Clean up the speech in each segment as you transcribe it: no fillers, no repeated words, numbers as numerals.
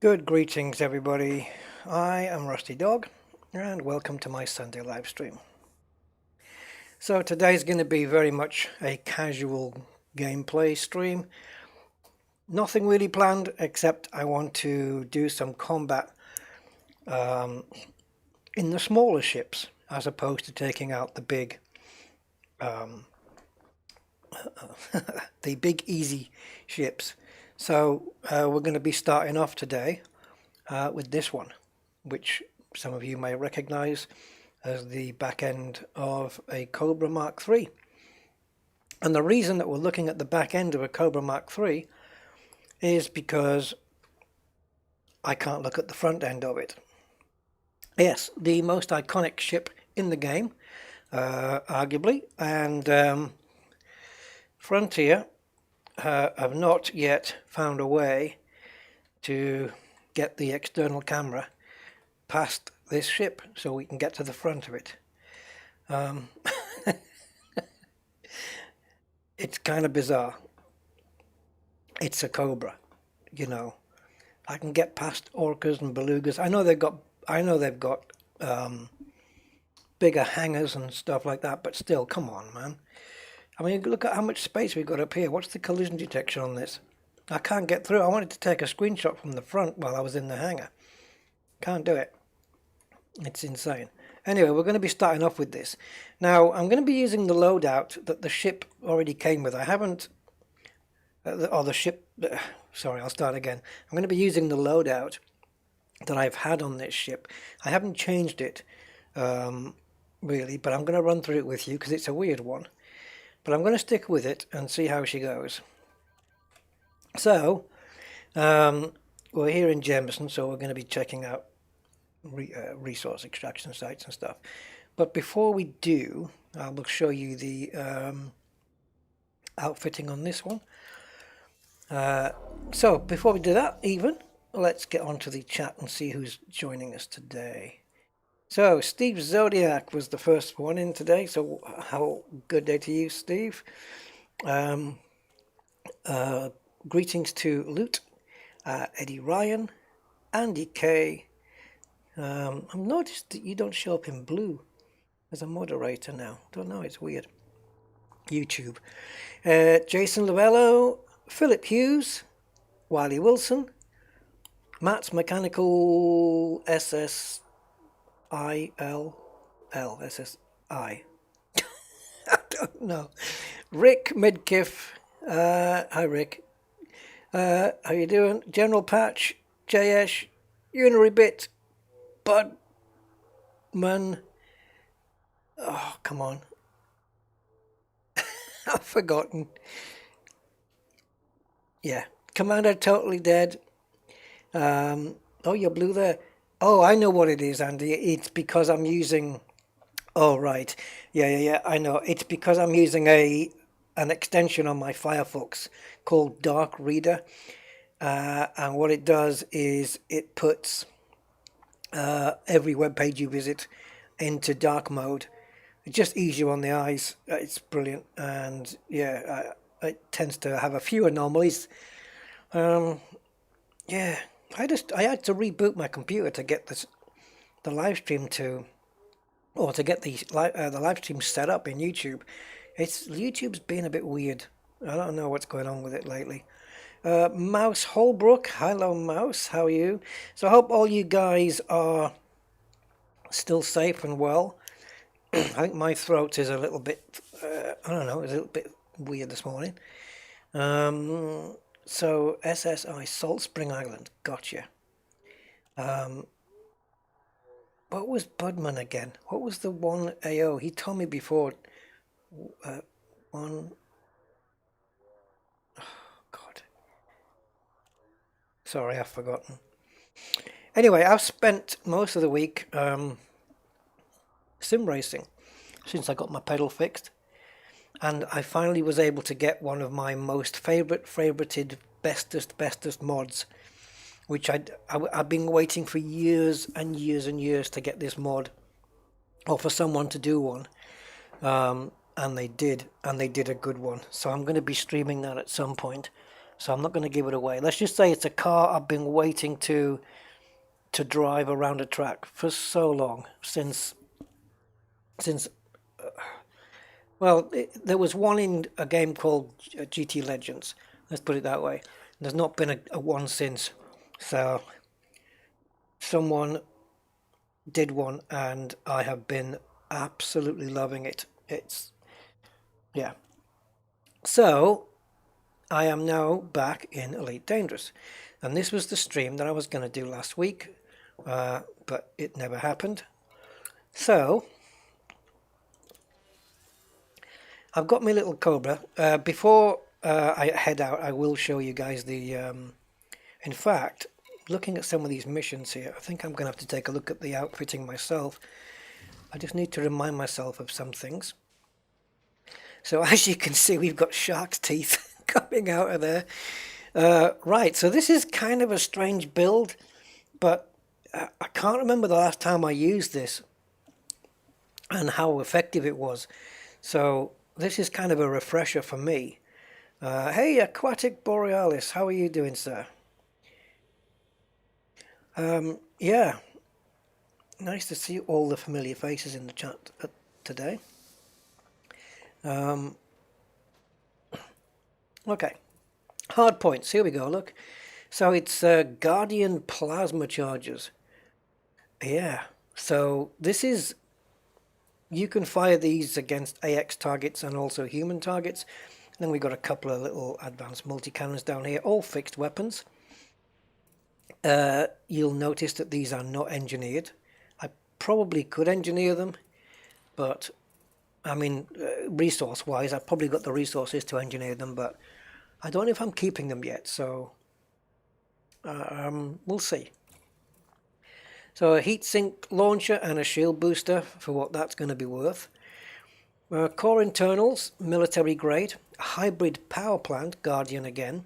Good greetings, everybody. I am Rusty Dog, and welcome to my Sunday live stream. So today's going to be very much a casual gameplay stream. Nothing really planned, except I want to do some combat in the smaller ships, as opposed to taking out the big, the big easy ships. So we're going to be starting off today with this one, which some of you may recognize as the back end of a Cobra Mark III. And the reason that we're looking at the back end of a Cobra Mark III is because I can't look at the front end of it. Yes, the most iconic ship in the game, arguably, and Frontier have not yet found a way to get the external camera past this ship so we can get to the front of it. It's kind of bizarre. It's a Cobra, you know. I can get past orcas and belugas. I know they've got bigger hangars and stuff like that, but still, come on, man. I mean, look at how much space we've got up here. What's the collision detection on this? I can't get through. I wanted to take a screenshot from the front while I was in the hangar. Can't do it. It's insane. Anyway, we're going to be starting off with this. Now, I'm going to be using the loadout that the ship already came with. I haven't... sorry, I'll start again. I'm going to be using the loadout that I've had on this ship. I haven't changed it, really, but I'm going to run through it with you because it's a weird one. But I'm going to stick with it and see how she goes. So, we're here in Jameson, so we're going to be checking out resource extraction sites and stuff. But before we do, I will show you the outfitting on this one. So before we do that, let's get on to the chat and see who's joining us today. So Steve Zodiac was the first one in today, so how good day to you, Steve. Greetings to Loot, Eddie Ryan, Andy K. I've noticed that you don't show up in blue as a moderator now. Don't know, it's weird. YouTube. Jason Lovello, Philip Hughes, Wiley Wilson, Matt's Mechanical SSILL, SSI. I don't know. Rick Midkiff, hi Rick. How you doing? General Patch, JS, Unary Bit, Budman. Oh, come on. I've forgotten. Yeah. Commander Totally Dead. Oh, you're blue there. Oh, I know what it is, Andy. It's because I'm using... Oh, right. Yeah. I know. It's because I'm using an extension on my Firefox called Dark Reader. And what it does is it puts every web page you visit into dark mode. It just eases you on the eyes. It's brilliant. And yeah, it tends to have a few anomalies. Yeah, I had to reboot my computer to get the live stream to get the live stream set up in YouTube. YouTube's been a bit weird. I don't know what's going on with it lately. Mouse Holbrook, hello Mouse, how are you? So I hope all you guys are still safe and well. I think my throat is a little bit, I don't know, it's a little bit weird this morning. So SSI, Salt Spring Island, gotcha. What was Budman again? What was the one AO? He told me before. Oh, God. Sorry, I've forgotten. Anyway, I've spent most of the week sim racing since I got my pedal fixed. And I finally was able to get one of my most favorited, bestest mods, which I've been waiting for years and years to get this mod, or for someone to do one, and they did a good one. So I'm going to be streaming that at some point. so I'm not going to give it away. Let's just say it's a car I've been waiting to drive around a track for so long, since well, there was one in a game called GT Legends. Let's put it that way. There's not been a one since. So someone did one, and I have been absolutely loving it. It's yeah. So I am now back in Elite Dangerous, and this was the stream that I was going to do last week, but it never happened. So I've got my little Cobra. Before I head out, I will show you guys the. In fact, looking at some of these missions here, I think I'm going to have to take a look at the outfitting myself. I just need to remind myself of some things. So as you can see, we've got shark's teeth coming out of there. Right, so this is kind of a strange build, but I can't remember the last time I used this and how effective it was. So this is kind of a refresher for me. Hey, Aquatic Borealis, how are you doing, sir? Yeah, nice to see all the familiar faces in the chat today. Okay, hard points, here we go, look. So it's Guardian Plasma Chargers. Yeah, so this is, you can fire these against AX targets and also human targets. Then we've got a couple of little advanced multi-cannons down here, all fixed weapons. You'll notice that these are not engineered. I probably could engineer them, but I mean, resource-wise, I've probably got the resources to engineer them, but I don't know if I'm keeping them yet, so we'll see. So a heatsink launcher and a shield booster for what that's going to be worth. Core internals, military grade. Hybrid power plant, Guardian again.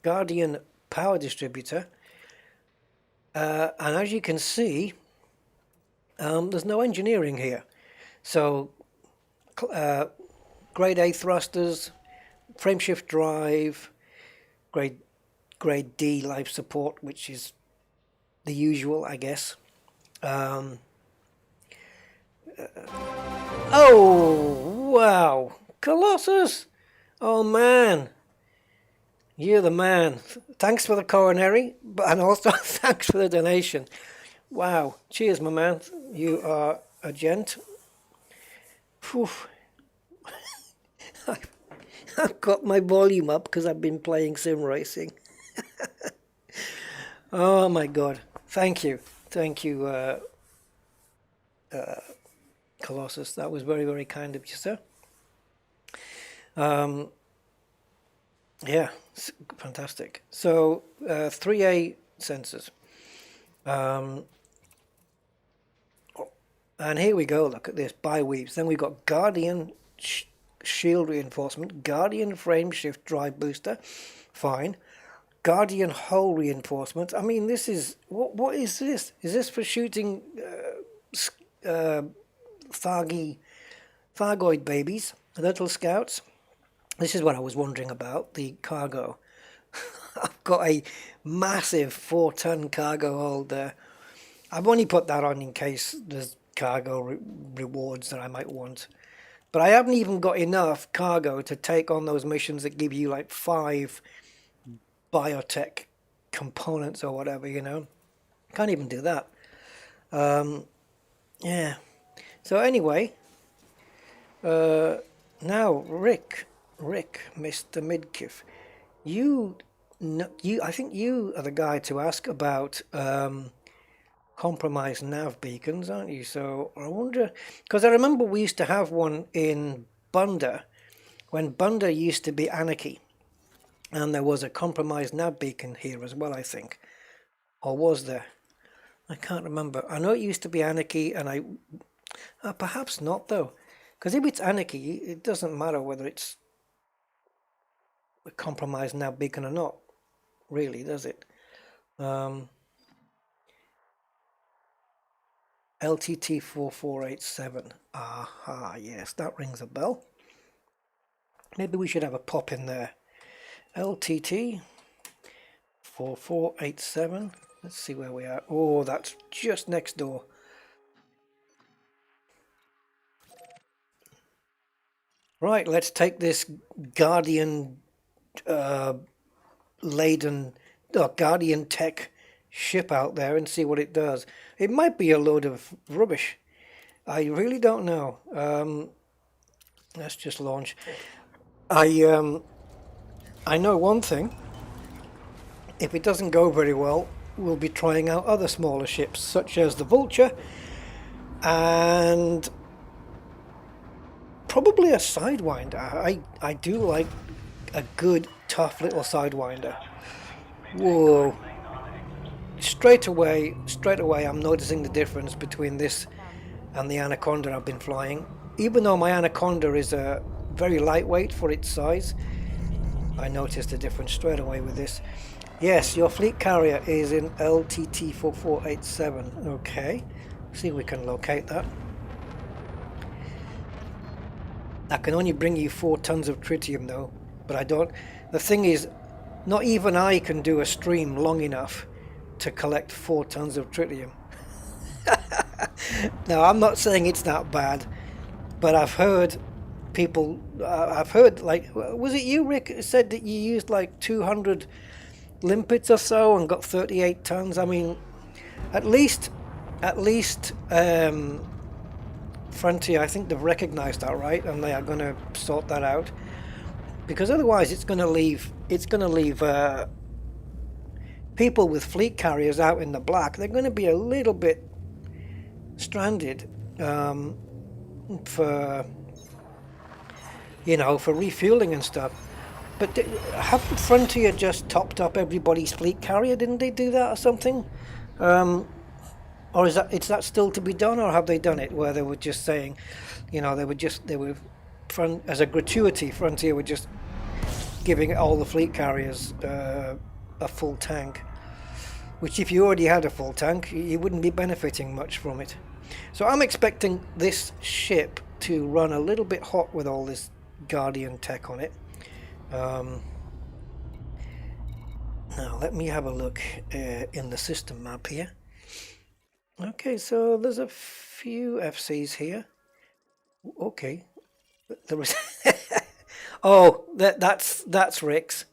Guardian power distributor. And as you can see, there's no engineering here. So grade A thrusters, frameshift drive, grade D life support, which is the usual, I guess. Oh, wow. Colossus! Oh, man. You're the man. Thanks for the coronary, and also thanks for the donation. Wow. Cheers, my man. You are a gent. Whew. I've got my volume up because I've been playing sim racing. Oh, my God. Thank you. Thank you, Colossus. That was very, very kind of you, sir. Yeah, fantastic. So 3A sensors. And here we go, look at this, bi-weaves. Then we've got Guardian shield reinforcement, Guardian frame shift drive booster, fine. Guardian hull reinforcement. I mean, this is, what is this? Is this for shooting Thargoid babies, little scouts? This is what I was wondering about, the cargo. I've got a massive 4-ton cargo hold there. I've only put that on in case there's cargo rewards that I might want. But I haven't even got enough cargo to take on those missions that give you like 5 biotech components or whatever, you know. Can't even do that. Yeah. So anyway, now Rick, Mr. Midkiff, I think you are the guy to ask about compromised nav beacons, aren't you? So I wonder, because I remember we used to have one in Bunda, when Bunda used to be Anarchy, and there was a compromised nav beacon here as well, I think. Or was there? I can't remember. I know it used to be Anarchy, and perhaps not though, because if it's Anarchy, it doesn't matter whether it's a compromised nav beacon or not, really, does it? LTT 4487. Aha, yes, that rings a bell. Maybe we should have a pop in there LTT 4487. Let's see where we are. Oh, that's just next door. Right, let's take this Guardian laden Guardian tech ship out there and see what it does. It might be a load of rubbish. I really don't know. Let's just launch. I know one thing. If it doesn't go very well, we'll be trying out other smaller ships, such as the Vulture, and probably a Sidewinder. I do like a good, tough little Sidewinder. Whoa. Straight away, I'm noticing the difference between this and the Anaconda I've been flying. Even though my Anaconda is very lightweight for its size, I noticed the difference straight away with this. Yes, your fleet carrier is in LTT 4487. Okay, see if we can locate that. I can only bring you 4 tons of tritium though, but I don't. The thing is, not even I can do a stream long enough to collect 4 tons of tritium. Now, I'm not saying it's that bad, but I've heard people, like, was it you, Rick, said that you used like 200 limpets or so and got 38 tons? I mean, at least Frontier, I think they've recognized that, right? And they are going to sort that out, because otherwise it's going to leave people with fleet carriers out in the black. They're going to be a little bit stranded for refueling and stuff. But haven't Frontier just topped up everybody's fleet carrier? Didn't they do that or something? Or is that still to be done, or have they done it where they were just saying, as a gratuity, Frontier were just giving all the fleet carriers a full tank, which if you already had a full tank, you wouldn't be benefiting much from it. So I'm expecting this ship to run a little bit hot with all this Guardian tech on it. Now let me have a look in the system map here. Okay, so there's a few FCs here. Okay, there was oh, that's Rick's.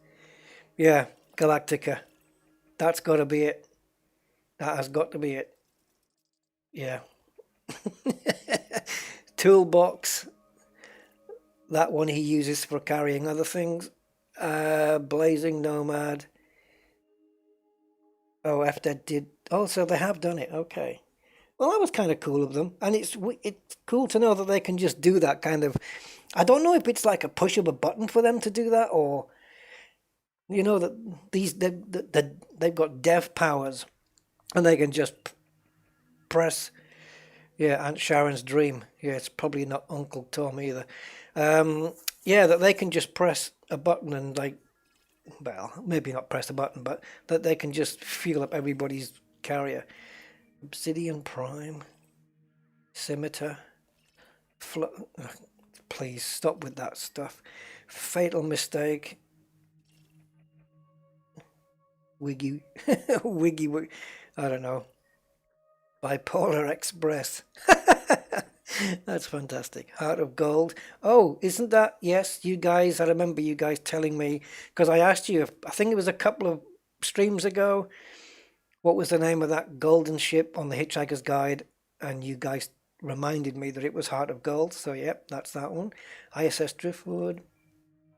Yeah, Galactica. That's got to be it. That has got to be it. Yeah. Toolbox. That one he uses for carrying other things. Blazing Nomad. Oh, FDED did. Oh, so they have done it. Okay. Well, that was kind of cool of them, and it's cool to know that they can just do that kind of. I don't know if it's like a push of a button for them to do that, or that they've got dev powers, and they can just press. Yeah, Aunt Sharon's dream. Yeah, it's probably not Uncle Tom either. Yeah, that they can just press a button and well, maybe not press a button, but that they can just fuel up everybody's carrier. Obsidian Prime, Scimitar, please stop with that stuff. Fatal Mistake, Wiggy, Wiggy, I don't know. Bipolar Express. That's fantastic. Heart of Gold. Oh, isn't that? Yes, you guys, I remember you guys telling me, because I asked you, I think it was a couple of streams ago, what was the name of that golden ship on the Hitchhiker's Guide, and you guys reminded me that it was Heart of Gold. So yep, that's that one. ISS Driftwood.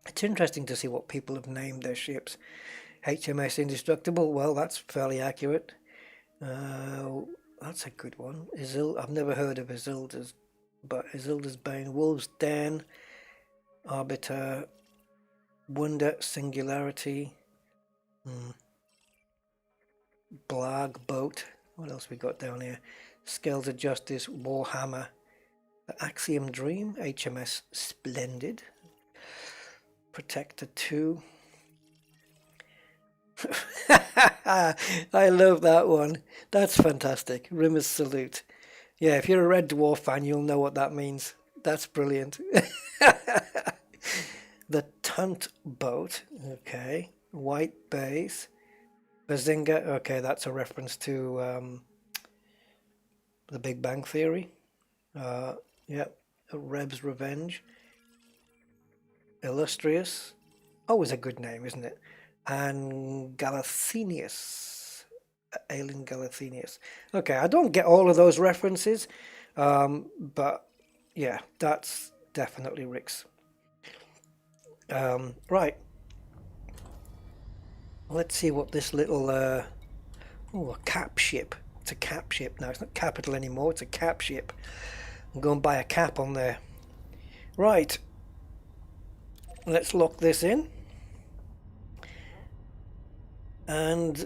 It's interesting to see what people have named their ships. HMS Indestructible, well, that's fairly accurate. That's a good one. I've never heard of Isildur's, but Isildur's Bane, Wolves Den, Arbiter, Wonder, Singularity, Blag Boat. What else we got down here? Scales of Justice, Warhammer, the Axiom Dream, HMS Splendid, Protector 2. I love that one. That's fantastic. Rimmer's Salute. Yeah, if you're a Red Dwarf fan, you'll know what that means. That's brilliant. The Tunt boat. Okay. White base. Bazinga. Okay, that's a reference to the Big Bang Theory. Yep. Reb's Revenge. Illustrious. Always a good name, isn't it? And Galathenius. Alien Galathenius. Okay, I don't get all of those references, but yeah, that's definitely Rick's. Right. Let's see what this little oh, a cap ship. It's a cap ship now. It's not capital anymore. It's a cap ship. I'm going to buy a cap on there. Right. Let's lock this in. And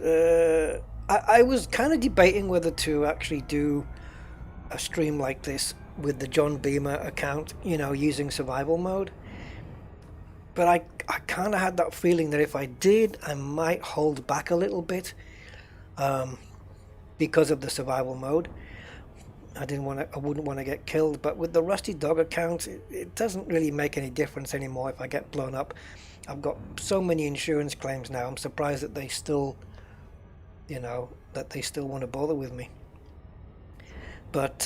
I was kind of debating whether to actually do a stream like this with the John Beamer account, you know, using survival mode. But I kind of had that feeling that if I did, I might hold back a little bit because of the survival mode. I wouldn't want to get killed. But with the Rusty Dog account, it doesn't really make any difference anymore if I get blown up. I've got so many insurance claims now. I'm surprised that they still, you know, that they still want to bother with me. But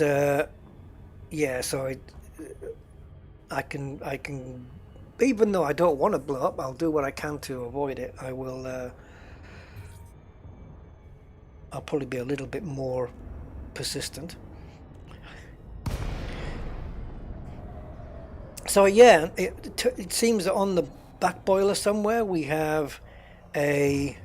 yeah, so I can, even though I don't want to blow up, I'll do what I can to avoid it. I will. I'll probably be a little bit more persistent. So yeah, it seems that on the back boiler somewhere we have a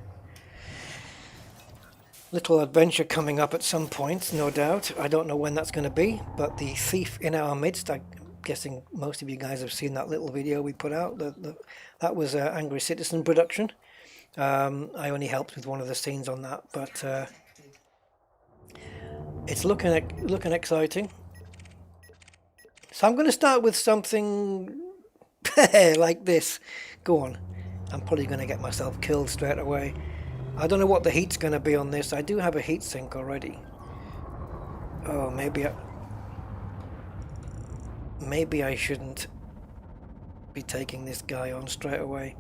little adventure coming up at some point, no doubt. I don't know when that's going to be, but the thief in our midst, I'm guessing most of you guys have seen that little video we put out. That was an Angry Citizen production. I only helped with one of the scenes on that, but it's looking exciting. So I'm going to start with something like this. Go on. I'm probably going to get myself killed straight away. I don't know what the heat's going to be on this. I do have a heat sink already. Oh, maybe I shouldn't be taking this guy on straight away.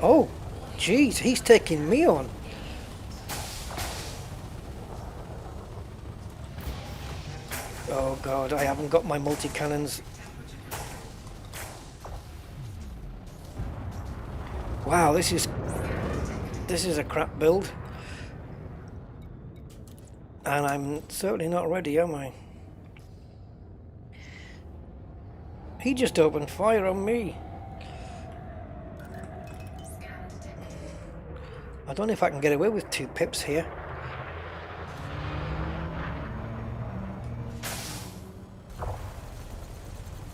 Oh, jeez, he's taking me on. Oh god, I haven't got my multi-cannons. Wow, this is a crap build. And I'm certainly not ready, am I? He just opened fire on me. I don't know if I can get away with 2 pips here.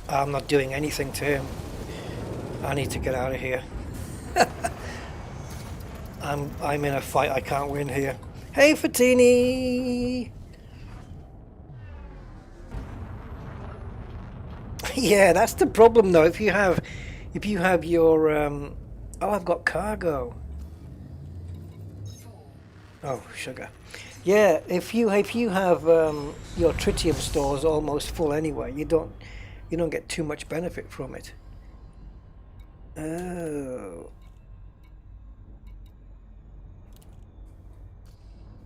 I'm not doing anything to him. I need to get out of here. I'm in a fight I can't win here. Hey Fatini! Yeah, that's the problem though. If you have your oh, I've got cargo. Oh, sugar. Yeah, if you have your tritium stores almost full anyway, you don't get too much benefit from it. Oh.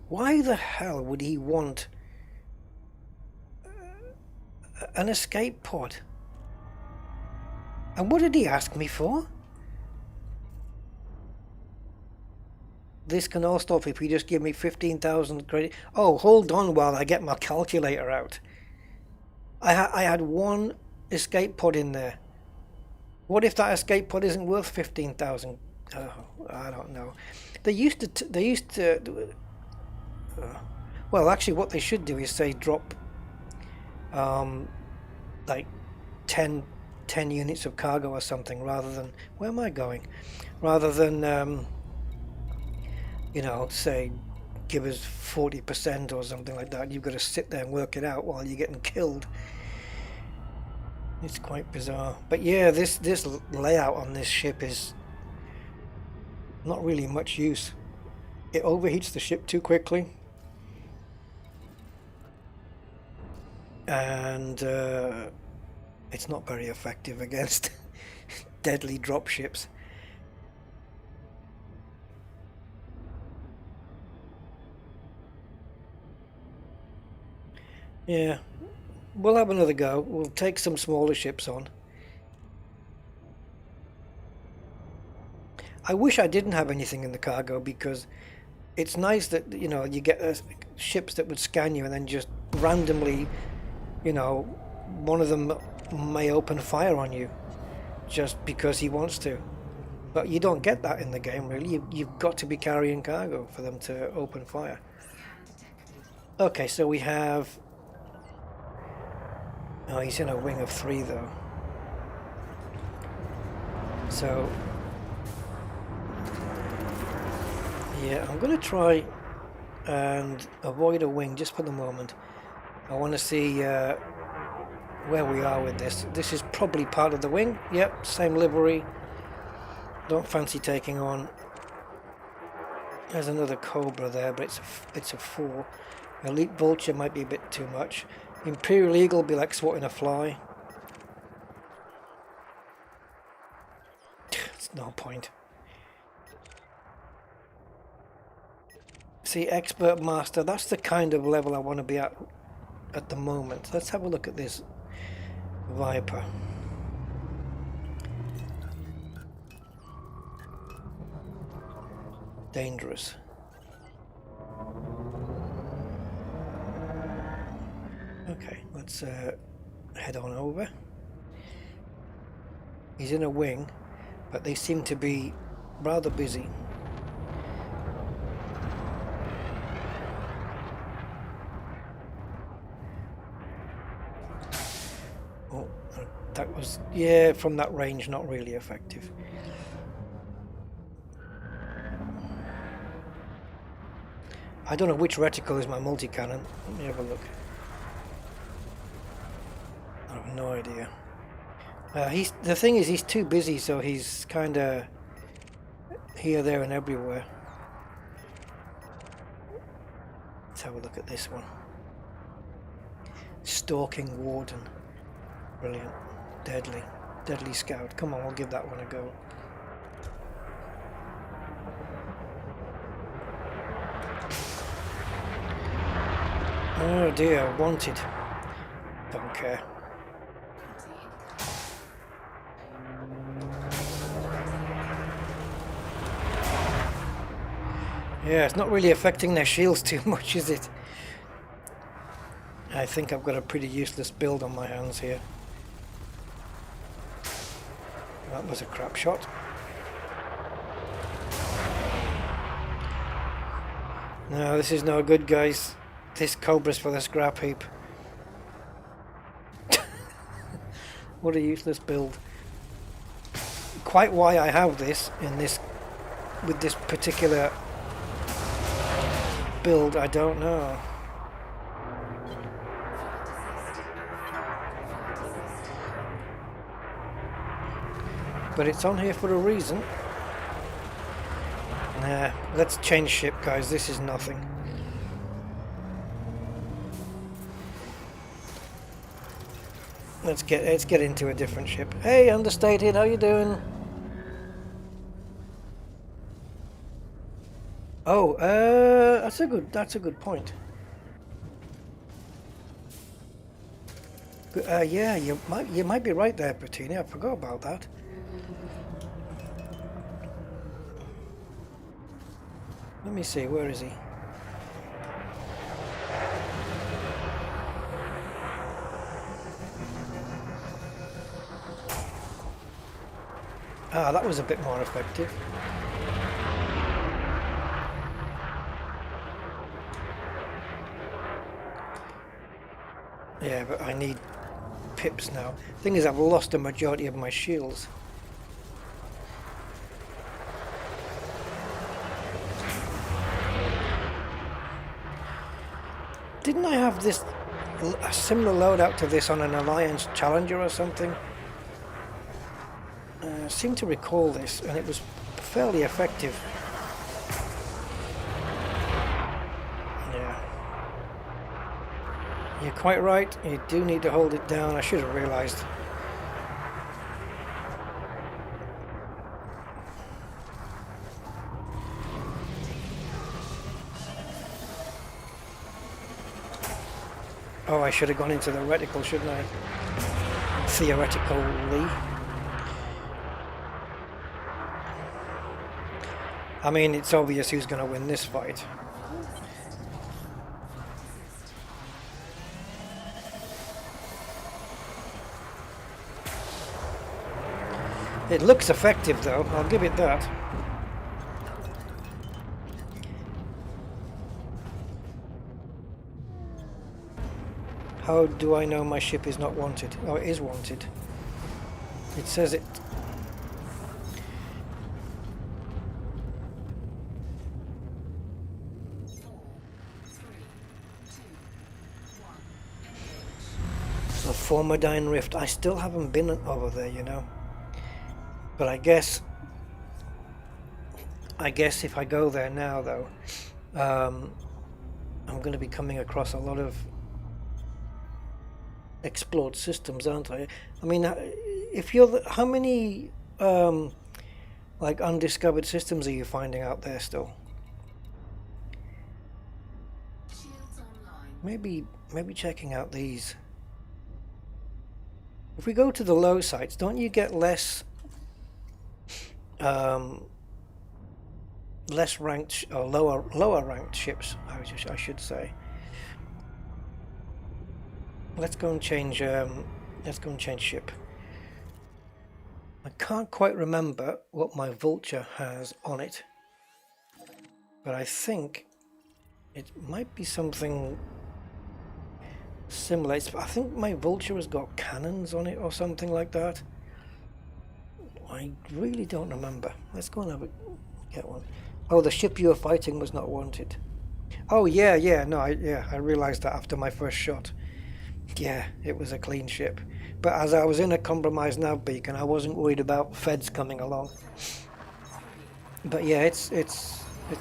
Why the hell would he want an escape pod? And what did he ask me for? This can all stop if you just give me 15,000 credit. Oh, hold on while I get my calculator out. I had 1 escape pod in there. What if that escape pod isn't worth 15,000? Oh, I don't know. They used to. Well, actually, what they should do is say drop, like 10 units of cargo or something, rather than, where am I going? Rather than, you know, say give us 40% or something like that. You've got to sit there and work it out while you're getting killed. It's quite bizarre. But yeah, this layout on this ship is not really much use. It overheats the ship too quickly. And It's not very effective against deadly dropships. Yeah, we'll have another go. We'll take some smaller ships on. I wish I didn't have anything in the cargo, because it's nice that, you know, you get ships that would scan you and then just randomly, you know, one of them may open fire on you just because he wants to. But you don't get that in the game, really. You've got to be carrying cargo for them to open fire. Okay, so we have... Oh, he's in a wing of 3 though. So... yeah, I'm going to try and avoid a wing just for the moment. I want to see where we are with this. This is probably part of the wing. Yep, same livery. Don't fancy taking on. There's another Cobra there, but it's a 4. Elite Vulture might be a bit too much. Imperial Eagle will be like swatting a fly. It's no point. See, Expert Master, that's the kind of level I want to be at the moment. Let's have a look at this Viper. Dangerous. Okay, let's head on over. He's in a wing, but they seem to be rather busy. Oh, that was, yeah, from that range, not really effective. I don't know which reticle is my multi-cannon. Let me have a look. I have no idea. The thing is, he's too busy, so he's kind of here, there, and everywhere. Let's have a look at this one. Stalking Warden. Brilliant. Deadly. Deadly Scout. Come on, we'll give that one a go. Oh dear, wanted. Don't care. Yeah, it's not really affecting their shields too much, is it? I think I've got a pretty useless build on my hands here. That was a crap shot. No, this is no good, guys. This Cobra's for the scrap heap. What a useless build. Quite why I have this in this with this particular build, I don't know. But it's on here for a reason. Nah, let's change ship, guys. This is nothing. Let's get into a different ship. Hey, Understated, how you doing? Oh, that's a good point. Yeah, you might be right there, Bertini. I forgot about that. Let me see, where is he? Ah, that was a bit more effective. Yeah, but I need pips now. Thing is, I've lost a majority of my shields. Didn't I have this, a similar loadout to this on an Alliance Challenger or something? I seem to recall this, and it was fairly effective. Yeah. You're quite right, you do need to hold it down. I should have realised. Oh, I should have gone into the reticle, shouldn't I? Theoretically. I mean, it's obvious who's going to win this fight. It looks effective, though. I'll give it that. How do I know my ship is not wanted? Oh, it is wanted. It says it. The Formidine Rift. I still haven't been over there, you know. But I guess if I go there now, though, I'm going to be coming across a lot of explored systems, aren't I? I mean, if you're how many like undiscovered systems are you finding out there still? Maybe checking out these. If we go to the low sites, don't you get less less ranked or lower ranked ships? I should say. Let's go and change. Let's go and change ship. I can't quite remember what my Vulture has on it, but I think it might be something similar. I think my Vulture has got cannons on it or something like that. I really don't remember. Let's go and get one. Oh, the ship you were fighting was not wanted. Oh yeah. No, I realised that after my first shot. Yeah, it was a clean ship. But as I was in a compromised nav beacon, I wasn't worried about feds coming along. But yeah, it's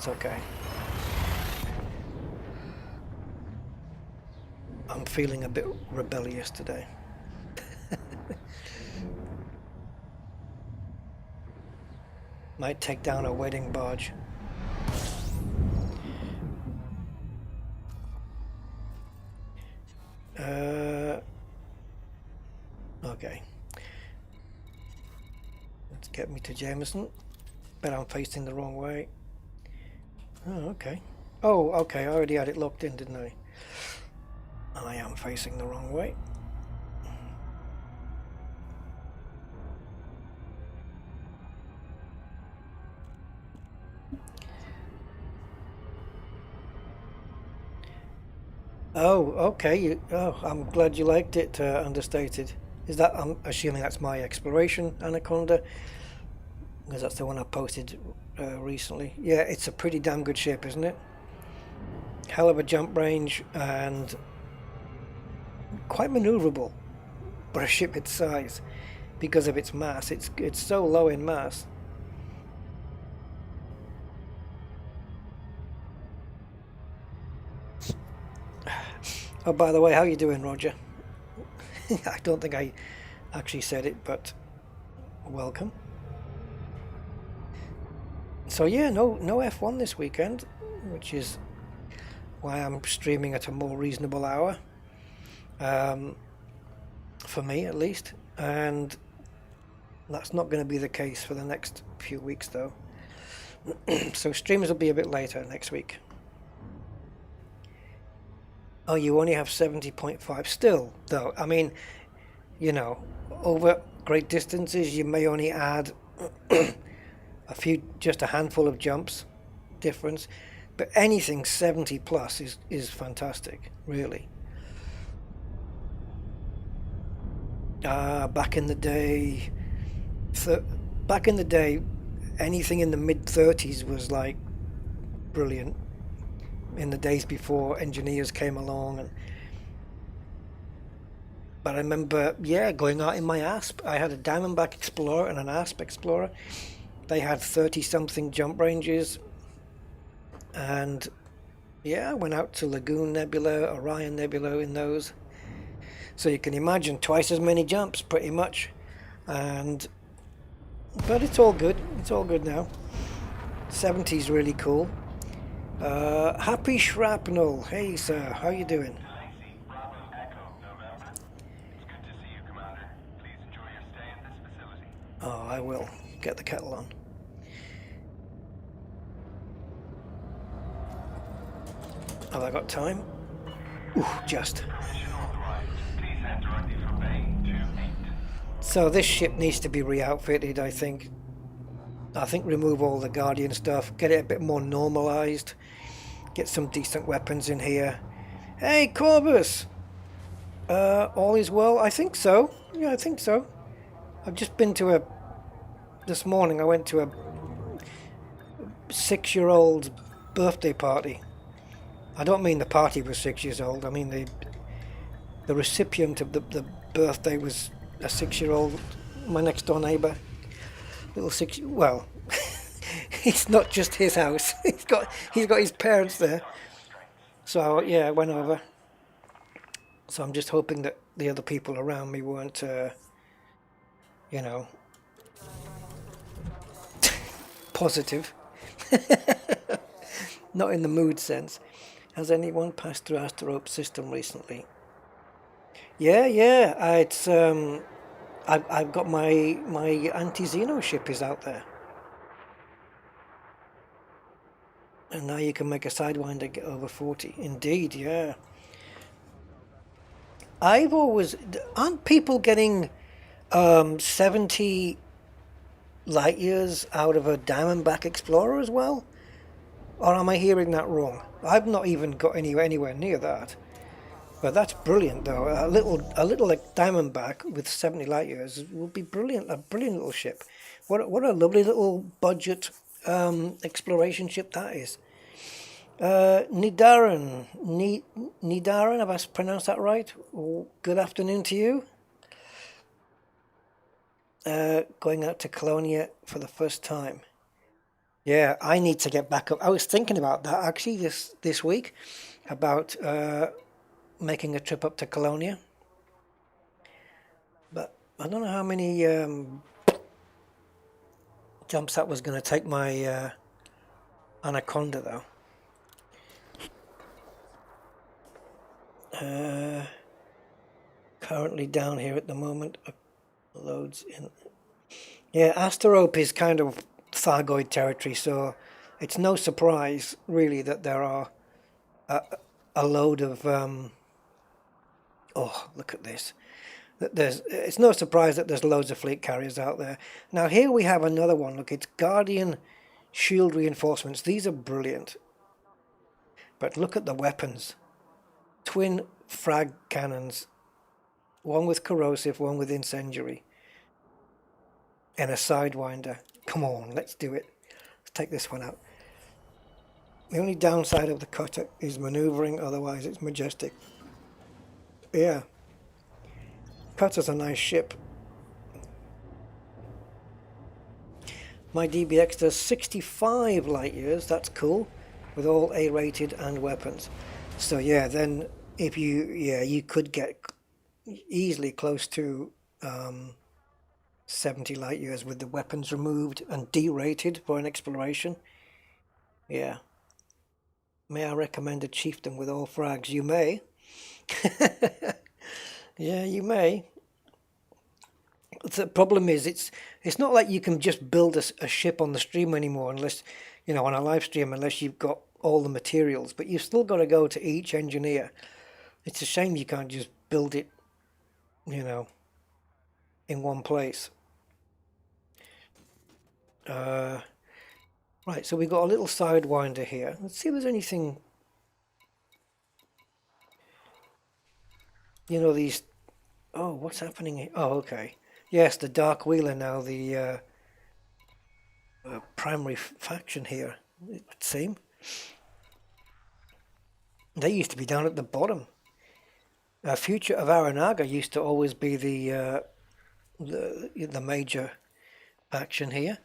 okay. I'm feeling a bit rebellious today. Might take down a wedding barge. Okay. Let's get me to Jameson. But I'm facing the wrong way. Oh, okay. Oh, okay. I already had it locked in, didn't I? I am facing the wrong way. Oh, okay. I'm glad you liked it, Understated. Is that, I'm assuming that's my exploration Anaconda, because that's the one I posted recently. Yeah, it's a pretty damn good ship, isn't it? Hell of a jump range and quite maneuverable for a ship its size because of its mass. It's so low in mass. Oh, by the way, how you doing, Roger? I don't think I actually said it, but welcome. So yeah, no F1 this weekend, which is why I'm streaming at a more reasonable hour, for me at least, and that's not going to be the case for the next few weeks though. So streams will be a bit later next week. Oh, you only have 70.5 still, though. I mean, you know, over great distances, you may only add just a handful of jumps difference, but anything 70 plus is fantastic, really. Back in the day, anything in the mid-30s was like brilliant. In the days before engineers came along, but I remember, yeah, going out in my ASP. I had a Diamondback Explorer and an ASP Explorer. They had 30-something jump ranges, and yeah, I went out to Lagoon Nebula, Orion Nebula in those. So you can imagine twice as many jumps, pretty much. But it's all good. It's all good now. 70's really cool. Happy Shrapnel. Hey sir, how you doing? get the kettle on. Have I got time? Ooh, just. So this ship needs to be re-outfitted, I think. Remove all the Guardian stuff, get it a bit more normalized, get some decent weapons in here. Hey, Corbus! All is well? I think so. Yeah, I think so. I've just been to this morning I went to a 6-year-old's birthday party. I don't mean the party was 6 years old, I mean the recipient of the birthday was a 6-year-old, my next door neighbour. Little well, it's not just his house. He's got his parents there. So yeah, I went over. So I'm just hoping that the other people around me weren't, you know, positive. Not in the mood sense. Has anyone passed through Asterope system recently? Yeah. It's I've got my anti-Xeno ship is out there. And now you can make a Sidewinder get over 40. Indeed, yeah. Aren't people getting 70 light years out of a Diamondback Explorer as well? Or am I hearing that wrong? I've not even got anywhere near that. But that's brilliant, though. A little like Diamondback with 70 light years would be brilliant. A brilliant little ship. What a lovely little budget exploration ship that is. Nidaran, have I pronounced that right? Good afternoon to you. Going out to Colonia for the first time. Yeah, I need to get back up. I was thinking about that actually this week, about making a trip up to Colonia. But I don't know how many jumps that was going to take my Anaconda though. Currently down here at the moment. Loads in. Yeah, Asterope is kind of Thargoid territory, so it's no surprise really that there are a load of oh, look at this. It's no surprise that there's loads of fleet carriers out there. Now here we have another one. Look, it's Guardian shield reinforcements. These are brilliant. But look at the weapons. Twin frag cannons. One with corrosive, one with incendiary. And a Sidewinder. Come on, let's do it. Let's take this one out. The only downside of the cutter is maneuvering, otherwise it's majestic. Yeah. Cutter's a nice ship. My DBX does 65 light years, that's cool, with all A-rated and weapons. So yeah, then if you could get easily close to 70 light years with the weapons removed and derated for an exploration. Yeah. May I recommend a chieftain with all frags? You may. Yeah, you may. The problem is it's not like you can just build a ship on the stream anymore, unless, on a live stream, unless you've got all the materials. But you've still got to go to each engineer. It's a shame you can't just build it, in one place. Right, so we've got a little Sidewinder here. Let's see if there's anything. These. Oh, what's happening here? Oh, okay. Yes, the Dark Wheeler now, the primary faction here, it would seem. They used to be down at the bottom. Future of Aranaga used to always be the major faction here.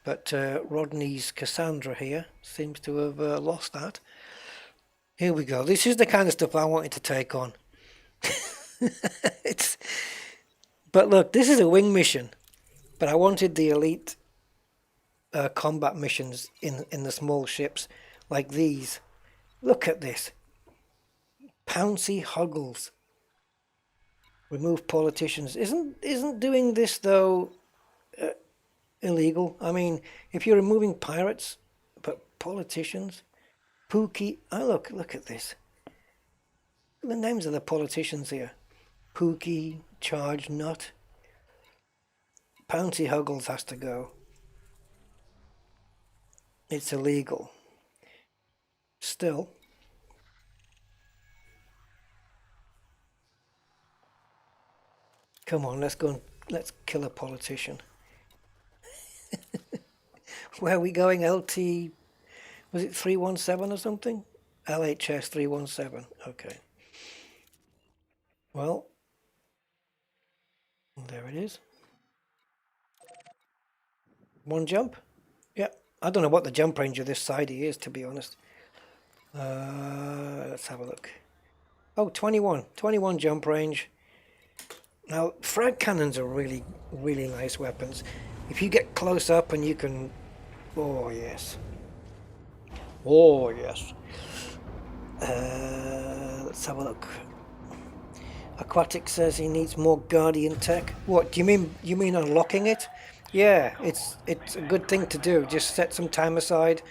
But Rodney's Cassandra here seems to have lost that. Here we go. This is the kind of stuff I wanted to take on. But look, this is a wing mission. But I wanted the elite combat missions in the small ships like these. Look at this. Pouncy Huggles. Remove politicians. Isn't doing this though illegal. I mean, if you're removing pirates, but politicians, Pookie. Oh, look at this. The names of the politicians here: Pookie, Charge Nut, Pouncy Huggles has to go. It's illegal. Still. Come on, let's go and let's kill a politician. Where are we going? LT, was it 317 or something? LHS 317. Okay. Well, there it is. One jump. Yeah. I don't know what the jump range of this side is, to be honest. Let's have a look. Oh, 21. 21 jump range. Now, frag cannons are really, really nice weapons. If you get close up and you can... Oh, yes. Oh, yes. Let's have a look. Aquatic says he needs more Guardian tech. What, do you mean unlocking it? Yeah, it's a good thing to do. Just set some time aside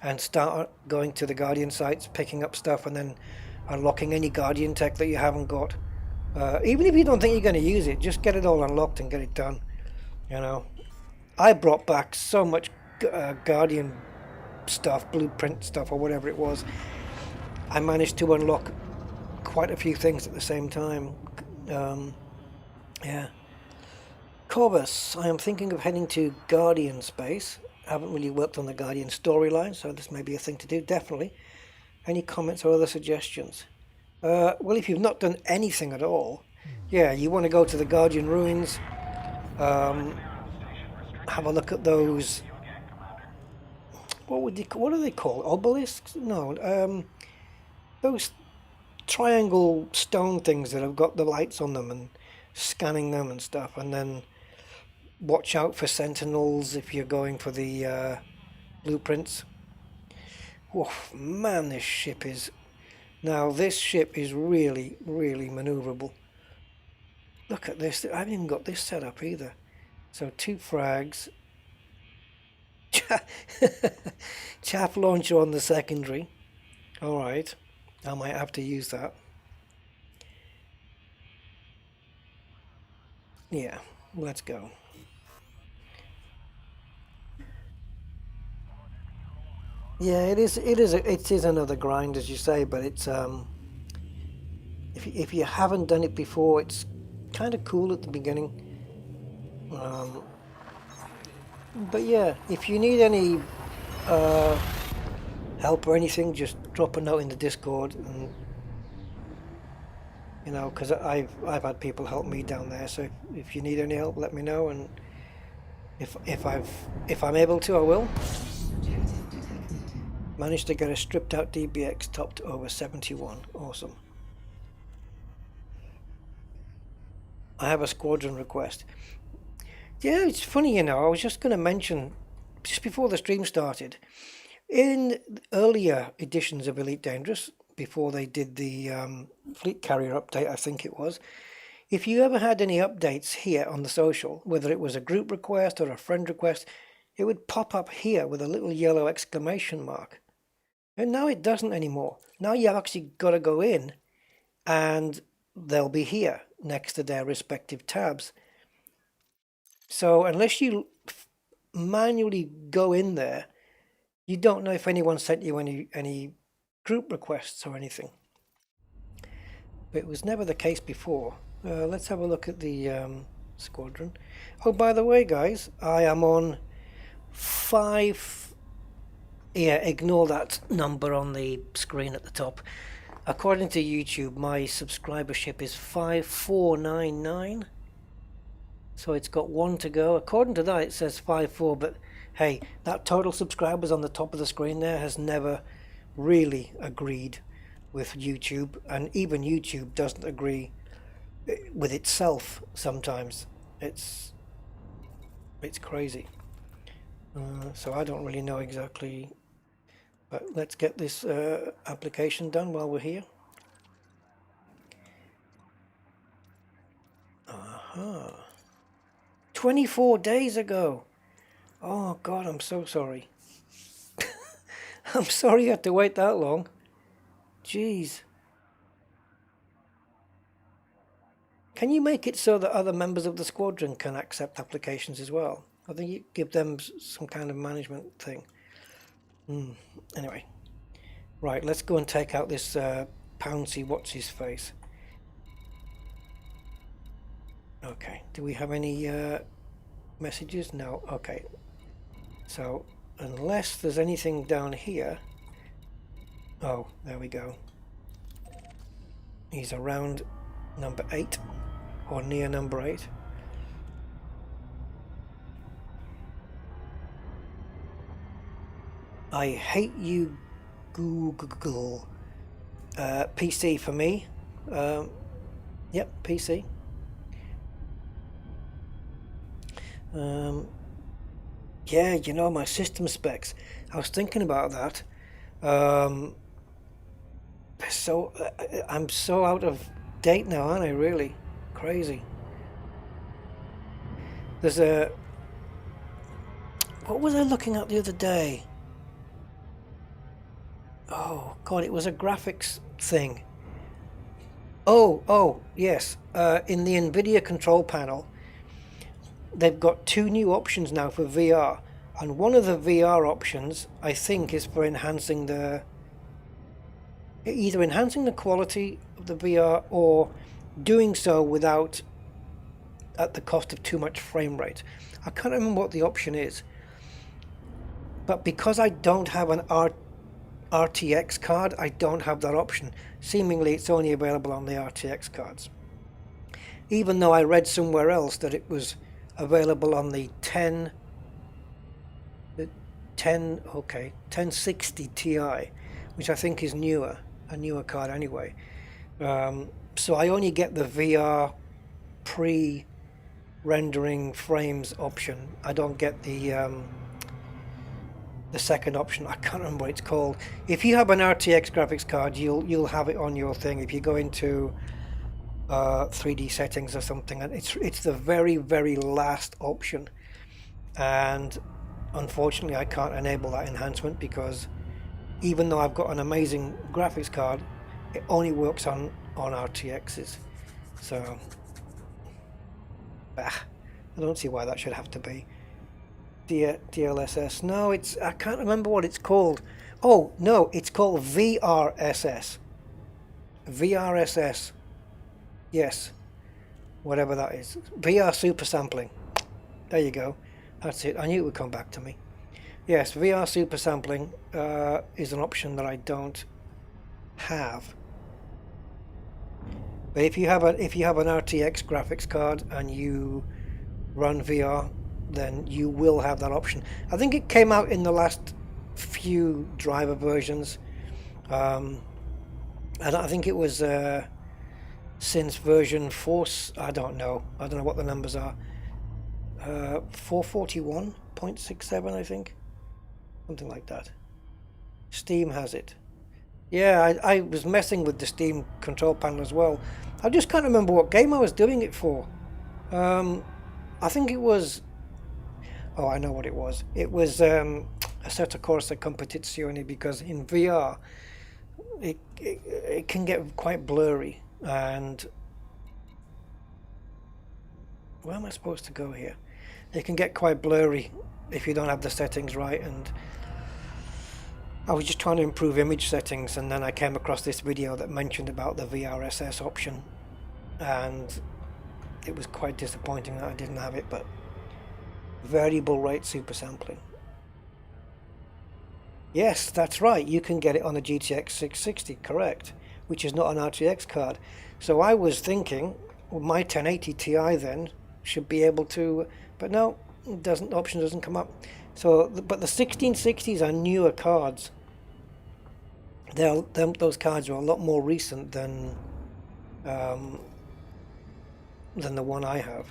and start going to the Guardian sites, picking up stuff, and then unlocking any Guardian tech that you haven't got. Even if you don't think you're going to use it, just get it all unlocked and get it done. You know, I brought back so much Guardian stuff, blueprint stuff, or whatever it was. I managed to unlock quite a few things at the same time. Yeah. Corvus, I am thinking of heading to Guardian space. I haven't really worked on the Guardian storyline, so this may be a thing to do, definitely. Any comments or other suggestions? Well, if you've not done anything at all, yeah, you want to go to the Guardian ruins, have a look at those. What are they called? Obelisks? No, those triangle stone things that have got the lights on them and scanning them and stuff, and then watch out for sentinels if you're going for the blueprints. Oh man, this ship is really, really maneuverable. Look at this. I haven't even got this set up either. So 2 frags. Chaff launcher on the secondary. Alright. I might have to use that. Yeah, let's go. Yeah, it is another grind, as you say, but it's if you haven't done it before, it's kind of cool at the beginning. But yeah, if you need any help or anything, just drop a note in the Discord, and you know, because I've had people help me down there. So if you need any help, let me know, and if I'm able to, I will. Managed to get a stripped out DBX topped over 71. Awesome. I have a squadron request. Yeah, it's funny, you know, I was just going to mention, just before the stream started, in earlier editions of Elite Dangerous, before they did the fleet carrier update, I think it was, if you ever had any updates here on the social, whether it was a group request or a friend request, it would pop up here with a little yellow exclamation mark. And now it doesn't anymore. Now you've actually got to go in and they'll be here next to their respective tabs. So unless you manually go in there, you don't know if anyone sent you any group requests or anything. But it was never the case before. Let's have a look at the squadron. Oh, by the way, guys, I am on 5... Yeah, ignore that number on the screen at the top. According to YouTube, my subscribership is 5499. So it's got 1 to go. According to that, it says 54, but hey, that total subscribers on the top of the screen there has never really agreed with YouTube, and even YouTube doesn't agree with itself sometimes. It's crazy. So I don't really know exactly, but let's get this application done while we're here. 24 days ago. Oh God, I'm so sorry. I'm sorry you had to wait that long. Jeez. Can you make it so that other members of the squadron can accept applications as well? I think you give them some kind of management thing. Anyway, right, let's go and take out this Pouncy what's-his-face. Okay, do we have any messages? No, okay. So, unless there's anything down here... Oh, there we go. He's around number 8, or near number 8. I hate you, Google. PC for me. Yep, PC. Yeah, you know, my system specs. I was thinking about that. So I'm so out of date now, aren't I? Really crazy. There's a... What was I looking at the other day? Oh God, it was a graphics thing. Oh, yes. In the NVidia control panel, they've got 2 new options now for VR. And one of the VR options, I think, is for enhancing the... Either enhancing the quality of the VR or doing so without... at the cost of too much frame rate. I can't remember what the option is. But because I don't have an RTX card, I don't have that option. Seemingly it's only available on the RTX cards. Even though I read somewhere else that it was available on the 1060 Ti, which I think is newer, a newer card anyway. So I only get the VR pre-rendering frames option. I don't get the second option. I can't remember what it's called. If you have an RTX graphics card, you'll have it on your thing. If you go into 3D settings or something, and it's the very, very last option. And unfortunately, I can't enable that enhancement because even though I've got an amazing graphics card, it only works on RTXs. So, I don't see why that should have to be. DLSS. No, I can't remember what it's called. Oh, no, it's called VRSS. VRSS. Yes. Whatever that is. VR super sampling. There you go. That's it. I knew it would come back to me. Yes, VR super sampling is an option that I don't have. But if you have an RTX graphics card and you run VR, then you will have that option. I think it came out in the last few driver versions, and I think it was since version 4. I don't know what the numbers are. 441.67, I think, something like that. Steam has it. Yeah, I was messing with the Steam control panel as well. I just can't remember what game I was doing it for. I think it was... Oh, I know what it was. It was Assetto Corsa Competizione, because in VR it can get quite blurry. And where am I supposed to go here? It can get quite blurry if you don't have the settings right. And I was just trying to improve image settings, and then I came across this video that mentioned about the VRSS option, and it was quite disappointing that I didn't have it. But variable rate super sampling. Yes, that's right. You can get it on a GTX 660, correct, which is not an RTX card. So I was thinking, well, my 1080 Ti then should be able to, but no, it doesn't. The option doesn't come up. So, but the 1660s are newer cards. Those cards are a lot more recent than the one I have.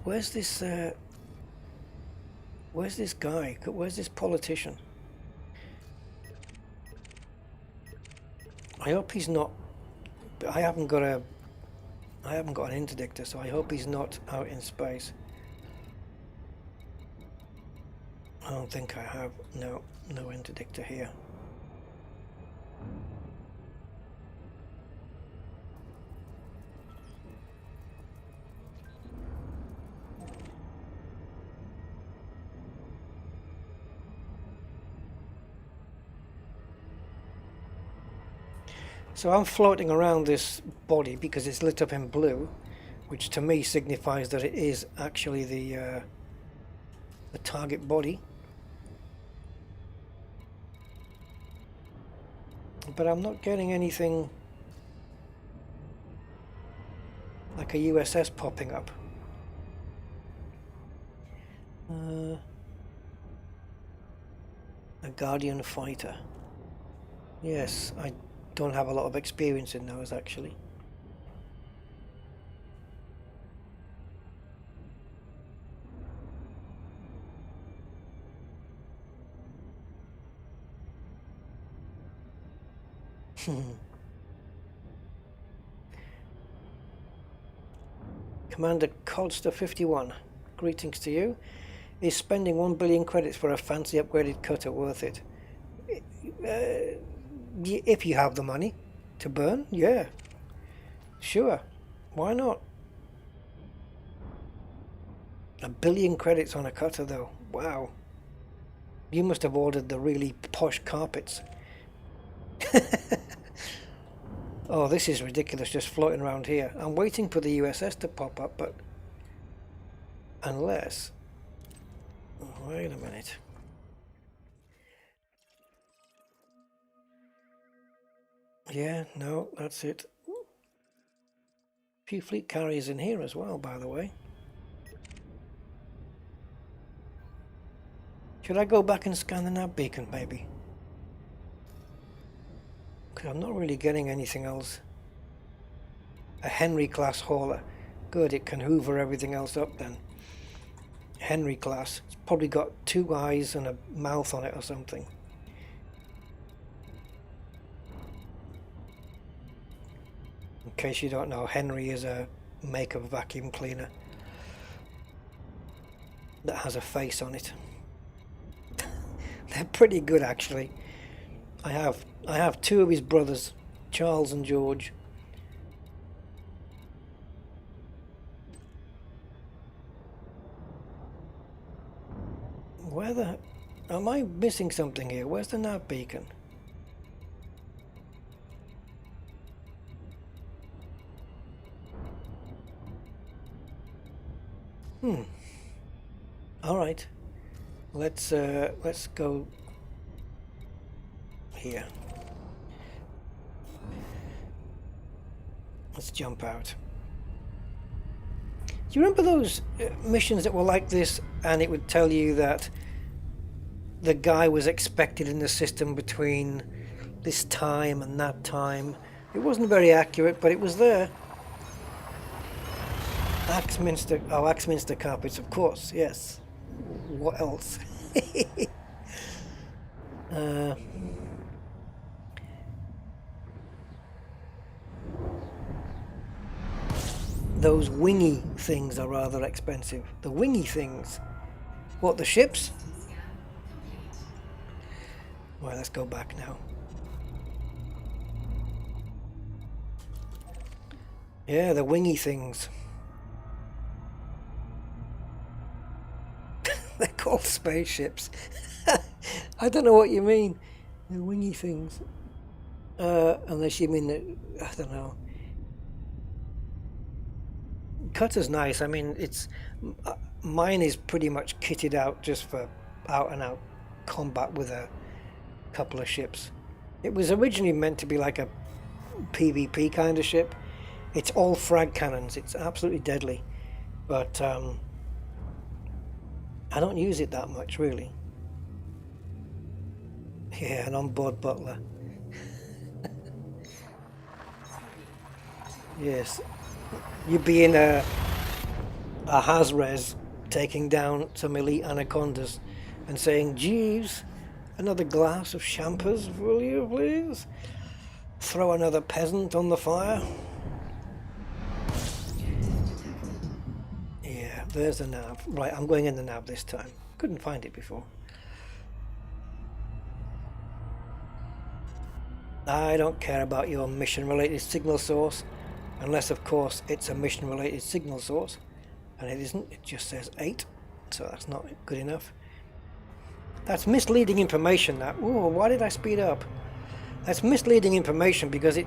Where's this guy? Where's this politician? I hope he's not. I haven't got an interdictor, so I hope he's not out in space. I don't think I have. No interdictor here. So I'm floating around this body because it's lit up in blue, which to me signifies that it is actually the target body. But I'm not getting anything like a USS popping up. A Guardian fighter. Yes, I don't have a lot of experience in those actually. Commander Codster 51, greetings to you. Is spending 1 billion credits for a fancy upgraded cutter worth it? If you have the money to burn, yeah. Sure. Why not? 1 billion credits on a cutter though. Wow. You must have ordered the really posh carpets. Oh, this is ridiculous, just floating around here. I'm waiting for the USS to pop up, but unless... Wait a minute. Yeah, no, that's it. A few fleet carriers in here as well, by the way. Should I go back and scan the nav beacon, maybe? Because I'm not really getting anything else. A Henry class hauler. Good, it can hoover everything else up then. Henry class. It's probably got 2 eyes and a mouth on it or something. In case you don't know, Henry is a make of vacuum cleaner that has a face on it. They're pretty good actually. I have 2 of his brothers, Charles and George. Where the... Am I missing something here? Where's the nav beacon? All right. Let's go here. Let's jump out. Do you remember those missions that were like this, and it would tell you that the guy was expected in the system between this time and that time? It wasn't very accurate, but it was there. Axminster, oh, Axminster carpets, of course, yes. What else? Those wingy things are rather expensive. The wingy things. What, the ships? Well, let's go back now. Yeah, the wingy things. They're called spaceships. I don't know what you mean. The wingy things. Unless you mean that, I don't know. Cutter's nice. I mean, it's mine is pretty much kitted out just for out and out combat with a couple of ships. It was originally meant to be like a PvP kind of ship. It's all frag cannons. It's absolutely deadly, but I don't use it that much, really. Yeah, an onboard butler. Yes. You'd be in a Hazres taking down some elite anacondas and saying, "Jeeves, another glass of champers, will you, please?" throw another peasant on the fire. Yeah, there's the nav. Right, I'm going in the nav this time. Couldn't find it before. I don't care about your mission-related signal source, unless of course it's a mission-related signal source, and it isn't. It just says 8, so that's not good enough. That's misleading information. That. Ooh, why did I speed up? That's misleading information because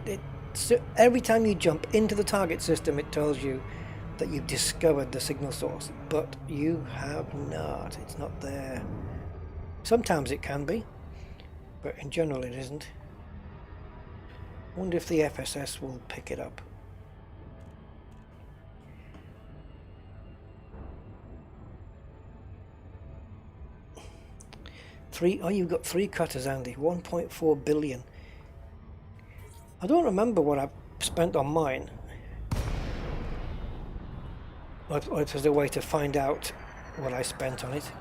every time you jump into the target system, it tells you that you've discovered the signal source, but you have not. It's not there. Sometimes it can be, but in general it isn't. I wonder if the FSS will pick it up. Oh, you've got 3 cutters, Andy. 1.4 billion. I don't remember what I've spent on mine. Or if there's a way to find out what I spent on it.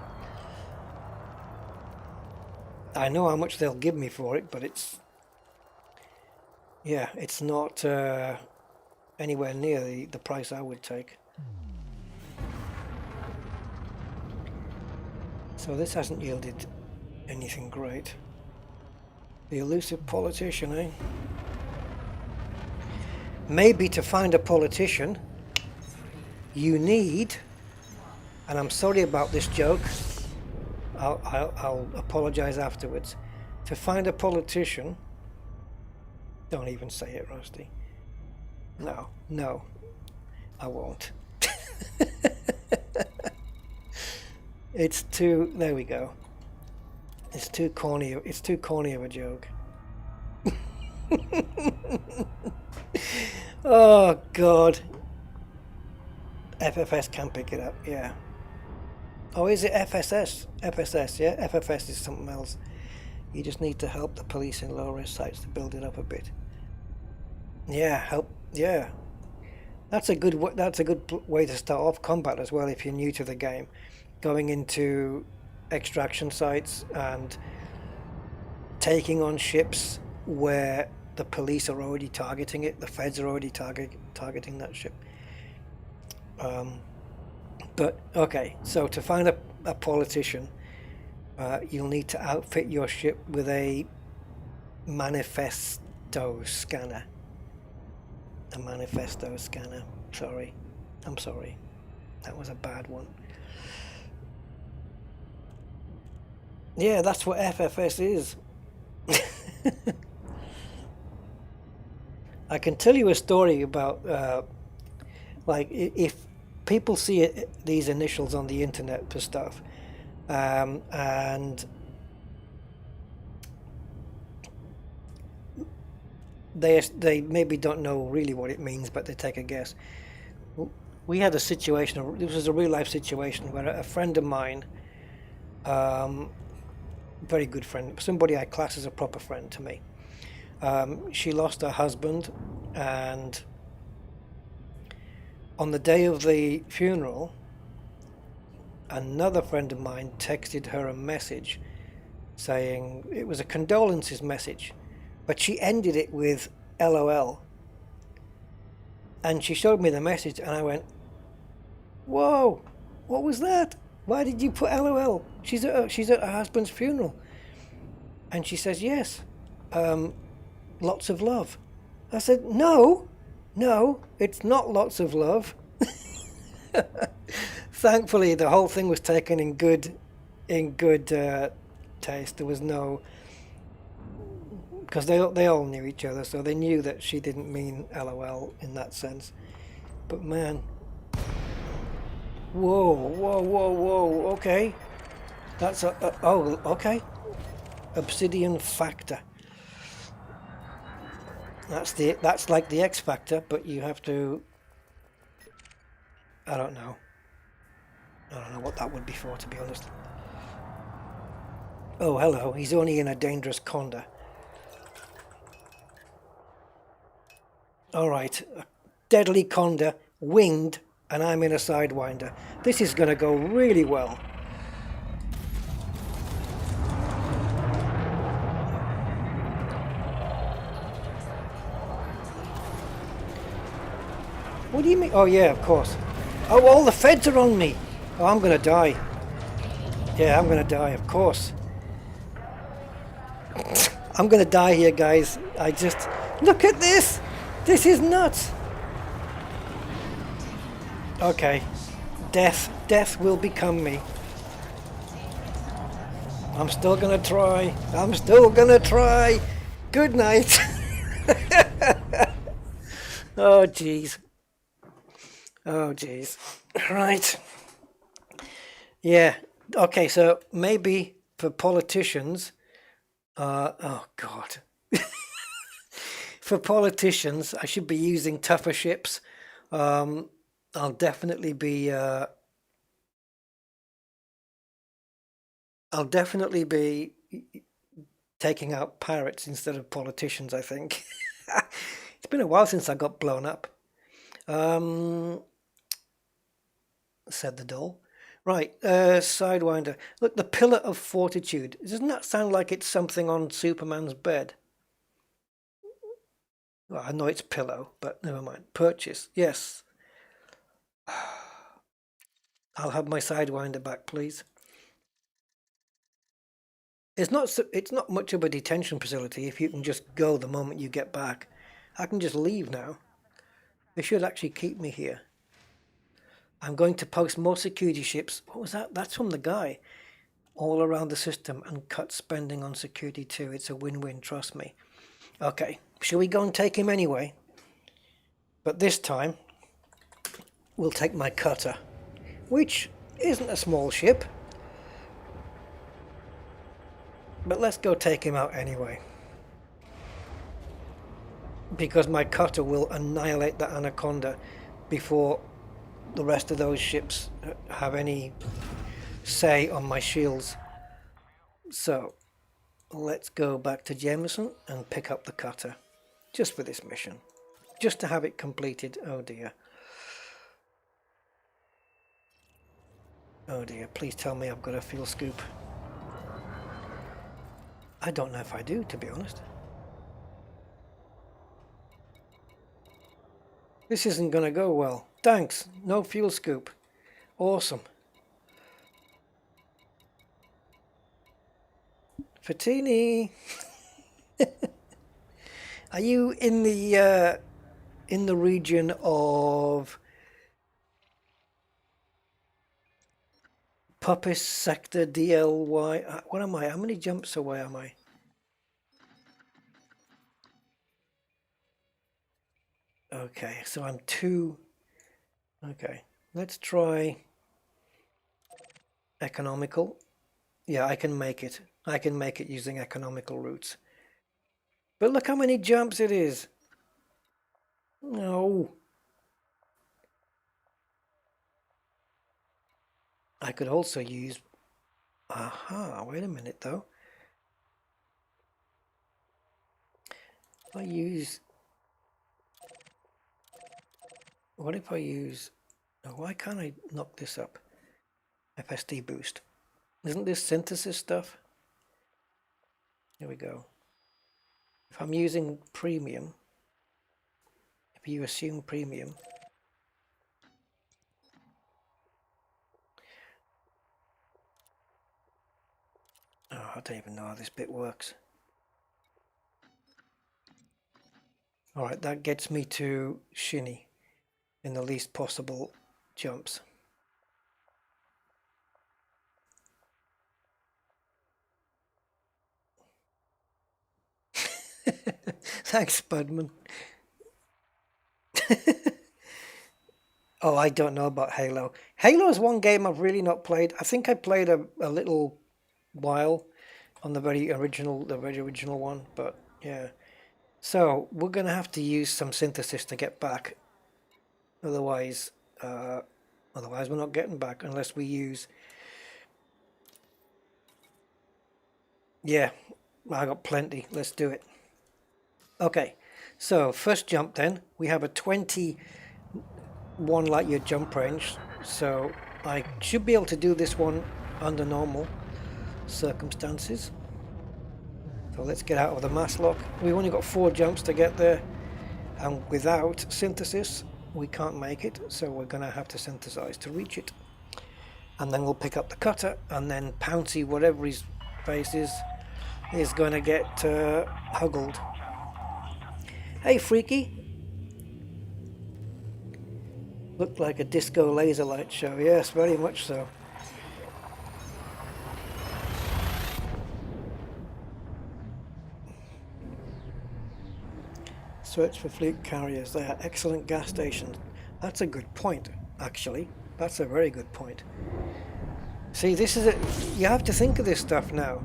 I know how much they'll give me for it, but it's... yeah, it's not anywhere near the price I would take. So this hasn't yielded anything great. The elusive politician, eh? Maybe to find a politician, you need, and I'm sorry about this joke, I'll apologize afterwards. To find a politician, don't even say it, Rusty. No, I won't. It's too, there we go. It's too corny of a joke. Oh God. FFS can pick it up, yeah. Oh, is it FSS? FSS, yeah? FFS is something else. You just need to help the police in low-risk sites to build it up a bit. Yeah, yeah. That's a good way to start off combat as well if you're new to the game. Going into extraction sites and taking on ships where the police are already targeting it, the feds are already targeting that ship. But okay, so to find a politician, you'll need to outfit your ship with a manifesto scanner. A manifesto scanner. Sorry. I'm sorry. That was a bad one. Yeah, that's what FFS is. I can tell you a story about, like, if people see these initials on the internet for stuff, and they maybe don't know really what it means, but they take a guess. We had a situation, this was a real life situation, where a friend of mine, very good friend, somebody I class as a proper friend to me, she lost her husband, and on the day of the funeral, another friend of mine texted her a message saying, it was a condolences message, but she ended it with LOL. And she showed me the message and I went, whoa, what was that? Why did you put LOL? She's at her husband's funeral. And she says, yes, lots of love. I said, no, it's not lots of love. Thankfully, the whole thing was taken in good taste. There was no, because they all knew each other, so they knew that she didn't mean LOL in that sense. But man, whoa, okay, that's okay, obsidian factor. That's like the X Factor, but you have to, I don't know what that would be for, to be honest. Oh, hello, he's only in a dangerous conda. Alright, deadly conda, winged, and I'm in a sidewinder. This is going to go really well. kidding me? Oh yeah, of course. Oh, all the feds are on me. Oh, I'm gonna die. Yeah, I'm gonna die, of course. I'm gonna die here, guys. I just... Look at this! This is nuts! Okay. Death. Death will become me. I'm still gonna try. I'm still gonna try. Good night. Oh, jeez. Oh, jeez. Right. Yeah. Okay, so maybe for politicians... oh, God. For politicians, I should be using tougher ships. I'll definitely be... I'll definitely be taking out pirates instead of politicians, I think. It's been a while since I got blown up. Said the doll. Right, Sidewinder. Look, the Pillar of Fortitude. Doesn't that sound like it's something on Superman's bed? Well, I know it's pillow, but never mind. Purchase. Yes. I'll have my Sidewinder back, please. It's not much of a detention facility if you can just go the moment you get back. I can just leave now. They should actually keep me here. I'm going to post more security ships. What was that? That's from the guy. All around the system and cut spending on security too. It's a win-win, trust me. Okay, shall we go and take him anyway? But this time, we'll take my cutter, which isn't a small ship. But let's go take him out anyway. Because my cutter will annihilate the Anaconda before the rest of those ships have any say on my shields. So, let's go back to Jameson and pick up the cutter. Just for this mission. Just to have it completed. Oh dear. Oh dear, please tell me I've got a fuel scoop. I don't know if I do, to be honest. This isn't going to go well. Thanks, no fuel scoop. Awesome. Fatini! Are you in the region of Puppis Sector DLY? What am I? How many jumps away am I? Okay, so I'm 2. Okay, let's try economical. Yeah, I can make it. I can make it using economical routes. But look how many jumps it is. No. I could also use... Aha, wait a minute though. If I use... What if I use... Oh, why can't I knock this up? FSD boost. Isn't this synthesis stuff? Here we go. If I'm using premium, if you assume premium, oh, I don't even know how this bit works. Alright, that gets me to Shinny in the least possible jumps. Thanks, Spudman. Oh, I don't know about Halo. Halo is one game I've really not played. I think I played a little while on the very original one, but yeah. So we're gonna have to use some synthesis to get back. Otherwise we're not getting back unless we use... Yeah, I got plenty. Let's do it. Okay, so first jump then. We have a 21 light year jump range, so I should be able to do this one under normal circumstances. So let's get out of the mass lock. We've only got 4 jumps to get there, and without synthesis we can't make it, so we're going to have to synthesize to reach it. And then we'll pick up the cutter, and then Pouncy, whatever his face is going to get huggled. Hey, Freaky! Looked like a disco laser light show. Yes, very much so. Search for fleet carriers. They are excellent gas stations. That's a good point, actually. That's a very good point. See, this is you have to think of this stuff now.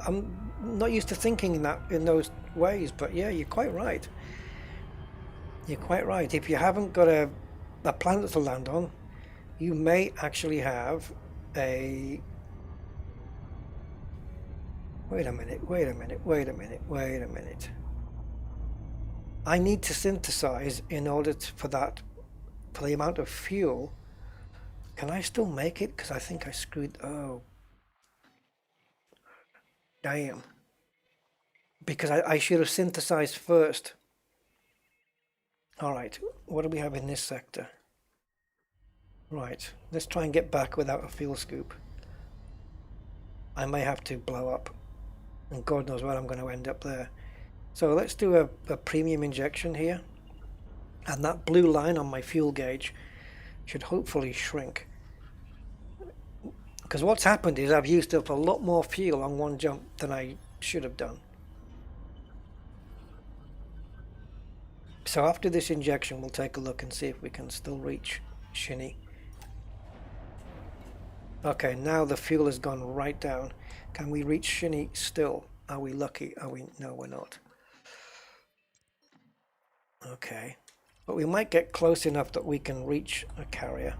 I'm not used to thinking in those ways, but yeah, you're quite right. You're quite right. If you haven't got a planet to land on, you may actually have a... Wait a minute. I need to synthesize in order for the amount of fuel. Can I still make it? Because I think I screwed... Oh. Damn. Because I should have synthesized first. Alright, what do we have in this sector? Right, let's try and get back without a fuel scoop. I may have to blow up. And God knows where I'm going to end up there. So let's do a premium injection here. And that blue line on my fuel gauge should hopefully shrink. Because what's happened is I've used up a lot more fuel on one jump than I should have done. So after this injection, we'll take a look and see if we can still reach Shinny. Okay, now the fuel has gone right down. Can we reach Shinny still? Are we lucky? No, we're not. Okay, but we might get close enough that we can reach a carrier.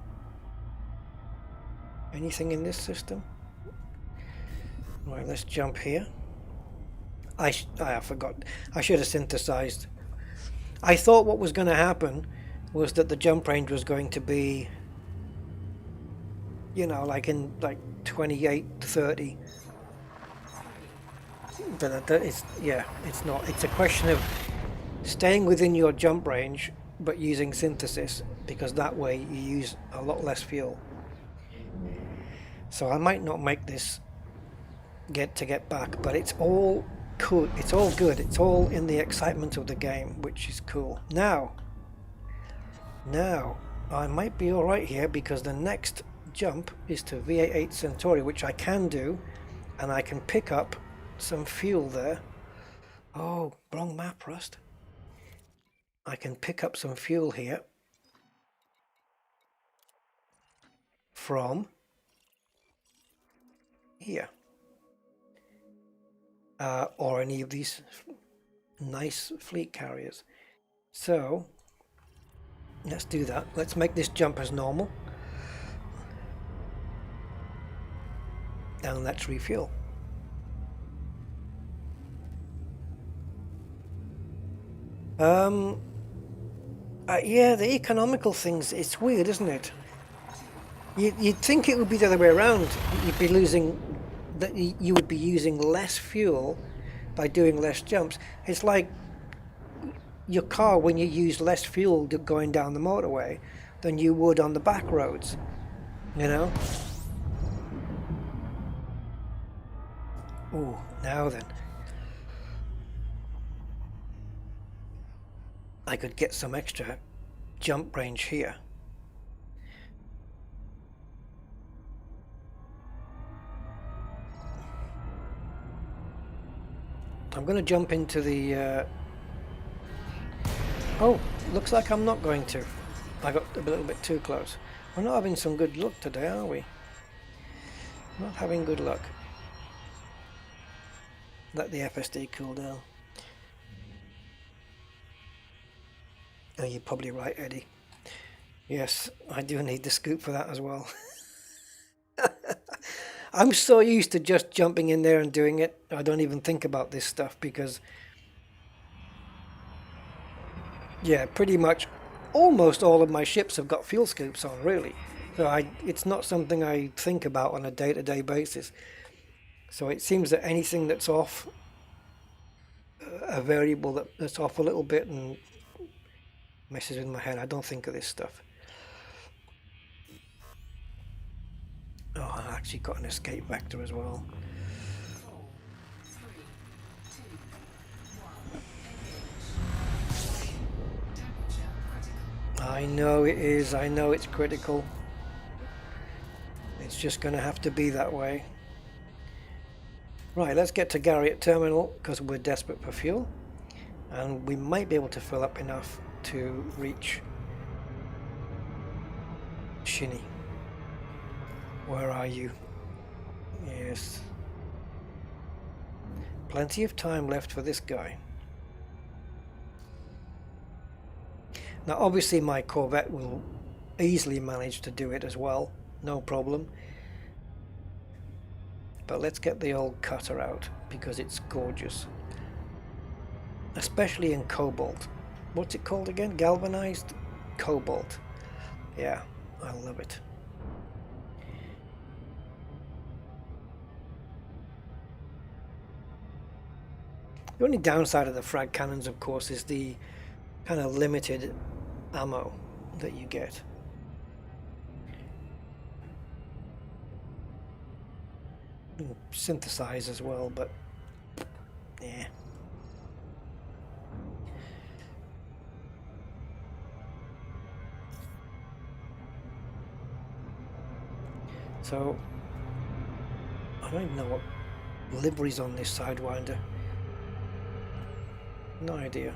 Anything in this system? Right, let's jump here. I forgot. I should have synthesized. I thought what was going to happen was that the jump range was going to be, you know, like 28 to 30. But it's not. It's a question of staying within your jump range but using synthesis, because that way you use a lot less fuel. So I might not make this get back, but it's all cool. It's all good. It's all in the excitement of the game, which is cool. Now I might be alright here, because the next jump is to VA8 Centauri, which I can do, and I can pick up some fuel there. Oh, wrong map, Rust. I can pick up some fuel here from here, or any of these nice fleet carriers. So let's do that. Let's make this jump as normal, and let's refuel. Yeah, the economical things, it's weird, isn't it? You'd think it would be the other way around. You'd be losing, that you would be using less fuel by doing less jumps. It's like your car when you use less fuel going down the motorway than you would on the back roads, you know? Ooh, now then. I could get some extra jump range here. I'm going to jump into the... Oh, looks like I'm not going to. I got a little bit too close. We're not having some good luck today, are we? Not having good luck. Let the FSD cool down. Oh, you're probably right, Eddie. Yes, I do need the scoop for that as well. I'm so used to just jumping in there and doing it. I don't even think about this stuff because, yeah, pretty much almost all of my ships have got fuel scoops on, really. So it's not something I think about on a day-to-day basis. So it seems that anything that's off, a variable that's off a little bit, and Messes with my head. I don't think of this stuff. Oh, I actually got an escape vector as well. I know it is. I know it's critical. It's just going to have to be that way. Right, let's get to Gary at terminal because we're desperate for fuel. And we might be able to fill up enough to reach Shinny. Where are you? Yes. Plenty of time left for this guy. Now obviously my Corvette will easily manage to do it as well, no problem. But let's get the old cutter out because it's gorgeous. Especially in cobalt. What's it called again? Galvanized cobalt. Yeah, I love it. The only downside of the frag cannons, of course, is the kind of limited ammo that you get. Synthesize as well, but yeah. So I don't even know what livery's on this Sidewinder. No idea.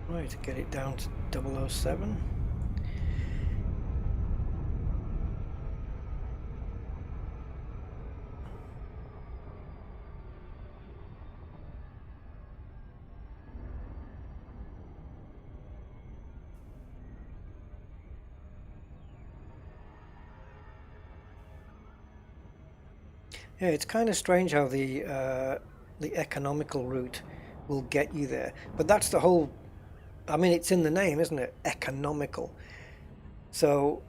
Right, get it down to 007. Yeah, it's kind of strange how the economical route will get you there, but that's the whole. I mean, it's in the name, isn't it? Economical. So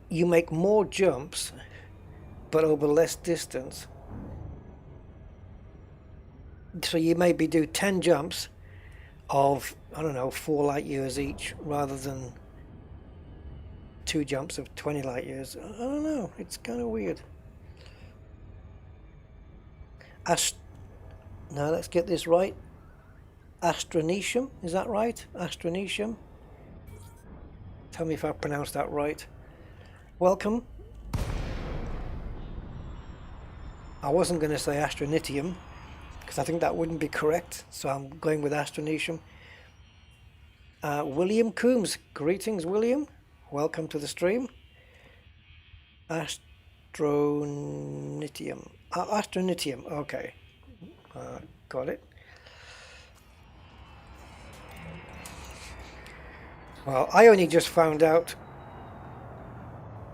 you make more jumps, but over less distance. So you maybe do 10 jumps of, I don't know, 4 light years each, rather than 2 jumps of 20 light years. I don't know. It's kind of weird. Now let's get this right. Astronetium, is that right? Astronetium. Tell me if I pronounced that right. Welcome. I wasn't going to say Astronitium because I think that wouldn't be correct, so I'm going with Astronetium. William Coombs, greetings William. Welcome to the stream. Astronitium. Astronitium, okay. Got it. Well, I only just found out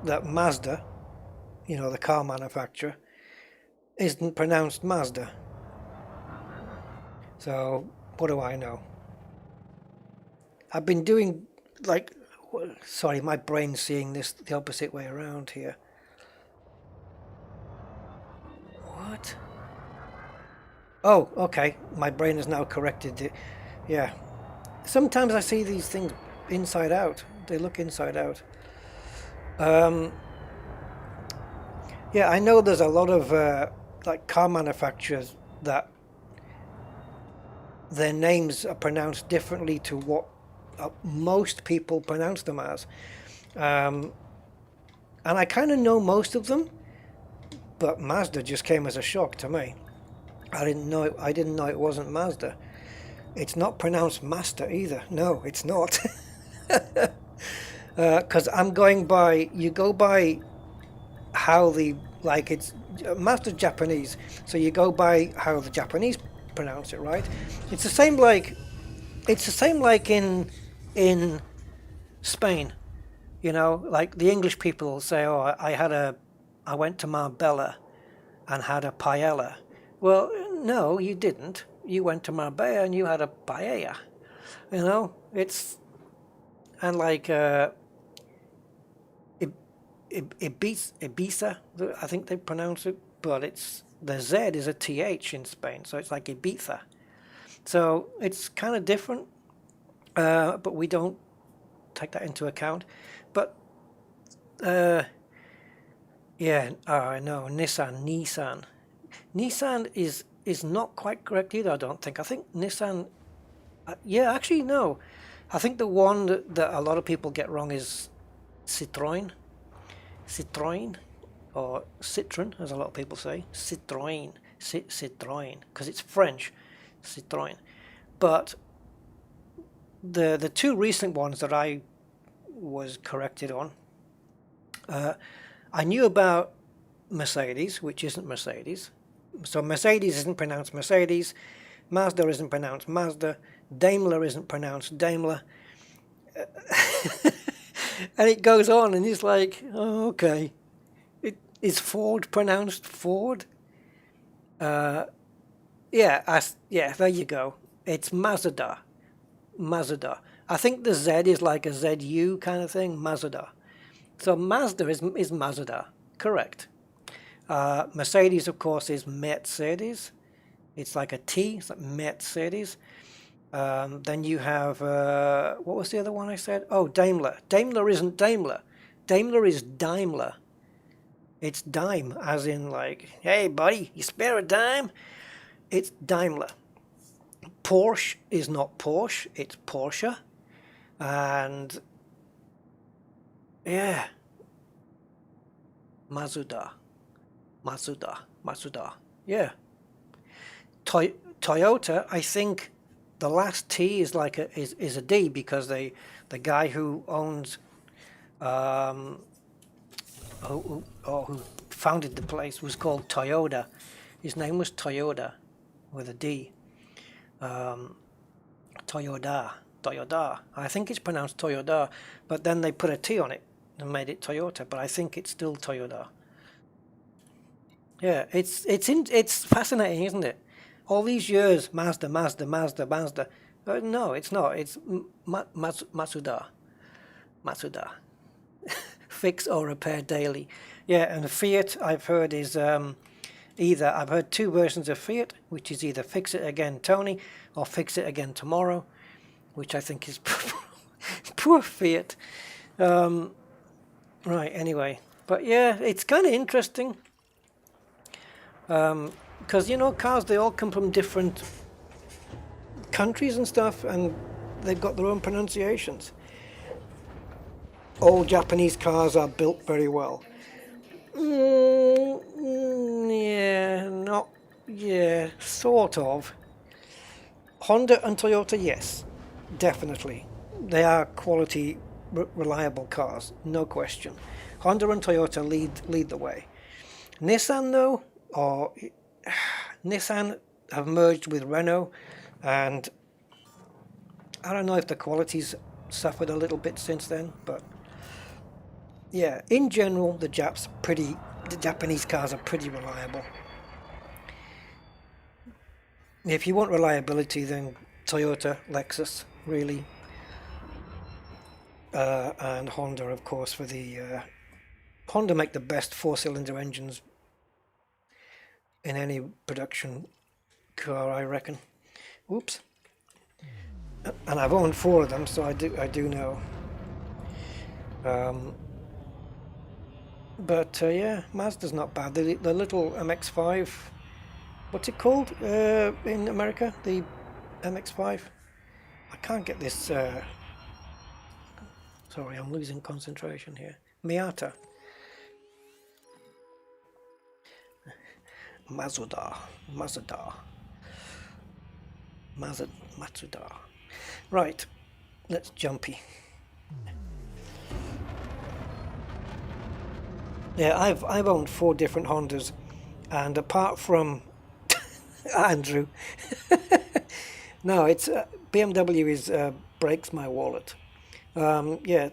that Mazda, you know, the car manufacturer, isn't pronounced Mazda. So, what do I know? I've been doing, like, sorry, my brain's seeing this the opposite way around here. What? Oh, okay. My brain has now corrected it. Yeah. Sometimes I see these things inside out. They look inside out. Yeah, I know there's a lot of like car manufacturers that their names are pronounced differently to what most people pronounce them as. And I kind of know most of them, but Mazda just came as a shock to me. I didn't know it wasn't Mazda. It's not pronounced Master either. No, it's not. Because I'm going by, you go by how the, like it's, Mazda's Japanese, so you go by how the Japanese pronounce it, right? It's the same like in Spain, you know, like the English people will say, oh, I went to Marbella and had a paella. Well, no, you didn't. You went to Marbella and you had a paella. You know, it's, and like, Ibiza, I think they pronounce it, but it's the Z is a TH in Spain, so it's like Ibiza. So it's kind of different, but we don't take that into account. But yeah, I know Nissan is not quite correct either. I don't think. I think Nissan. Yeah, actually no. I think the one that a lot of people get wrong is Citroën, or Citroën, as a lot of people say. Citroën, because it's French, Citroën. But the two recent ones that I was corrected on, I knew about Mercedes, which isn't Mercedes. So Mercedes isn't pronounced Mercedes, Mazda isn't pronounced Mazda, Daimler isn't pronounced Daimler. And it goes on, and it's like, oh, okay. Is Ford pronounced Ford? Yeah, there you go. It's Mazda. I think the Z is like a ZU kind of thing, Mazda. So Mazda is Mazda, correct. Mercedes, of course, is Mercedes. It's like a T, it's like Mercedes. Then you have, what was the other one I said? Oh, Daimler. Daimler isn't Daimler. Daimler is Daimler. It's dime, as in like, hey, buddy, you spare a dime? It's Daimler. Porsche is not Porsche, it's Porsche. And, yeah, Mazda. Yeah. Toyota, I think the last T is like is a D, because the guy who owns who founded the place was called Toyota. His name was Toyota with a D. Toyota. I think it's pronounced Toyota, but then they put a T on it and made it Toyota. But I think it's still Toyota. Yeah, it's fascinating, isn't it? All these years, Mazda. No, it's not. It's Matsuda. Fix or repair daily. Yeah, and Fiat, I've heard, is I've heard two versions of Fiat, which is either fix it again, Tony, or fix it again tomorrow, which I think is poor Fiat. Right, anyway. But yeah, it's kind of interesting. Because, cars, they all come from different countries and stuff, and they've got their own pronunciations. All Japanese cars are built very well. Sort of. Honda and Toyota, yes, definitely. They are quality, reliable cars, no question. Honda and Toyota lead the way. Nissan, though, Nissan have merged with Renault, and I don't know if the quality's suffered a little bit since then, but yeah, in general, the Japanese cars are pretty reliable. If you want reliability, then Toyota, Lexus, really, and Honda, of course, for the Honda make the best four-cylinder engines in any production car, I reckon. Oops. And I've owned four of them, so I do know. But yeah, Mazda's not bad. The little MX-5, what's it called in America? The MX-5. I can't get this. Sorry, I'm losing concentration here. Miata. Matsuda. Right, let's jumpy. Yeah, I've owned four different Hondas, and apart from Andrew, no, it's BMW is breaks my wallet. Yeah,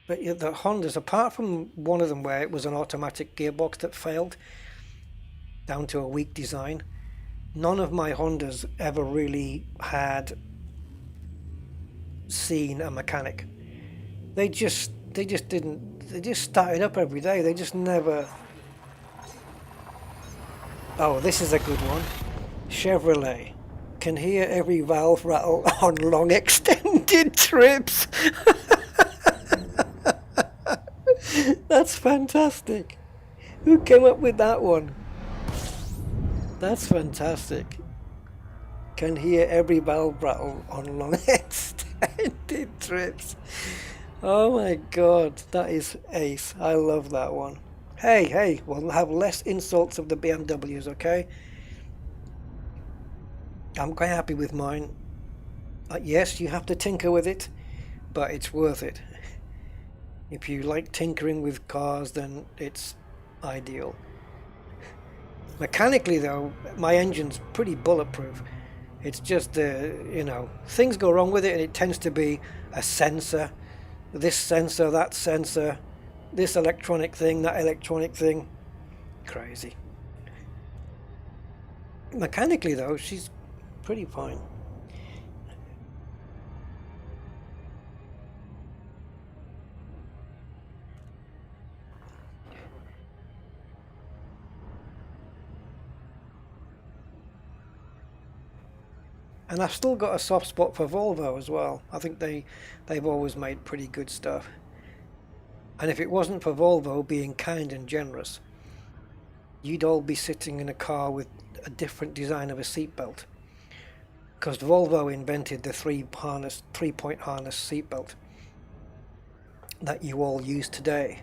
but yeah, the Hondas, apart from one of them where it was an automatic gearbox that failed down to a weak design, none of my Hondas ever really had seen a mechanic. they just started up every day. They just never. Oh, this is a good one. Chevrolet can hear every valve rattle on long extended trips. That's fantastic. Who came up with that one? That's fantastic. Can hear every valve rattle on long extended trips. Oh my god, that is ace. I love that one. Hey, we'll have less insults of the BMWs, okay? I'm quite happy with mine. Yes, you have to tinker with it, but it's worth it. If you like tinkering with cars, then it's ideal. Mechanically though, my engine's pretty bulletproof. It's just things go wrong with it, and it tends to be a sensor, this sensor, that sensor, this electronic thing, that electronic thing. Crazy. Mechanically though, she's pretty fine. And I've still got a soft spot for Volvo as well. I think they've always made pretty good stuff. And if it wasn't for Volvo being kind and generous, you'd all be sitting in a car with a different design of a seatbelt. Because Volvo invented the three-point harness seatbelt that you all use today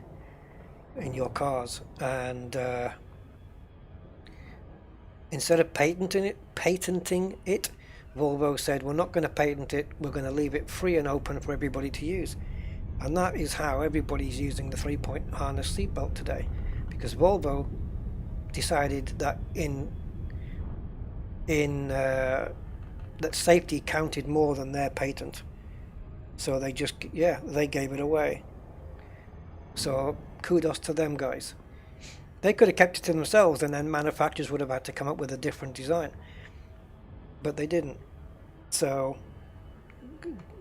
in your cars. And instead of patenting it, Volvo said, we're not going to patent it, we're going to leave it free and open for everybody to use. And that is how everybody's using the three-point harness seatbelt today. Because Volvo decided that that safety counted more than their patent. So they gave it away. So kudos to them guys. They could have kept it to themselves, and then manufacturers would have had to come up with a different design. But they didn't. So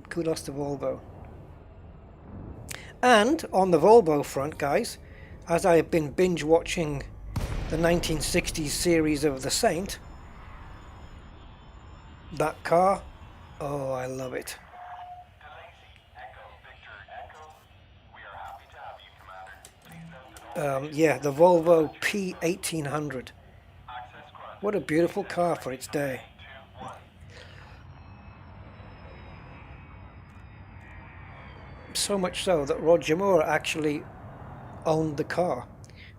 kudos to Volvo. And on the Volvo front, guys, as I have been binge watching the 1960s series of The Saint, that car, oh, I love it. Yeah, the Volvo P1800. What a beautiful car for its day. So much so that Roger Moore actually owned the car.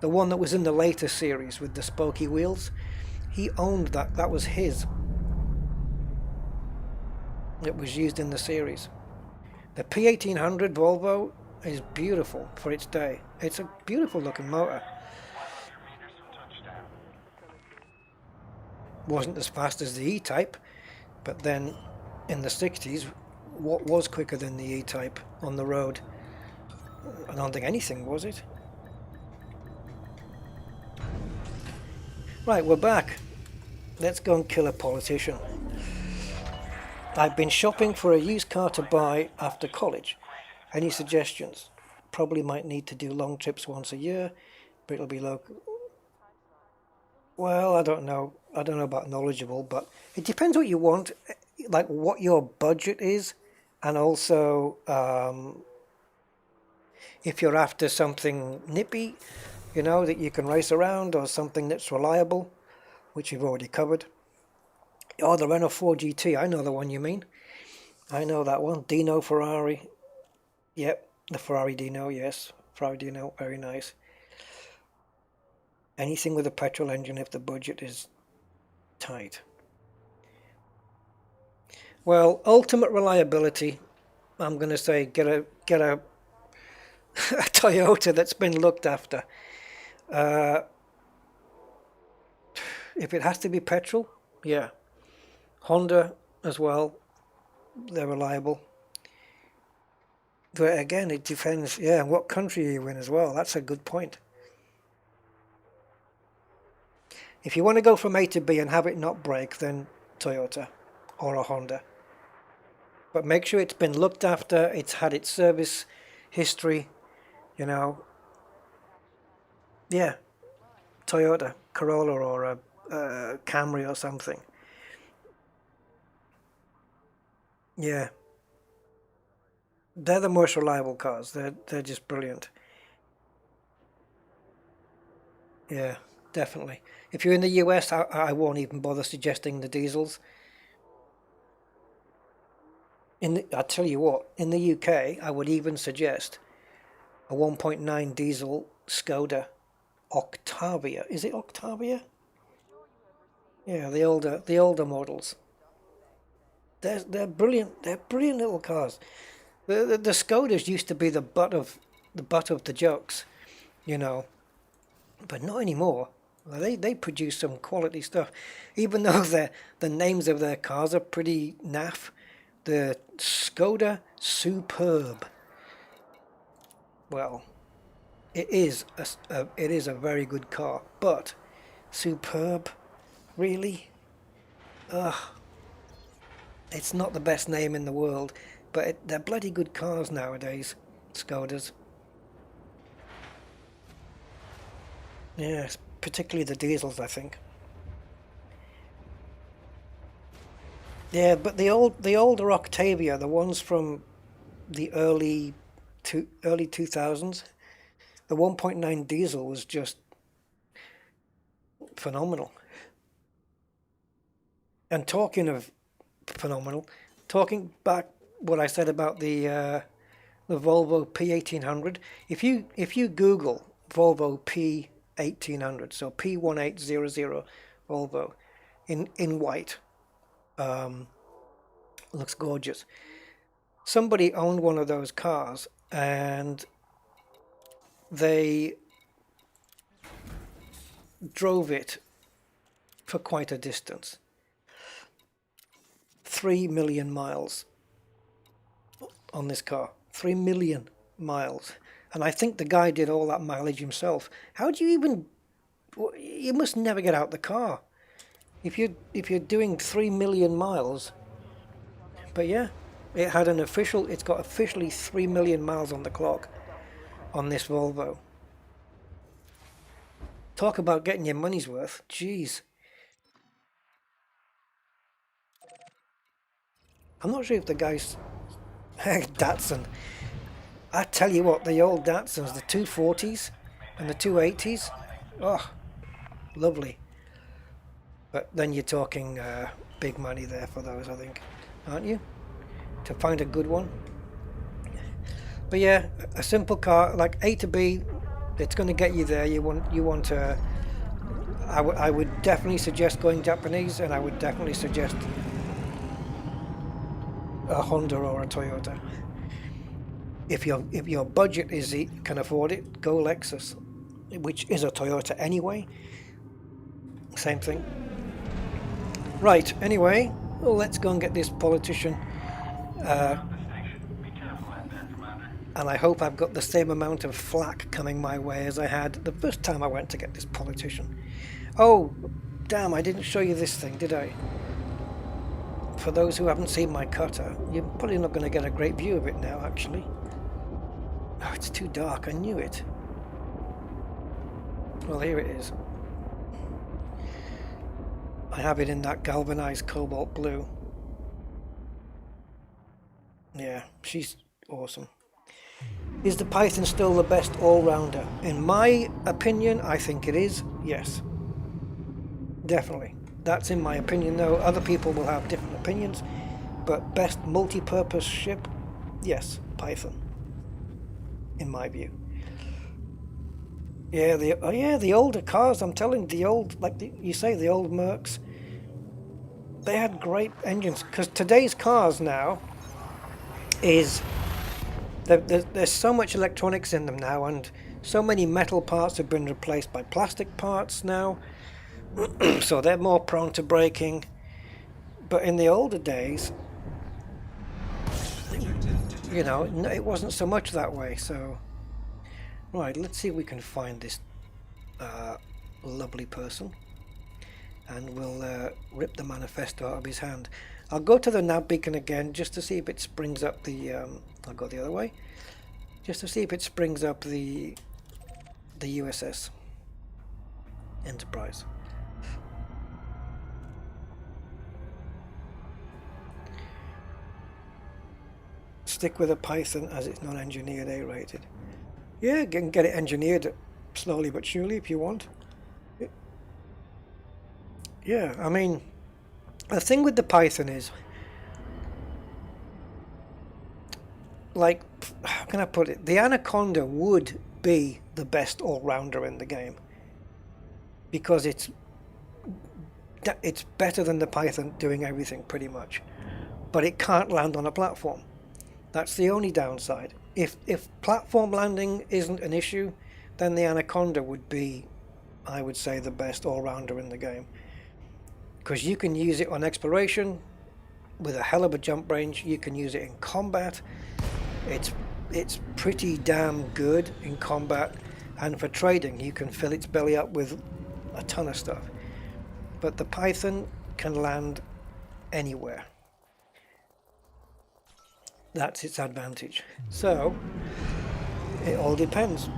The one that was in the later series with the spokey wheels. He owned that. That was his. It was used in the series. The P1800 Volvo is beautiful for its day. It's a beautiful looking motor. Wasn't as fast as the E-Type, but then in the 60s, what was quicker than the E-Type on the road? I don't think anything, was it? Right, we're back. Let's go and kill a politician. I've been shopping for a used car to buy after college. Any suggestions? Probably might need to do long trips once a year, but it'll be local. Well, I don't know. I don't know about knowledgeable, but it depends what you want, like what your budget is, and also if you're after something nippy, that you can race around, or something that's reliable, which you've already covered. Oh, the Renault 4 GT, I know the one you mean. I know that one. Dino Ferrari. Yep, the Ferrari Dino, yes. Ferrari Dino, very nice. Anything with a petrol engine if the budget is tight. Well, ultimate reliability, I'm going to say get a Toyota that's been looked after. If it has to be petrol, yeah. Honda as well, they're reliable. But again, it depends, what country are you in as well. That's a good point. If you want to go from A to B and have it not break, then Toyota or a Honda. But make sure it's been looked after, it's had its service history, you know. Yeah, Toyota Corolla or a Camry or something. Yeah, they're the most reliable cars. They're just brilliant. Yeah, definitely. If you're in the US, I won't even bother suggesting the diesels. I tell you what, in the UK, I would even suggest a 1.9 diesel Skoda Octavia. Is it Octavia? Yeah, the older models. They're brilliant. They're brilliant little cars. The Skodas used to be the butt of the jokes, you know, but not anymore. Well, they produce some quality stuff, even though the names of their cars are pretty naff. The Skoda Superb. Well, it is a very good car, but Superb, really? Ugh, it's not the best name in the world, but they're bloody good cars nowadays, Skodas. Yes, particularly the diesels, I think. Yeah, but the older Octavia, the ones from the early 2000s, the 1.9 diesel was just phenomenal. And talking of phenomenal, talking back what I said about the Volvo P1800, if you Google Volvo P1800, so P1800 Volvo in white, um, looks gorgeous. Somebody owned one of those cars and they drove it for quite a distance, 3 million miles on this car. 3 million miles. And I think the guy did all that mileage himself. How do you even? You must never get out the car if you're doing 3 million miles. But yeah, it's got officially 3 million miles on the clock on this Volvo. Talk about getting your money's worth. Jeez. I'm not sure if the guy's Datsun. I tell you what, the old Datsuns, the 240s and the 280s, oh, lovely. But then you're talking big money there for those, I think, aren't you? To find a good one. But yeah, a simple car like A to B, it's going to get you there. You want to. I would definitely suggest going Japanese, and I would definitely suggest a Honda or a Toyota. If your budget can afford it, go Lexus, which is a Toyota anyway. Same thing. Right. Anyway, well, let's go and get this politician. Uh, and I hope I've got the same amount of flack coming my way as I had the first time I went to get this politician. Oh, damn! I didn't show you this thing, did I? For those who haven't seen my cutter, you're probably not going to get a great view of it now, actually. Oh, it's too dark. I knew it. Well, here it is. I have it in that galvanized cobalt blue. Yeah, she's awesome. Is the Python still the best all-rounder? In my opinion, I think it is. Yes, definitely. That's in my opinion, though. Other people will have different opinions. But best multi-purpose ship? Yes, Python. In my view. Yeah, the older cars, I'm telling you, you say, the old Mercs, they had great engines. Because today's cars now is, there's so much electronics in them now, and so many metal parts have been replaced by plastic parts now, so they're more prone to breaking. But in the older days, it wasn't so much that way. So, right, let's see if we can find this lovely person, and we'll rip the manifesto out of his hand. I'll go to the nav beacon again just to see if it springs up the. I'll go the other way. just to see if it springs up the USS Enterprise. Stick with a Python as it's not engineered A-rated. Yeah, you can get it engineered slowly but surely if you want. Yeah, I mean, the thing with the Python is, like, how can I put it? The Anaconda would be the best all-rounder in the game because it's better than the Python doing everything pretty much, but it can't land on a platform. That's the only downside. If platform landing isn't an issue, then the Anaconda would be, I would say, the best all-rounder in the game. Because you can use it on exploration with a hell of a jump range. You can use it in combat. It's pretty damn good in combat, and for trading you can fill its belly up with a ton of stuff. But the Python can land anywhere. That's its advantage. So it all depends.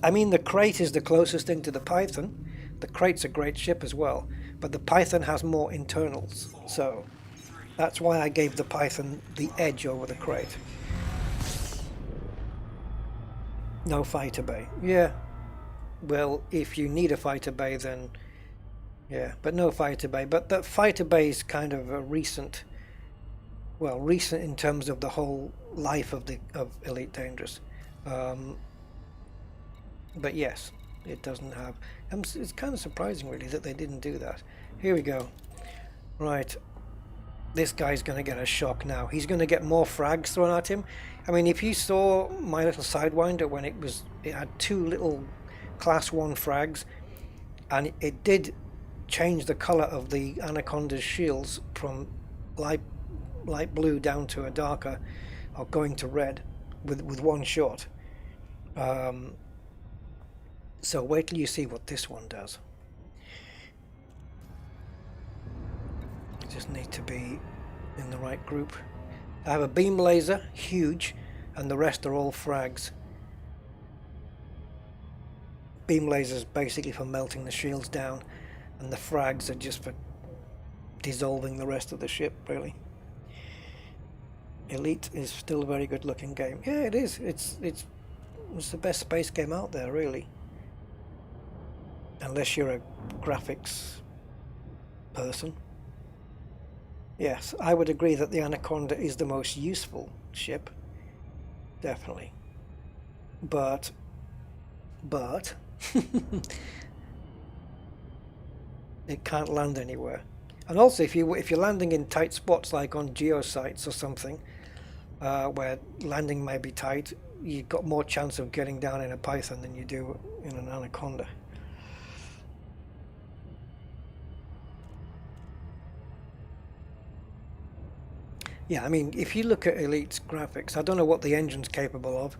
I mean, the Crate is the closest thing to the Python. The Crate's a great ship as well, but the Python has more internals, so that's why I gave the Python the edge over the Crate. No fighter bay. Yeah, well, if you need a fighter bay, then yeah, but no fighter bay. But the fighter bay is kind of a recent, well, recent in terms of the whole life of Elite Dangerous. But yes, it doesn't have. It's kind of surprising, really, that they didn't do that. Here we go. Right, this guy's going to get a shock now. He's going to get more frags thrown at him. I mean, if you saw my little Sidewinder when it had 2 little Class 1 frags, and it did change the color of the Anaconda's shields from light blue down to a darker, or going to red, with one shot. So wait till you see what this one does. You just need to be in the right group. I have a beam laser, huge, and the rest are all frags. Beam lasers basically for melting the shields down, and the frags are just for dissolving the rest of the ship, really. Elite is still a very good looking game. Yeah, it is. It's the best space game out there, really. Unless you're a graphics person. Yes, I would agree that the Anaconda is the most useful ship. Definitely. But it can't land anywhere. And also, if you're landing in tight spots like on geosites or something, where landing may be tight, you've got more chance of getting down in a Python than you do in an Anaconda. Yeah, I mean, if you look at Elite's graphics, I don't know what the engine's capable of,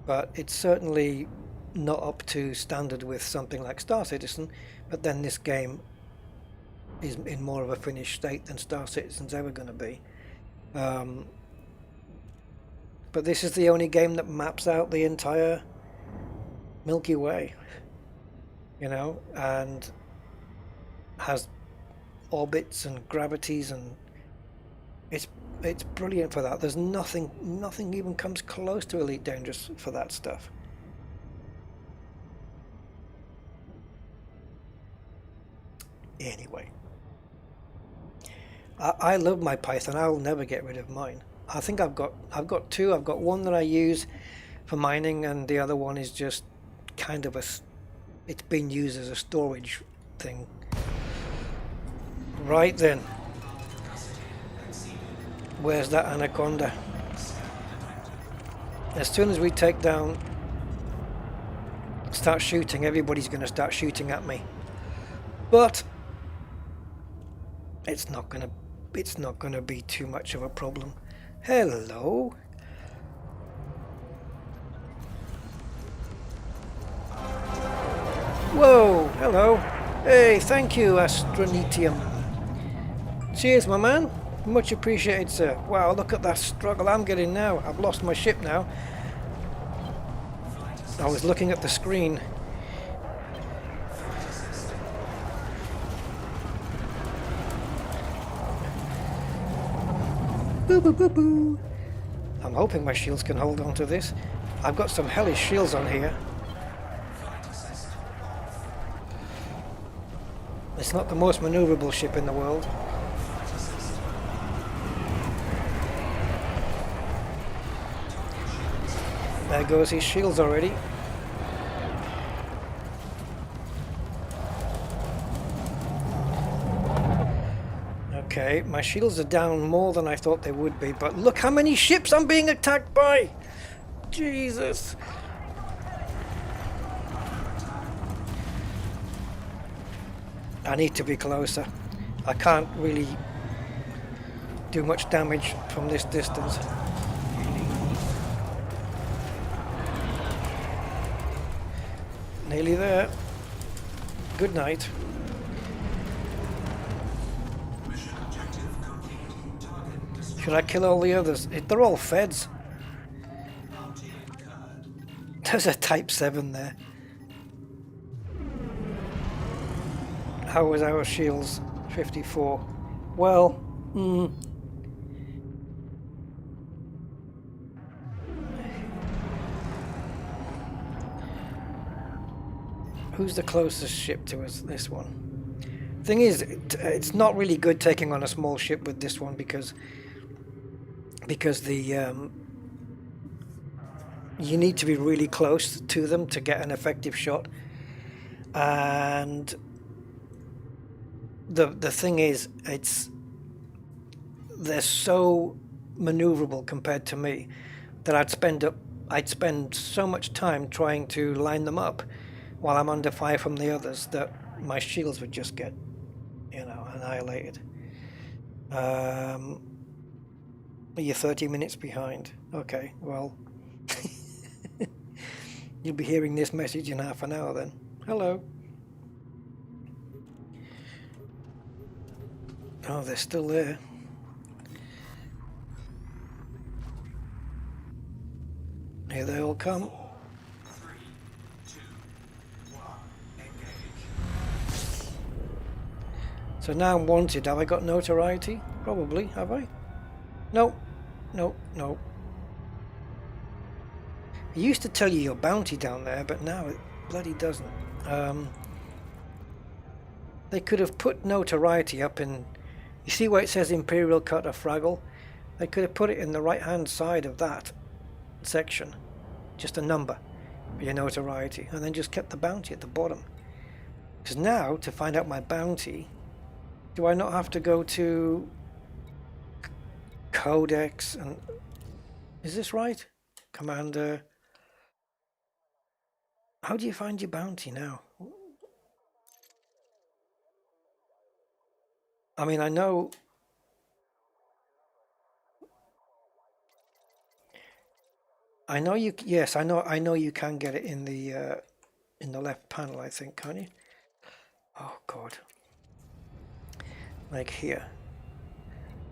but it's certainly not up to standard with something like Star Citizen, but then this game is in more of a finished state than Star Citizen's ever going to be. But this is the only game that maps out the entire Milky Way, you know, and has orbits and gravities, and it's brilliant for that. There's nothing even comes close to Elite Dangerous for that stuff. Anyway, I love my Python. I'll never get rid of mine. I think I've got 2. I've got one that I use for mining, and the other one is just kind of it's been used as a storage thing. Right then. Where's that Anaconda? As soon as we take down, start shooting, everybody's going to start shooting at me. But it's not going to be too much of a problem. Hello. Whoa, hello. Hey, thank you, Astronetium. Cheers, my man. Much appreciated, sir. Wow, look at that struggle I'm getting now. I've lost my ship now. I was looking at the screen. Boo boo boo boo. I'm hoping my shields can hold on to this. I've got some hellish shields on here. It's not the most maneuverable ship in the world. There goes his shields already. Okay, my shields are down more than I thought they would be, but look how many ships I'm being attacked by! Jesus! I need to be closer. I can't really do much damage from this distance. Nearly there. Good night. Should I kill all the others? They're all feds. There's a Type 7 there. How was our shields? 54. Well, who's the closest ship to us? This one. Thing is, it's not really good taking on a small ship with this one because the you need to be really close to them to get an effective shot, and the thing is, they're so maneuverable compared to me that I'd spend so much time trying to line them up while I'm under fire from the others that my shields would just get, annihilated. You're 30 minutes behind. Okay, well, you'll be hearing this message in half an hour then. Hello. Oh, they're still there. Here they all come. 3, 2, 1, engage. So now I'm wanted. Have I got notoriety? Probably. Have I? No. No, no. It used to tell you your bounty down there, but now it bloody doesn't. They could have put notoriety up in... You see where it says Imperial Cut of Fraggle? They could have put it in the right-hand side of that section. Just a number for your notoriety. And then just kept the bounty at the bottom. Because now, to find out my bounty, do I not have to go to... Codex and... Is this right? Commander... How do you find your bounty now? I mean, I know... I know you... Yes, I know you can get it in the left panel, I think, can't you? Oh, God. Like here.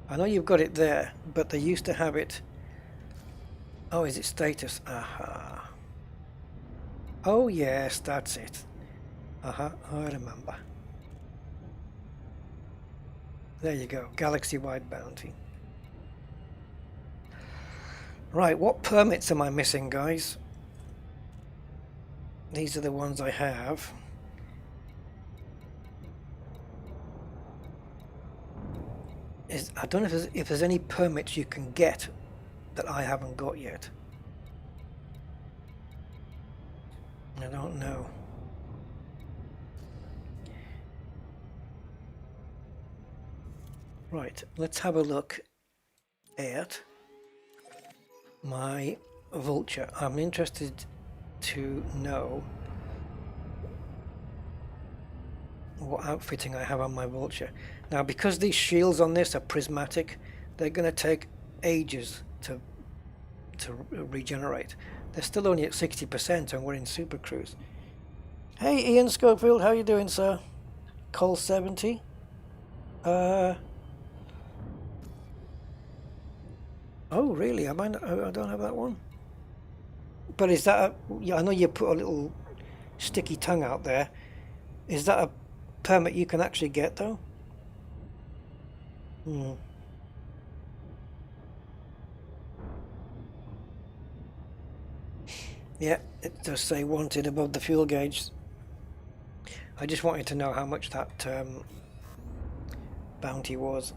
I know you've got it there, but they used to have it... Oh, is it status? Aha. Oh, yes, that's it. I remember. There you go, galaxy-wide bounty. Right, what permits am I missing, guys? These are the ones I have. I don't know if there's any permits you can get that I haven't got yet. I don't know. Right, let's have a look at my vulture. I'm interested to know what outfitting I have on my vulture. Now, because these shields on this are prismatic, they're going to take ages to regenerate. They're still only at 60% and we're in Super Cruise. Hey Ian Schofield, how you doing, sir? Cole 70. Oh, really? I might not, I don't have that one. But is that yeah, I know you put a little sticky tongue out there. Is that a permit you can actually get though? Hmm. Yeah, it does say wanted above the fuel gauge. I just wanted to know how much that bounty was.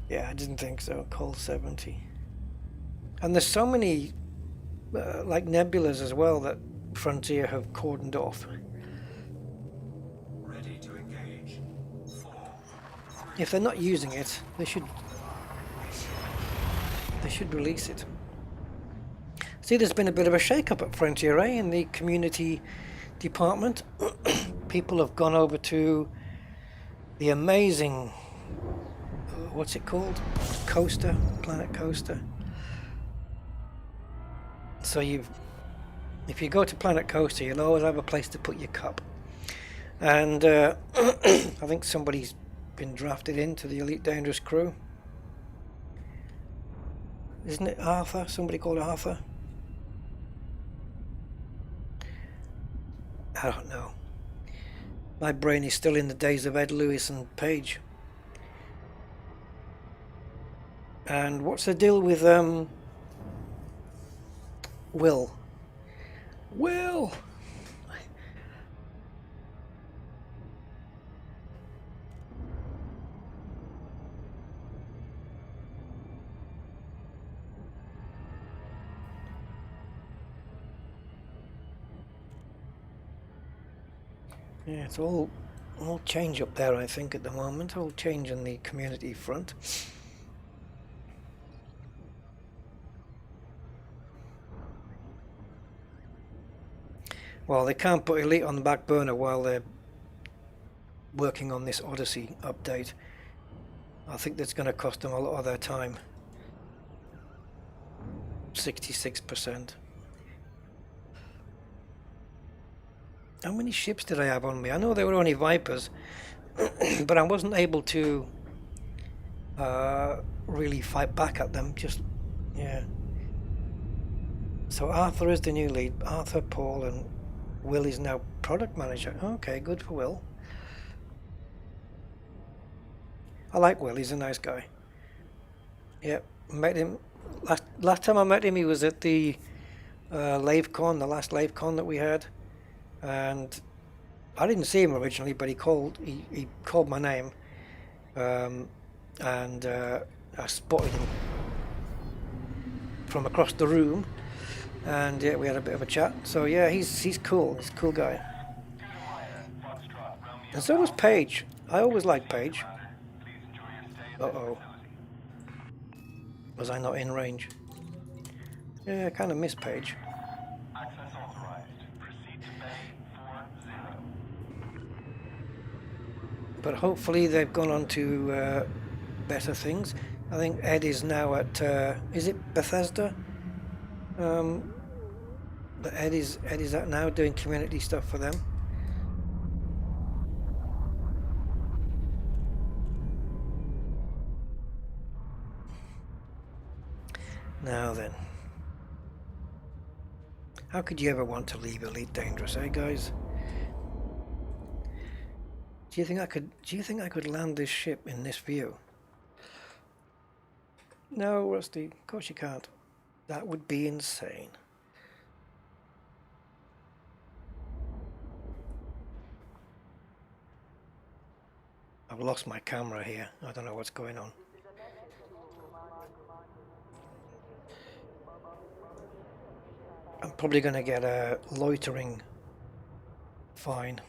Yeah, I didn't think so. Call 70. And there's so many like nebulas as well that Frontier have cordoned off. Ready to engage. 4, 3, If they're not using it, they should release it. See, there's been a bit of a shake-up at Frontier, eh, in the community department. People have gone over to the amazing, what's it called? Coaster, Planet Coaster. So if you go to Planet Coaster, you'll always have a place to put your cup. And I think somebody's been drafted into the Elite Dangerous crew. Isn't it Arthur? Somebody called Arthur? I don't know. My brain is still in the days of Ed Lewis and Page. And what's the deal with Will? Will! Yeah, it's all change up there, I think, at the moment. All change on the community front. Well, they can't put Elite on the back burner while they're working on this Odyssey update. I think that's going to cost them a lot of their time. 66%. How many ships did I have on me? I know they were only Vipers, but I wasn't able to really fight back at them. Just, yeah. So Arthur is the new lead. Arthur, Paul, and Will is now product manager. Okay, good for Will. I like Will. He's a nice guy. Yep, met him last time I met him. He was at the LaveCon, the last LaveCon that we had, and I didn't see him originally, but he called my name, and I spotted him from across the room, and yeah, we had a bit of a chat. So yeah, he's cool. He's a cool guy. And so was Paige. I always liked Paige. Uh-oh. Was I not in range? Yeah, I kind of miss Paige. access authorized. Proceed to bay 40. But hopefully they've gone on to better things. I think Ed is now at is it Bethesda? But Ed is at now doing community stuff for them. Now then, how could you ever want to leave Elite Dangerous, eh, guys? Do you think I could land this ship in this view? No, Rusty. Of course you can't. That would be insane. I've lost my camera here. I don't know what's going on. I'm probably going to get a loitering fine.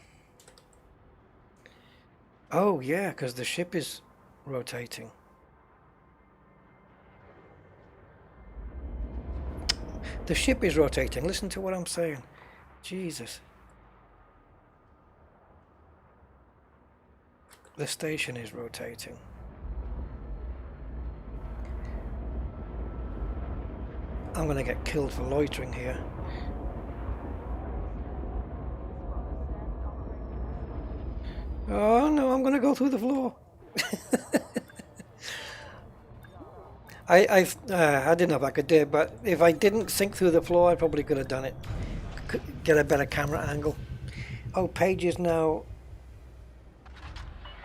Oh yeah, because the ship is rotating. The ship is rotating. Listen to what I'm saying. Jesus. The station is rotating. I'm going to get killed for loitering here. Oh no, I'm going to go through the floor. I didn't know if I could do it, but if I didn't sink through the floor, I probably could have done it. Could get a better camera angle. Oh, Paige is now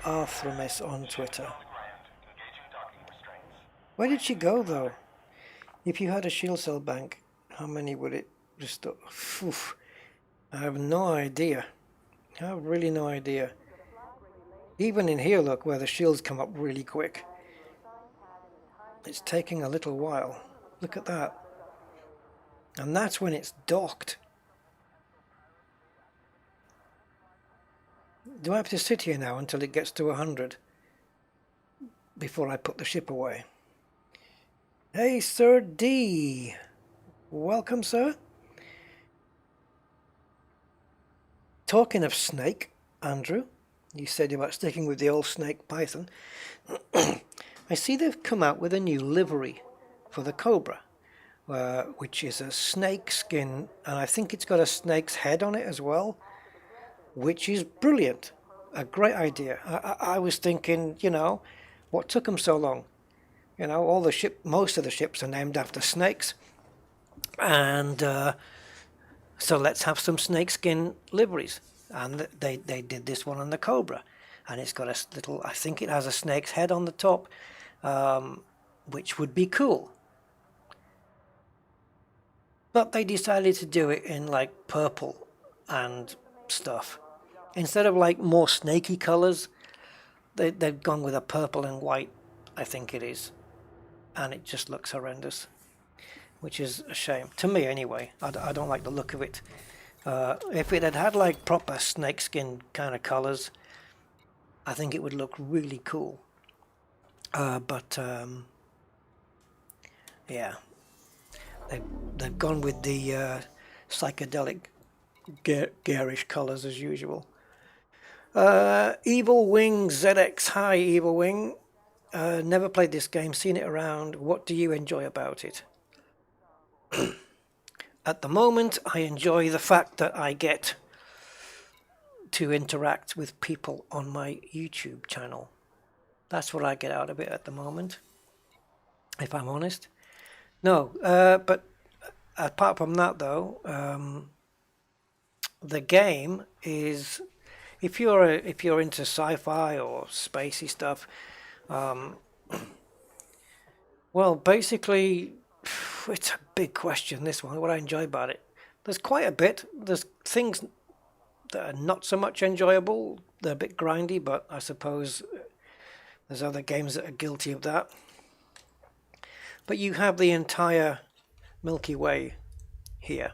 Arthremis on Twitter. On the ground. Engaging docking restraints. Where did she go though? If you had a shield cell bank, how many would it restore? Oof, I have no idea. I have really no idea. Even in here, look, where the shields come up really quick. It's taking a little while. Look at that. And that's when it's docked. Do I have to sit here now until it gets to 100 before I put the ship away? Hey, Sir D. Welcome, sir. Talking of snake, Andrew, you said about sticking with the old snake python. I see they've come out with a new livery for the Cobra, which is a snake skin, and I think it's got a snake's head on it as well, which is brilliant. A great idea. I was thinking, what took them so long? Most of the ships are named after snakes, and so let's have some snakeskin liveries. And they did this one on the Cobra, and it's got a little, I think it has a snake's head on the top, which would be cool. But they decided to do it in like purple and stuff. Instead of like more snaky colors, they've gone with a purple and white, I think it is. And it just looks horrendous, which is a shame. To me anyway, I don't like the look of it. If it had had like proper snakeskin kind of colors, I think it would look really cool. But yeah, they've gone with the psychedelic garish colors as usual. Evil Wing ZX. Hi, Evil Wing. Never played this game, seen it around. What do you enjoy about it? At the moment, I enjoy the fact that I get to interact with people on my YouTube channel. That's what I get out of it at the moment, if I'm honest. No, but apart from that, though, the game is, if you're into sci-fi or spacey stuff, well, basically, it's a big question, this one, what I enjoy about it. There's quite a bit. There's things that are not so much enjoyable. They're a bit grindy, but I suppose there's other games that are guilty of that. But you have the entire Milky Way here,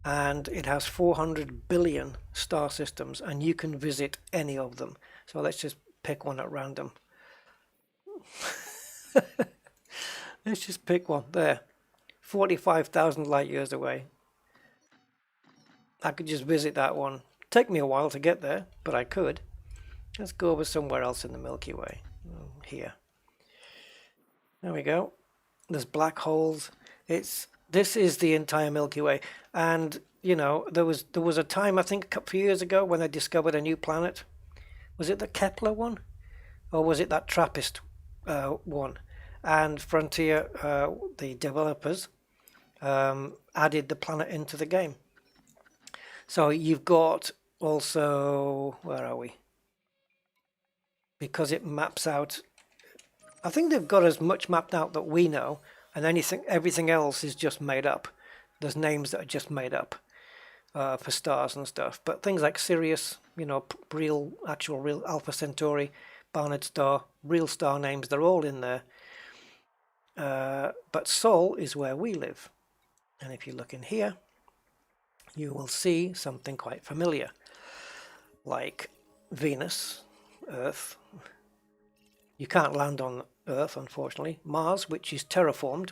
and it has 400 billion star systems, and you can visit any of them. So let's just pick one at random. Let's just pick one. There. 45,000 light years away. I could just visit that one. Take me a while to get there, but I could. Let's go over somewhere else in the Milky Way. Here. There we go. There's black holes. This is the entire Milky Way. And, there was a time, I think a couple of years ago, when they discovered a new planet. Was it the Kepler one? Or was it that TRAPPIST one? And Frontier, the developers, added the planet into the game. So you've got also, where are we? Because it maps out, I think they've got as much mapped out that we know, and everything else is just made up. There's names that are just made up for stars and stuff. But things like Sirius, real Alpha Centauri, Barnard Star, real star names, they're all in there. But Sol is where we live. And if you look in here, you will see something quite familiar, like Venus, Earth. You can't land on Earth, unfortunately. Mars, which is terraformed,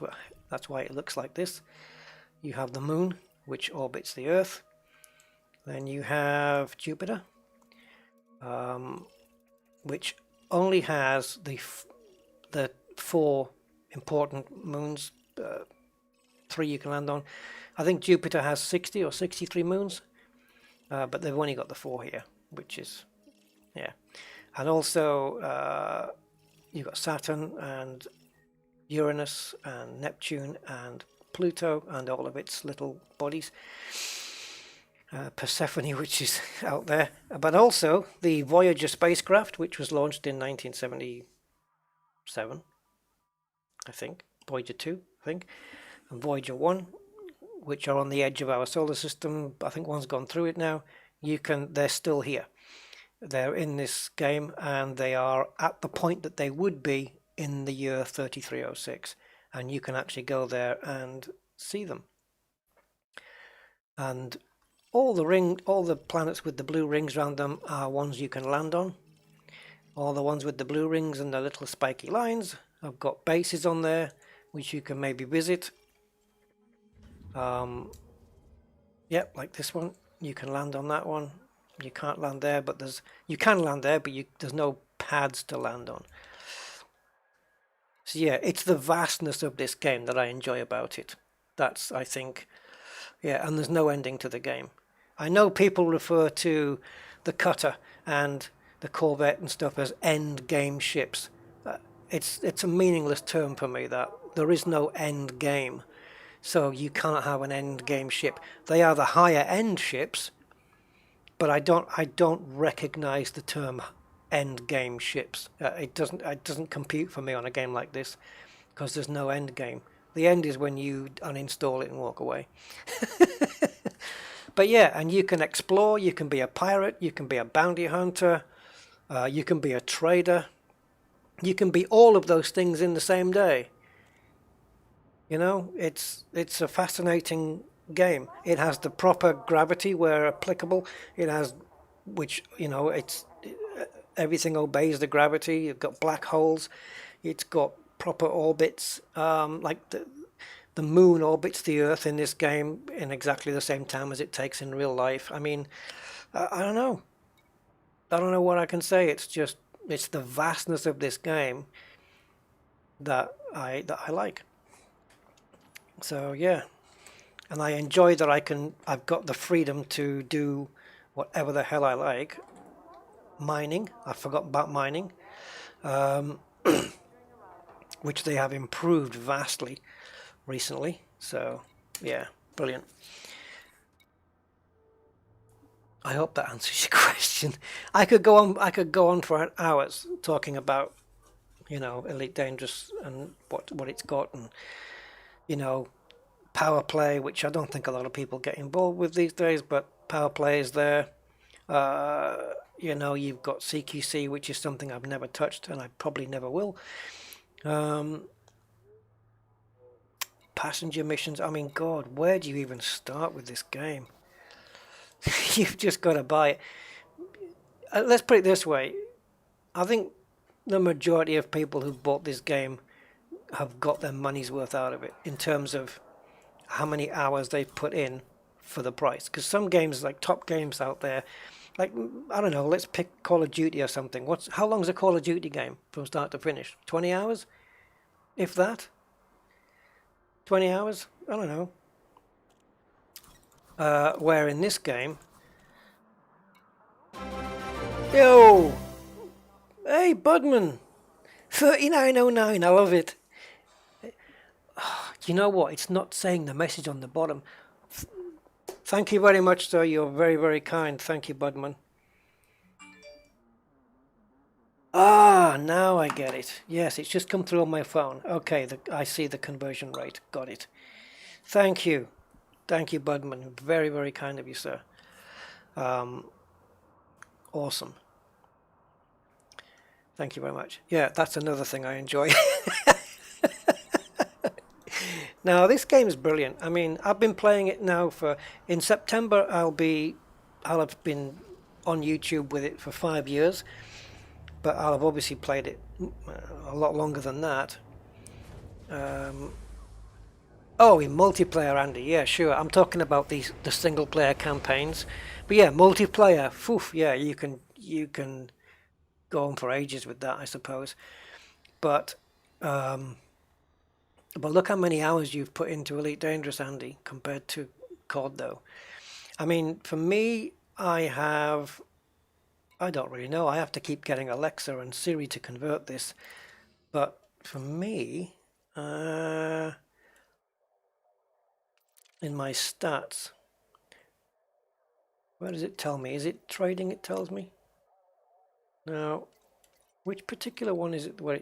that's why it looks like this. You have the Moon, which orbits the Earth. Then you have Jupiter, which only has the 4 important moons, 3 you can land on. I think Jupiter has 60 or 63 moons, but they've only got the 4 here, which is, yeah. And also, you've got Saturn and Uranus and Neptune and Pluto and all of its little bodies. Persephone, which is out there, but also the Voyager spacecraft, which was launched in 1977, I think. Voyager 2, I think, and Voyager 1, which are on the edge of our solar system. I think one's gone through it now. They're still here. They're in this game, and they are at the point that they would be in the year 3306, and you can actually go there and see them. And all the planets with the blue rings around them are ones you can land on. All the ones with the blue rings and the little spiky lines have got bases on there, which you can maybe visit. Yep, like this one, you can land on that one. You can't land there, but you can land there, but there's no pads to land on. So yeah, it's the vastness of this game that I enjoy about it. That's, I think, yeah, and there's no ending to the game. I know people refer to the cutter and the Corvette and stuff as end game ships. It's a meaningless term for me. That there is no end game, so you can't have an end game ship. They are the higher end ships, but I don't recognize the term end game ships. It doesn't compute for me on a game like this because there's no end game. The end is when you uninstall it and walk away. But yeah, and you can explore, you can be a pirate, you can be a bounty hunter, you can be a trader, you can be all of those things in the same day. You know, it's a fascinating game. It has the proper gravity where applicable. It has, which, you know, everything obeys the gravity. You've got black holes. It's got proper orbits, like the moon orbits the Earth in this game in exactly the same time as it takes in real life. I mean, I don't know. I don't know what I can say. It's the vastness of this game that I like. So yeah, and I enjoy that I've got the freedom to do whatever the hell I like. Mining, I forgot about mining, which they have improved vastly recently. So yeah, brilliant. I hope that answers your question. I could go on for hours talking about, you know, Elite Dangerous and what it's got, and, you know, power play, which I don't think a lot of people get involved with these days, but power play is there. You know, you've got CQC, which is something I've never touched and I probably never will. Passenger missions. I mean, God, where do you even start with this game? You've just got to buy it. Let's put it this way. I think the majority of people who bought this game have got their money's worth out of it in terms of how many hours they've put in for the price. Because some games, like top games out there, like, I don't know, let's pick Call of Duty or something. How long's a Call of Duty game from start to finish? 20 hours? If that? 20 hours? I don't know. Where in this game... Yo! Hey, Budman! 3909, I love it. You know what? It's not saying the message on the bottom. Thank you very much, sir. You're very, very kind. Thank you, Budman. Ah, now I get it. Yes, it's just come through on my phone. Okay, I see the conversion rate. Got it. Thank you. Thank you, Budman. Very, very kind of you, sir. Awesome. Thank you very much. Yeah, that's another thing I enjoy. Now, this game is brilliant. I mean, I've been playing it now in September, I'll have been on YouTube with it for 5 years, but I'll have obviously played it a lot longer than that. Oh, in multiplayer, Andy. Yeah, sure. I'm talking about the single player campaigns. But yeah, multiplayer. Poof, yeah, you can go on for ages with that, I suppose. But look how many hours you've put into Elite Dangerous, Andy, compared to COD, though. I mean, for me, I don't really know. I have to keep getting Alexa and Siri to convert this. But for me, In my stats. Where does it tell me? Is it trading it tells me? No. Which particular one is it where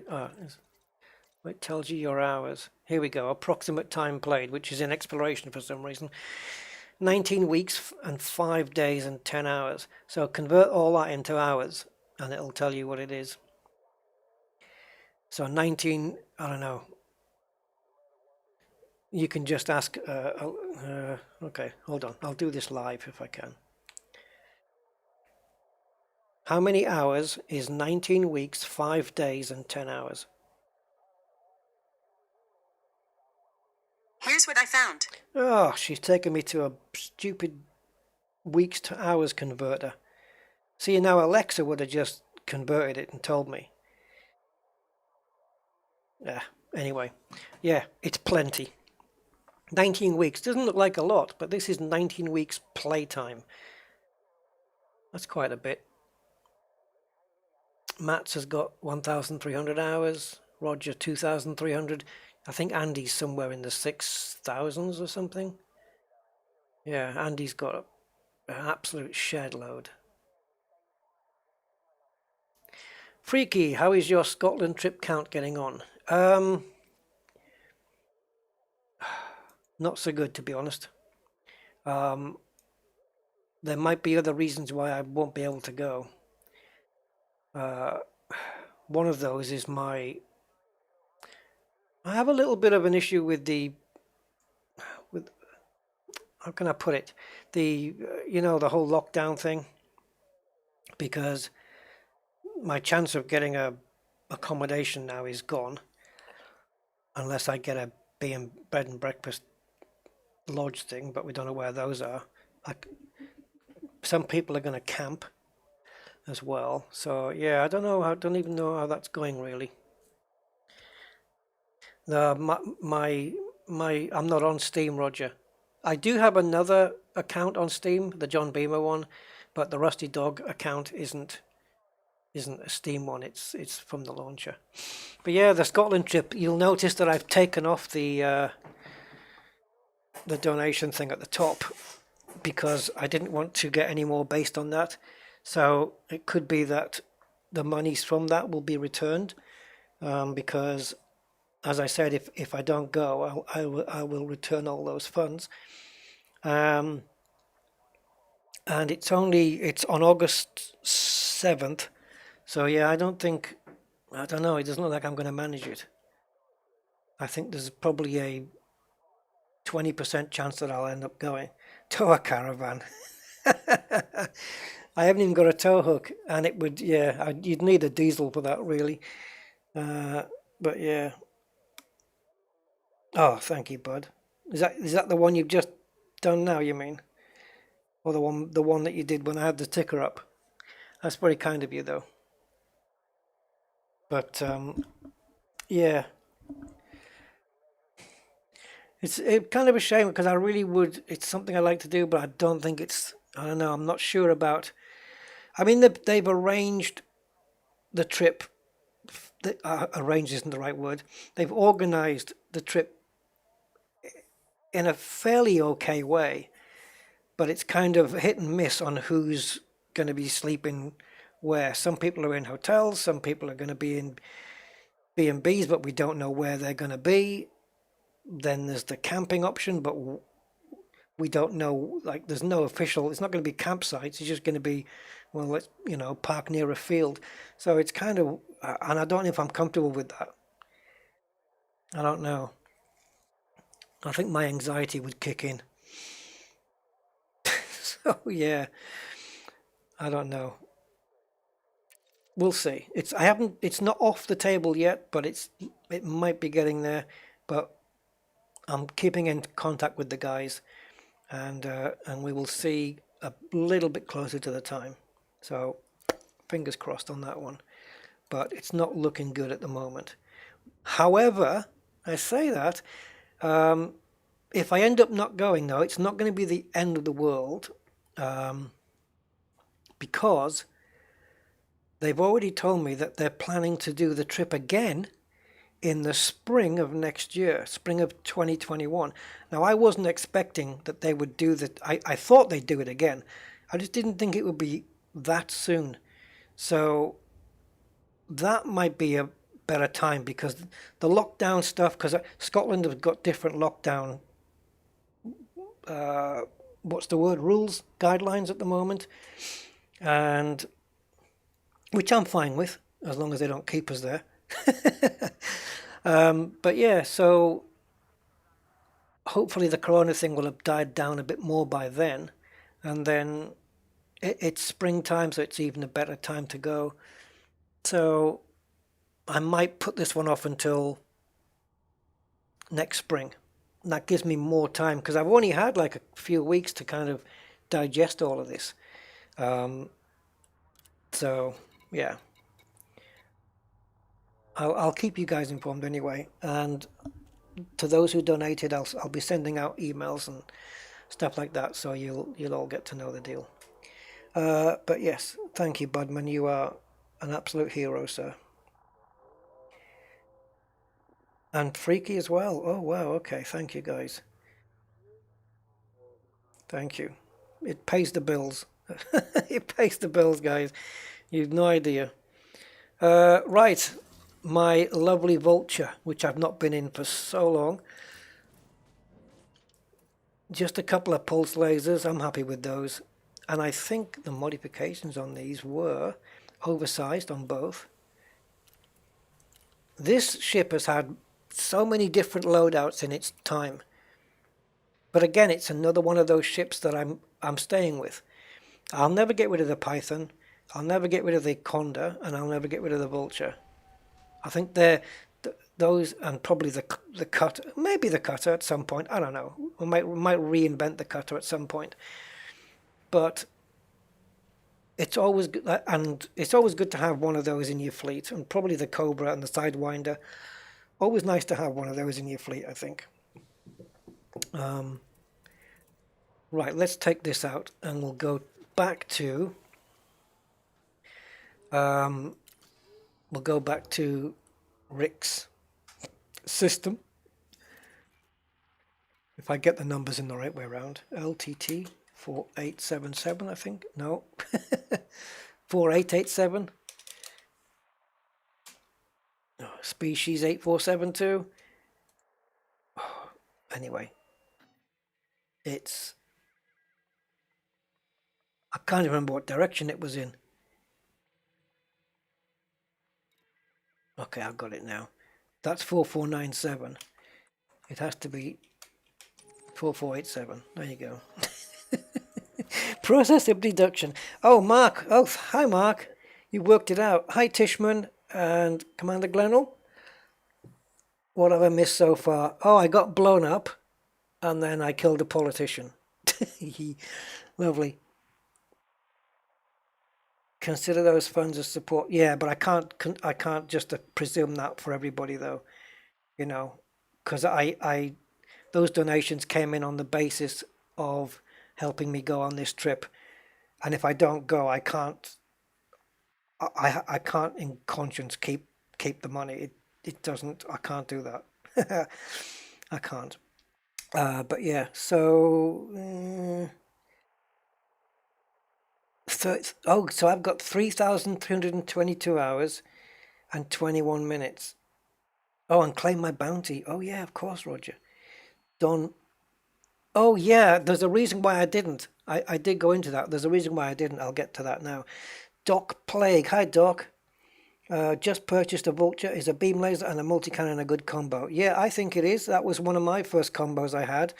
it tells you your hours? Here we go. Approximate time played, which is in exploration for some reason. 19 weeks and 5 days and 10 hours. So convert all that into hours and it'll tell you what it is. So 19, I don't know. You can just ask, okay, hold on. I'll do this live if I can. How many hours is 19 weeks, 5 days and 10 hours? Here's what I found. Oh, she's taken me to a stupid weeks to hours converter. See, now Alexa would have just converted it and told me. Yeah, anyway. Yeah, it's plenty. 19 weeks. Doesn't look like a lot, but this is 19 weeks playtime. That's quite a bit. Matt's has got 1,300 hours. Roger, 2,300. I think Andy's somewhere in the 6,000s or something. Yeah, Andy's got an absolute shed load. Freaky, how is your Scotland trip count getting on? Not so good, to be honest. There might be other reasons why I won't be able to go. One of those is I have a little bit of an issue with how can I put it? The whole lockdown thing, because my chance of getting a accommodation now is gone unless I get a bed and breakfast lodge thing, but we don't know where those are. Some people are going to camp as well, so yeah, I don't even know how that's going really. I'm not on Steam, Roger. I do have another account on Steam, the John Beamer one, but the Rusty Dog account isn't a Steam one. It's from the launcher. But yeah, the Scotland trip. You'll notice that I've taken off the donation thing at the top because I didn't want to get any more based on that. So it could be that the monies from that will be returned because, as I said, if I don't go, I will return all those funds. And it's on August 7th. So yeah, I don't know. It doesn't look like I'm going to manage it. I think there's probably a 20% chance that I'll end up going to a caravan. I haven't even got a tow hook, and it would, yeah, you'd need a diesel for that, really. But yeah. Oh, thank you, bud. Is that the one you've just done now? You mean, or the one that you did when I had the ticker up? That's very kind of you, though. But yeah, it's kind of a shame because I really would. It's something I like to do, but I don't think it's. I don't know. I'm not sure about. I mean, they've arranged the trip. Arranged isn't the right word. They've organised the trip in a fairly okay way, but it's kind of hit and miss on who's going to be sleeping where. Some people are in hotels. Some people are going to be in B&Bs, but we don't know where they're going to be. Then there's the camping option, but we don't know. Like, there's no official. It's not going to be campsites. It's just going to be, well, let's park near a field. So it's kind of, and I don't know if I'm comfortable with that. I don't know. I think my anxiety would kick in. So yeah, I don't know. We'll see. It's not off the table yet, but it might be getting there. But I'm keeping in contact with the guys, and we will see a little bit closer to the time. So fingers crossed on that one. But it's not looking good at the moment. However, I say that if I end up not going, though, it's not going to be the end of the world because they've already told me that they're planning to do the trip again in the spring of next year, spring of 2021. Now, I wasn't expecting that they would do that. I thought they'd do it again. I just didn't think it would be that soon. So that might be a better time because the lockdown stuff, because Scotland has got different lockdown, what's the word, rules, guidelines at the moment, and which I'm fine with as long as they don't keep us there. But yeah, so hopefully the corona thing will have died down a bit more by then, and then it's springtime, so it's even a better time to go. So I might put this one off until next spring. And that gives me more time because I've only had like a few weeks to kind of digest all of this. So yeah, I'll keep you guys informed anyway. And to those who donated, I'll be sending out emails and stuff like that, so you'll all get to know the deal. But yes, thank you, Budman. You are an absolute hero, sir. And Freaky as well. Oh wow, okay, thank you guys. Thank you. It pays the bills. It pays the bills, guys. You've no idea. Right, my lovely vulture, which I've not been in for so long. Just a couple of pulse lasers. I'm happy with those. And I think the modifications on these were oversized on both. This ship has had so many different loadouts in its time. But again, it's another one of those ships that I'm staying with. I'll never get rid of the Python. I'll never get rid of the Condor, and I'll never get rid of the Vulture. I think they're those, and probably the Cutter, maybe the Cutter at some point. I don't know. We might reinvent the Cutter at some point. But it's always good, and it's always good to have one of those in your fleet, and probably the Cobra and the Sidewinder. Always nice to have one of those in your fleet, I think. Right, let's take this out, and we'll go back to. We'll go back to Rick's system. If I get the numbers in the right way around. LTT 4877, I think. No. 4887. Species 8472. Anyway. I can't even remember what direction it was in. Okay, I've got it now. That's 4497. It has to be 4487. There you go. Process of deduction. Oh, Mark. Oh, hi, Mark. You worked it out. Hi, Tishman and Commander Glenell. What have I missed so far? Oh, I got blown up, and then I killed a politician. Lovely. Consider those funds as support. Yeah, but I can't just presume that for everybody though, you know, because those donations came in on the basis of helping me go on this trip, and if I don't go, I can't in conscience keep the money. It doesn't. I can't do that. I can't. But yeah, so. So I've got 3,322 hours and 21 minutes. Oh, and claim my bounty. Oh yeah, of course, Roger. Don. Oh yeah, there's a reason why I didn't. I did go into that. There's a reason why I didn't. I'll get to that now. Doc Plague. Hi, Doc. Just purchased a Vulture. Is a beam laser and a multi-cannon a good combo? Yeah, I think it is. That was one of my first combos I had.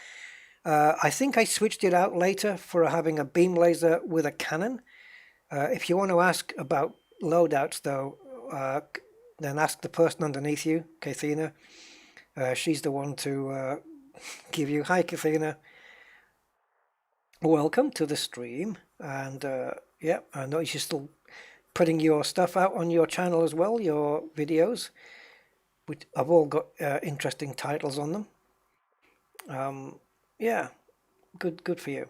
I think I switched it out later for having a beam laser with a cannon. If you want to ask about loadouts, though, then ask the person underneath you, Kathina. She's the one to give you. Hi, Kathina. Welcome to the stream. And yeah, I know you're still putting your stuff out on your channel as well, your videos, which have all got interesting titles on them. Yeah, good for you.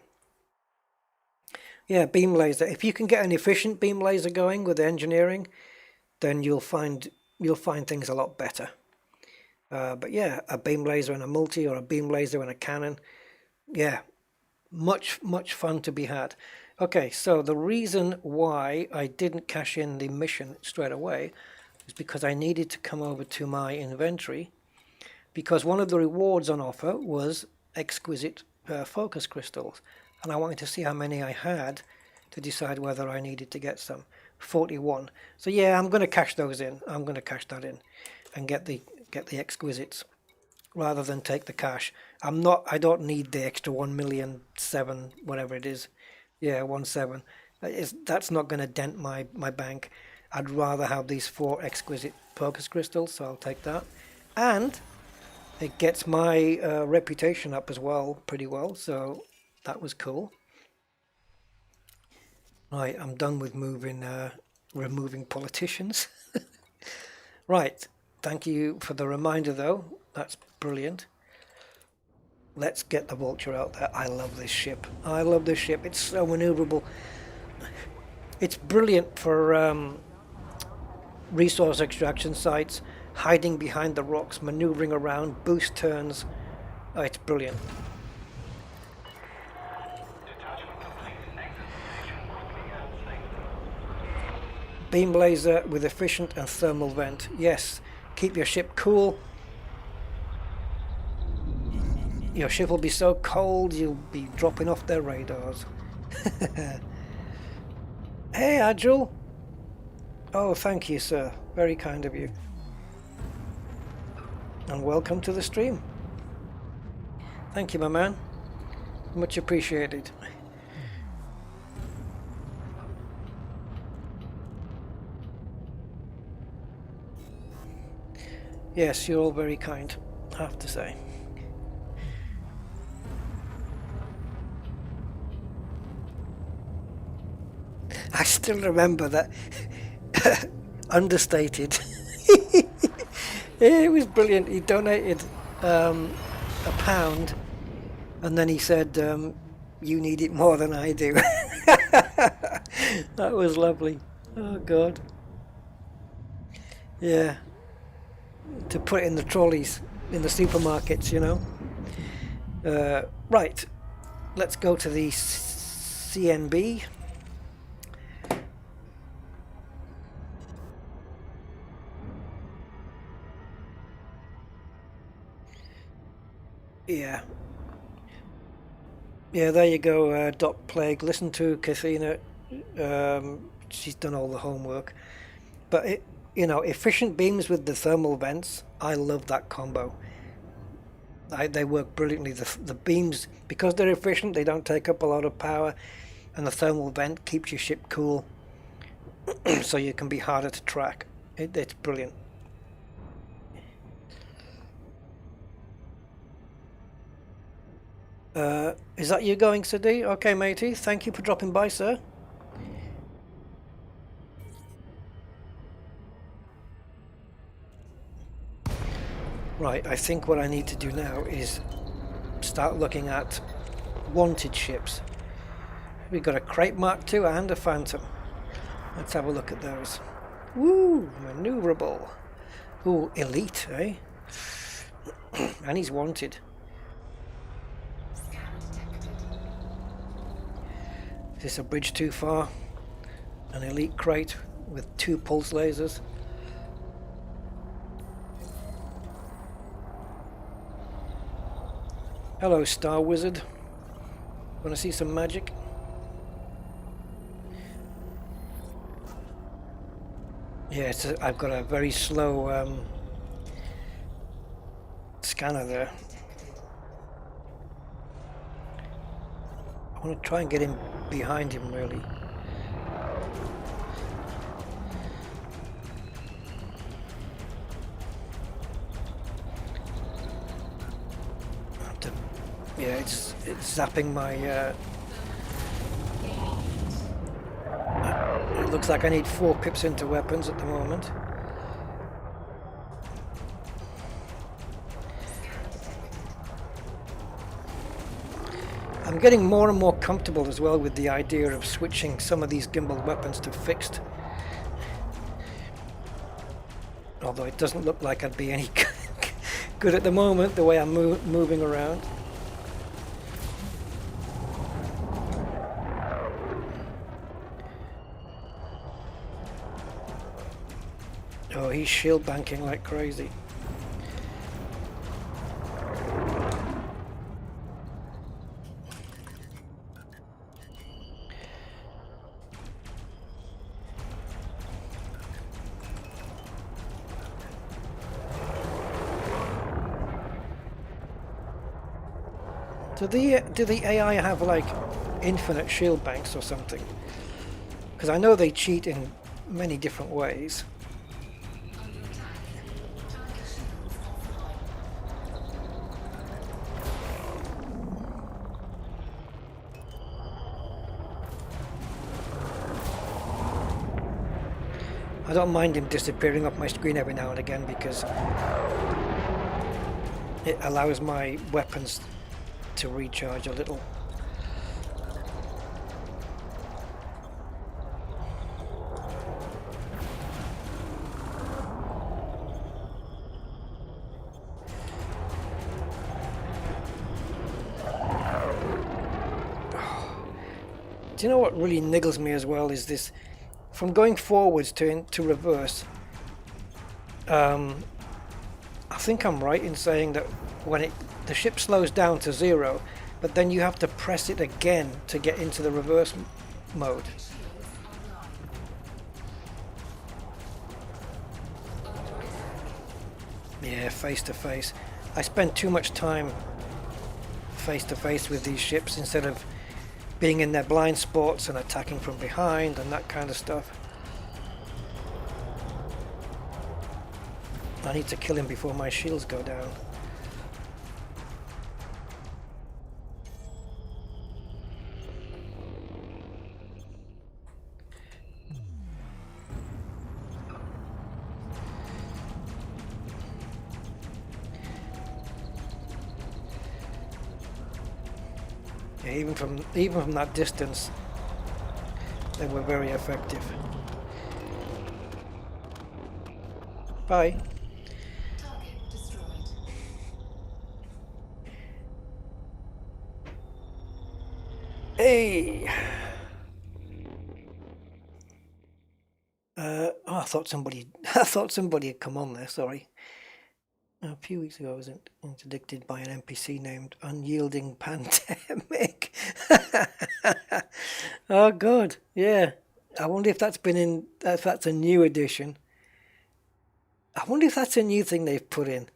Yeah, beam laser. If you can get an efficient beam laser going with engineering, then you'll find things a lot better. But yeah, a beam laser and a multi, or a beam laser and a cannon. Yeah, much fun to be had. Okay, so the reason why I didn't cash in the mission straight away is because I needed to come over to my inventory, because one of the rewards on offer was exquisite focus crystals, and I wanted to see how many I had to decide whether I needed to get some. 41. So yeah, I'm going to cash those in. I'm going to cash that in and get the exquisites rather than take the cash. I don't need the extra 1,000,007, whatever it is. Yeah, 17. That's not going to dent my bank. I'd rather have these 4 exquisite focus crystals, so I'll take that. And it gets my reputation up as well, pretty well, so that was cool. Right, I'm done with removing politicians. Right, thank you for the reminder though, that's brilliant. Let's get the Vulture out there. I love this ship. I love this ship, it's so maneuverable. It's brilliant for resource extraction sites, hiding behind the rocks, maneuvering around, boost turns. Oh, it's brilliant. Detachment complete. Exit station quickly and safely. Beam laser with efficient and thermal vent. Yes, keep your ship cool. Your ship will be so cold you'll be dropping off their radars. Hey, Agile. Oh, thank you, sir. Very kind of you. And welcome to the stream. Thank you, my man. Much appreciated. Yes, you're all very kind, I have to say. I still remember that. Understated. It was brilliant. He donated £1, and then he said, "You need it more than I do." That was lovely. Oh God. Yeah. To put it in the trolleys in the supermarkets, you know. Right. Let's go to the CNB. Yeah. Yeah, there you go, Dot Plague. Listen to Kathina. She's done all the homework. But, efficient beams with the thermal vents, I love that combo. They work brilliantly. The beams, because they're efficient, they don't take up a lot of power. And the thermal vent keeps your ship cool. So you can be harder to track. It's brilliant. Is that you going, Sadi? Okay, matey. Thank you for dropping by, sir. Right, I think what I need to do now is start looking at wanted ships. We've got a Crate Mark II and a Phantom. Let's have a look at those. Woo! Maneuverable. Ooh, elite, eh? And he's wanted. Is this a bridge too far? An elite crate with 2 pulse lasers. Hello, Star Wizard. Want to see some magic? Yeah, I've got a very slow scanner there. I want to try and get him behind him, really. Yeah, it's zapping my... It looks like I need 4 pips into weapons at the moment. I'm getting more and more comfortable as well with the idea of switching some of these gimbal weapons to fixed. Although it doesn't look like I'd be any good at the moment, the way I'm moving around. Oh, he's shield banking like crazy. Do the AI have like infinite shield banks or something? Because I know they cheat in many different ways. I don't mind him disappearing off my screen every now and again because it allows my weapons to recharge a little. Do you know what really niggles me as well is this, from going forwards to reverse. I think I'm right in saying that when the ship slows down to 0, but then you have to press it again to get into the reverse mode. Yeah, face to face. I spend too much time face to face with these ships instead of being in their blind spots and attacking from behind and that kind of stuff. I need to kill him before my shields go down. Yeah, even from that distance, they were very effective. Bye. Target destroyed. Hey. Oh, I thought somebody had come on there. Sorry. A few weeks ago, I was interdicted by an NPC named Unyielding Pandemic. Oh, God. Yeah. I wonder if that's if that's a new edition. I wonder if that's a new thing they've put in.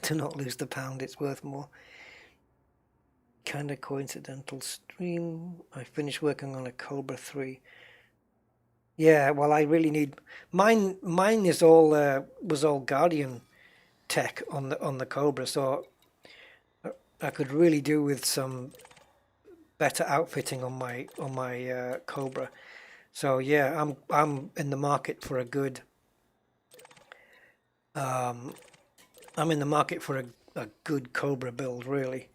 To not lose the pound, it's worth more. Kind of coincidental stream. I finished working on a Cobra 3. Yeah, well, I really need mine. Mine is all was all Guardian tech on the Cobra, so I could really do with some better outfitting on my Cobra. So yeah, I'm in the market for a good. I'm in the market for a good Cobra build, really,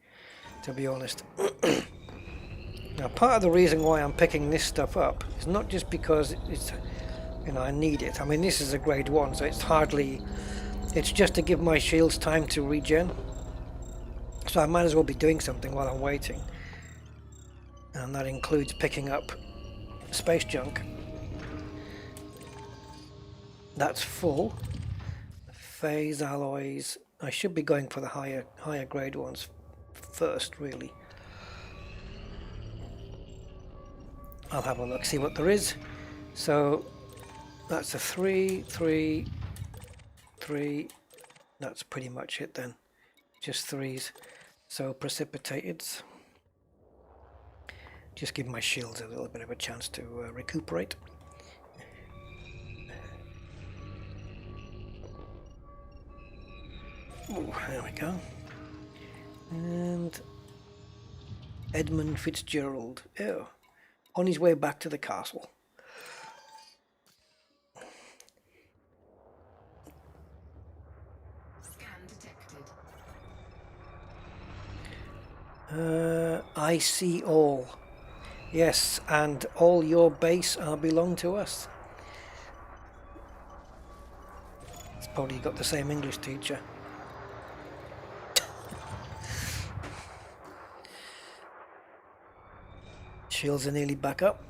to be honest. Now, part of the reason why I'm picking this stuff up is not just because it's, I need it. I mean, this is a grade 1, so it's just to give my shields time to regen. So I might as well be doing something while I'm waiting. And that includes picking up space junk. That's full. Phase alloys. I should be going for the higher grade ones first, really. I'll have a look, see what there is. So that's a 3, 3, 3. That's pretty much it then. Just 3s. So precipitated. Just give my shields a little bit of a chance to recuperate. Ooh, there we go. And Edmund Fitzgerald. Oh, on his way back to the castle. Scan detected. I see all. Yes, and all your base belong to us. probably got the same English teacher. Shields are nearly back up.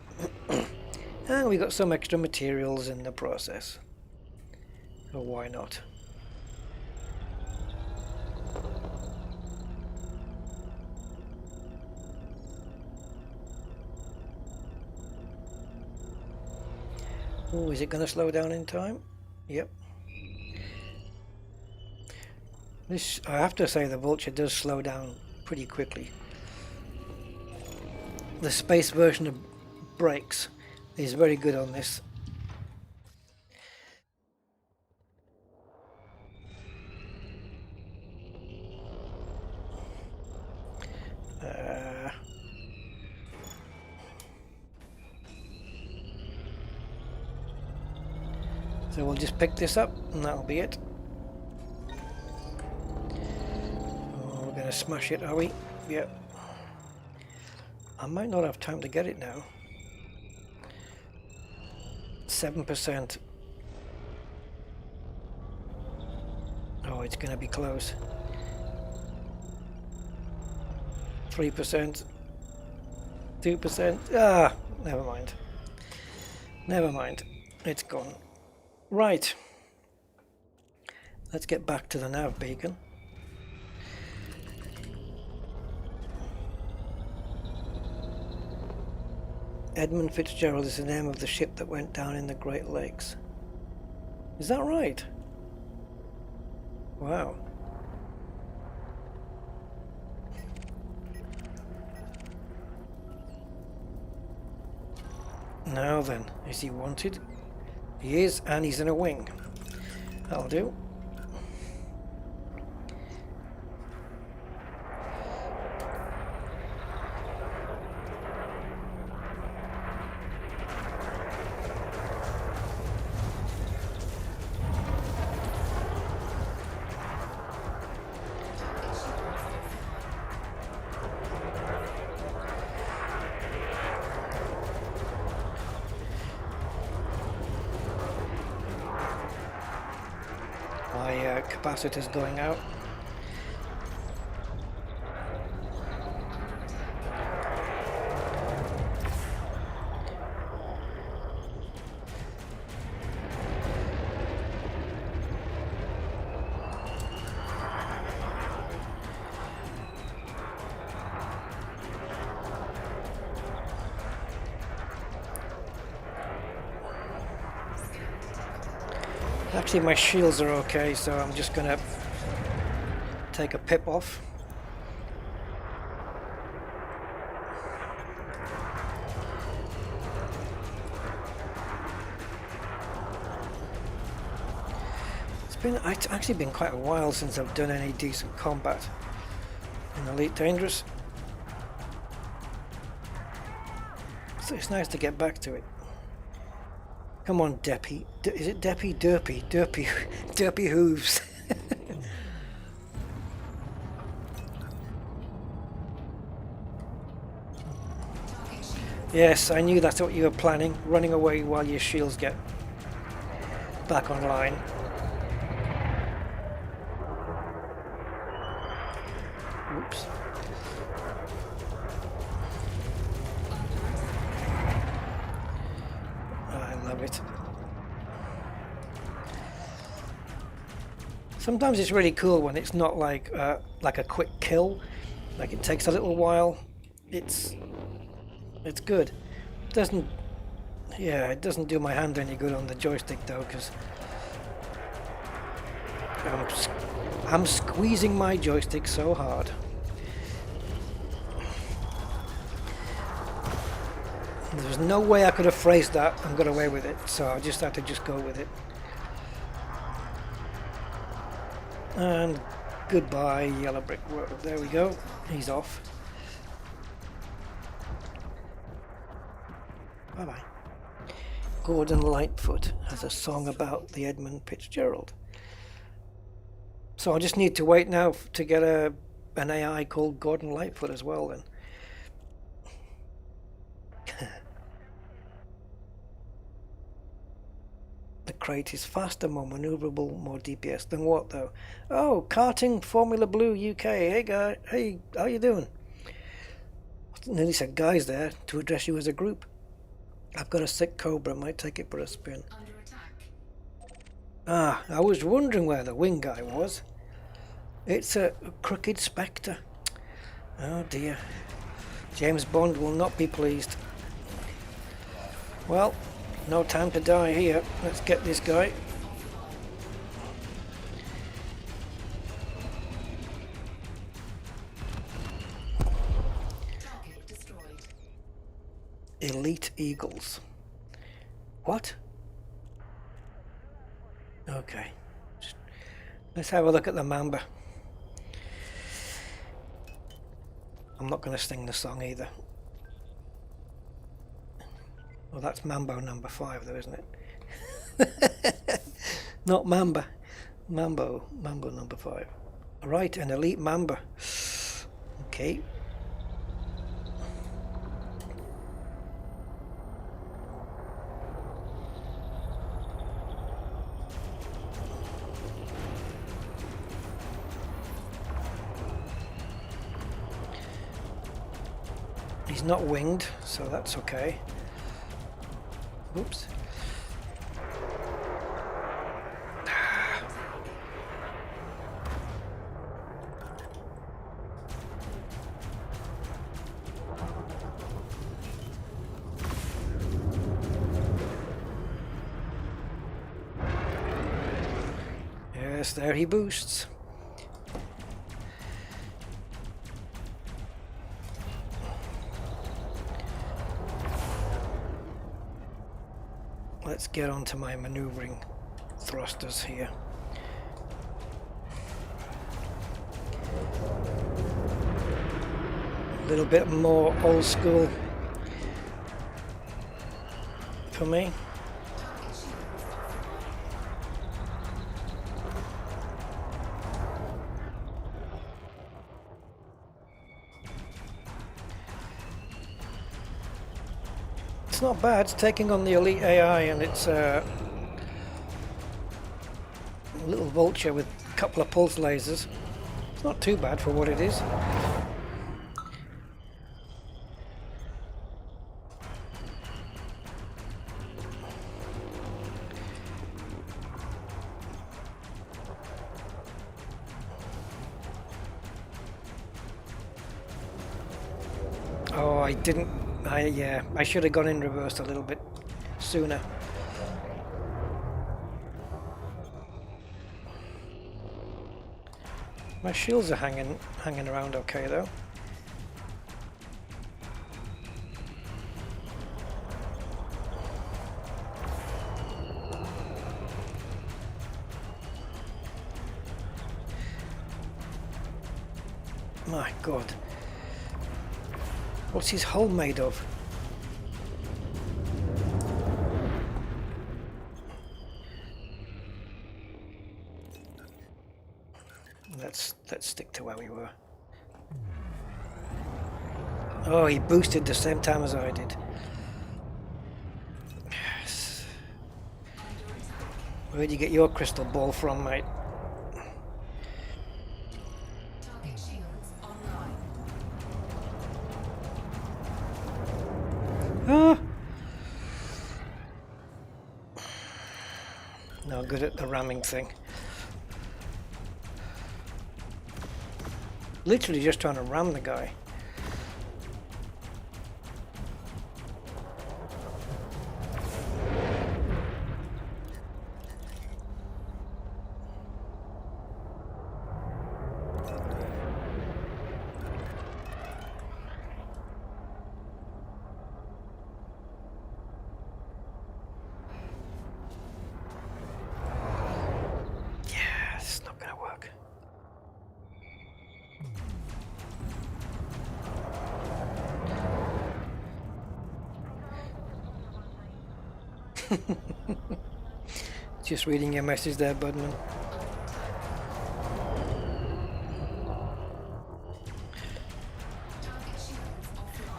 And we got some extra materials in the process. So why not? Oh, is it going to slow down in time? Yep. This, I have to say, the Vulture does slow down pretty quickly. The space version of brakes is very good on this. So we'll just pick this up and that'll be it. Oh, we're going to smash it, are we? Yep. I might not have time to get it now. 7%. Oh, it's going to be close. 3%. 2%. Ah, never mind. Never mind. It's gone. Right. Let's get back to the nav beacon. Edmund Fitzgerald is the name of the ship that went down in the Great Lakes. Is that right? Wow. Now then, is he wanted? He is, and he's in a wing. That'll do. My capacitor's going out. Actually, my shields are okay, so I'm just gonna take a pip off. It's actually been quite a while since I've done any decent combat in Elite Dangerous. So it's nice to get back to it. Come on, Deppy. Is it Deppy? Derpy. Derpy. Derpy hooves. Yes, I knew that's what you were planning. Running away while your shields get back online. Oops. I love it. Sometimes it's really cool when it's not like a quick kill, like it takes a little while. It's good. It doesn't do my hand any good on the joystick though, because I'm squeezing my joystick so hard. There's no way I could have phrased that and got away with it, so I just had to just go with it. And goodbye, yellow brick road. There we go. He's off. Bye-bye. Gordon Lightfoot has a song about the Edmund Fitzgerald. So I just need to wait now to get an AI called Gordon Lightfoot as well then. The crate is faster, more maneuverable, more DPS than what though? Oh, Karting Formula Blue UK. Hey guy, hey, how you doing? I nearly said guys there to address you as a group. I've got a sick cobra, might take it for a spin. Under attack. Ah, I was wondering where the wing guy was. It's a crooked spectre. Oh dear. James Bond will not be pleased. Well, no time to die here. Let's get this guy. Target destroyed. Elite Eagles. What? Okay. Let's have a look at the Mamba. I'm not going to sing the song either. Well, that's Mambo number 5 though, isn't it? Not Mamba. Mambo number 5. Right, an elite Mamba. Okay. He's not winged, so that's okay. Oops. Yes, there he boosts. Let's get on to my maneuvering thrusters here. A little bit more old school for me. It's not bad. It's taking on the elite AI, and it's a little vulture with a couple of pulse lasers. It's not too bad for what it is. Oh, I didn't. I should have gone in reverse a little bit sooner. My shields are hanging around okay though. My God. What's his hull made of? Let's stick to where we were. Oh, he boosted the same time as I did. Yes. Where'd you get your crystal ball from, mate? Target shields online. Ah! No good at the ramming thing. Literally just trying to ram the guy. Yeah, it's not gonna work. Just reading your message there, Budman.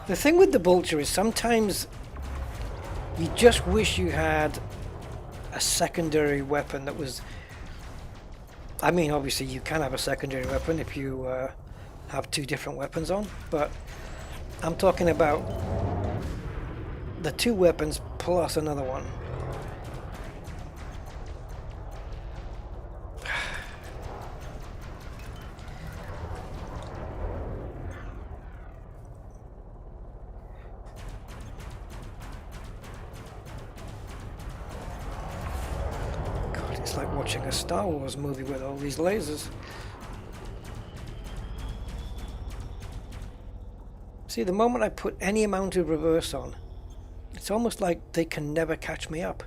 The thing with the vulture is sometimes you just wish you had a secondary weapon that was. I mean, obviously you can have a secondary weapon if you have two different weapons on, but I'm talking about the two weapons plus another one. God, it's like watching a Star Wars movie with all these lasers. See, the moment I put any amount of reverse on, it's almost like they can never catch me up.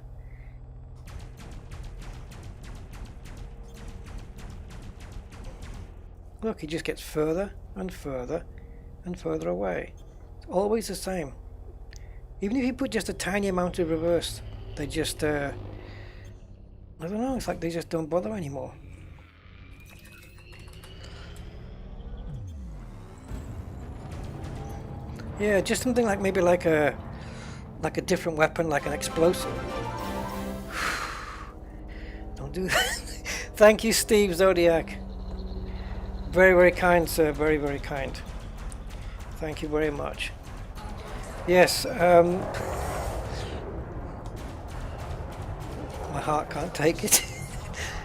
Look, he just gets further and further and further away. It's always the same. Even if you put just a tiny amount of reverse, they just, I don't know, it's like they just don't bother anymore. Yeah, just something like maybe like a different weapon, like an explosive. Don't do that. Thank you, Steve Zodiac. Very, very kind, sir. Very, very kind. Thank you very much. Yes. My heart can't take it.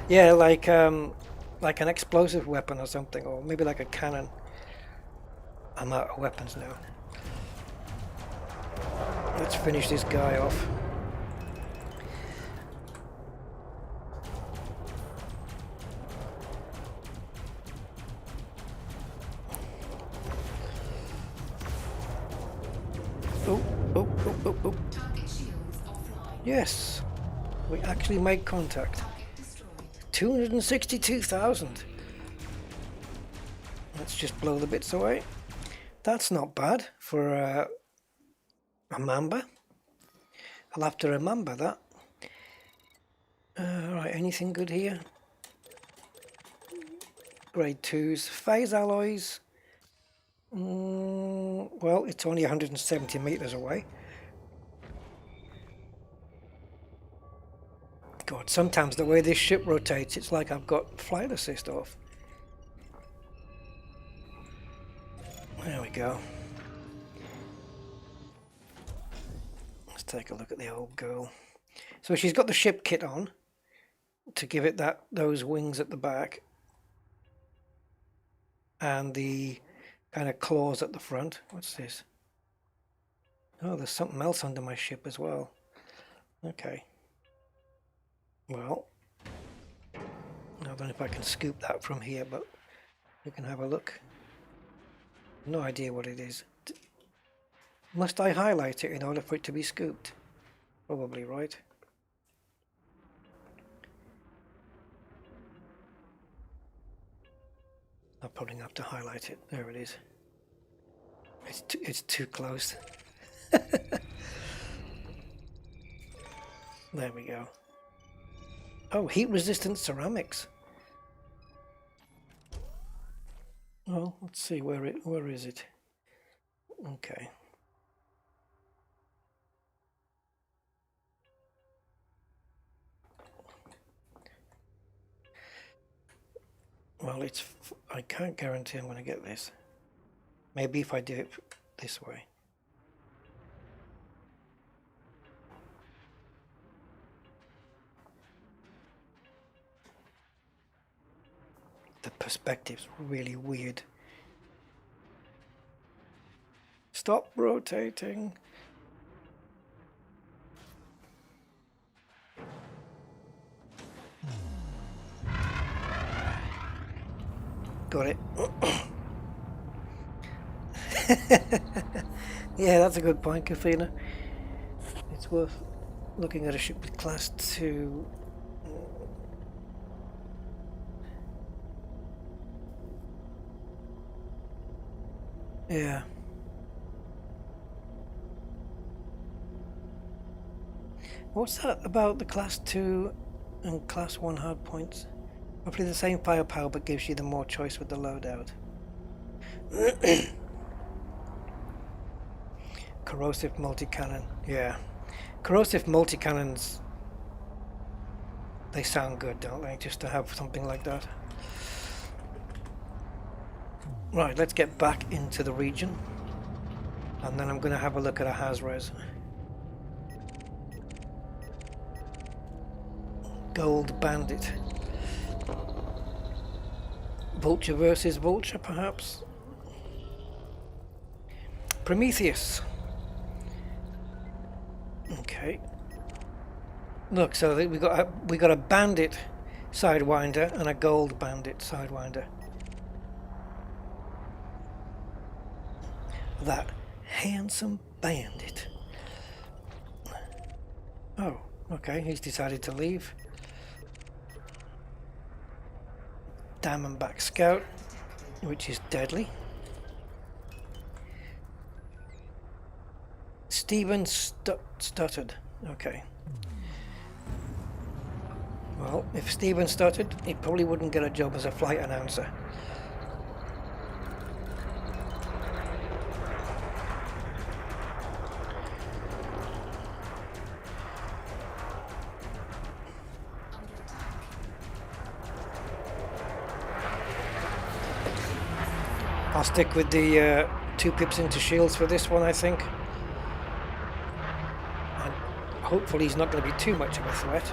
Yeah, like an explosive weapon or something, or maybe like a cannon. I'm out of weapons now. Let's finish this guy off. Oh, oh, oh, oh, oh. Target shields offline. Yes, we actually made contact. Target destroyed. 262,000. Let's just blow the bits away. That's not bad for a Mamba. I'll have to remember that. Right, anything good here? Grade 2s. Phase alloys. Well, it's only 170 meters away. God, sometimes the way this ship rotates, it's like I've got flight assist off. There we go. Let's take a look at the old girl. So she's got the ship kit on to give it those wings at the back and the kind of claws at the front. What's this? Oh, there's something else under my ship as well. Okay. Well, I don't know if I can scoop that from here, but you can have a look. No idea what it is. Must I highlight it in order for it to be scooped? Probably, right? I'll probably have to highlight it. There it is. It's too close. There we go. Oh, heat-resistant ceramics. Well, let's see where is it? Okay. Well, I can't guarantee I'm going to get this. Maybe if I do it this way. The perspective's really weird. Stop rotating. Got it. Yeah, that's a good point, Kathina. It's worth looking at a ship with class 2. Yeah. What's that about the class 2 and class 1 hard points? Roughly the same firepower, but gives you the more choice with the loadout. Corrosive multi-cannon. Yeah. Corrosive multi-cannons They sound good, don't they? Just to have something like that. Right, let's get back into the region. And then I'm going to have a look at a Hazres. Gold Bandit. Vulture versus Vulture, perhaps? Prometheus. Okay. Look, so we got a bandit sidewinder and a gold bandit sidewinder. That handsome bandit. Oh, okay, he's decided to leave. Diamondback Scout, which is deadly. Stephen stuttered. Okay. Well, if Stephen stuttered, he probably wouldn't get a job as a flight announcer. I'll stick with the 2 pips into shields for this one, I think. And hopefully he's not going to be too much of a threat.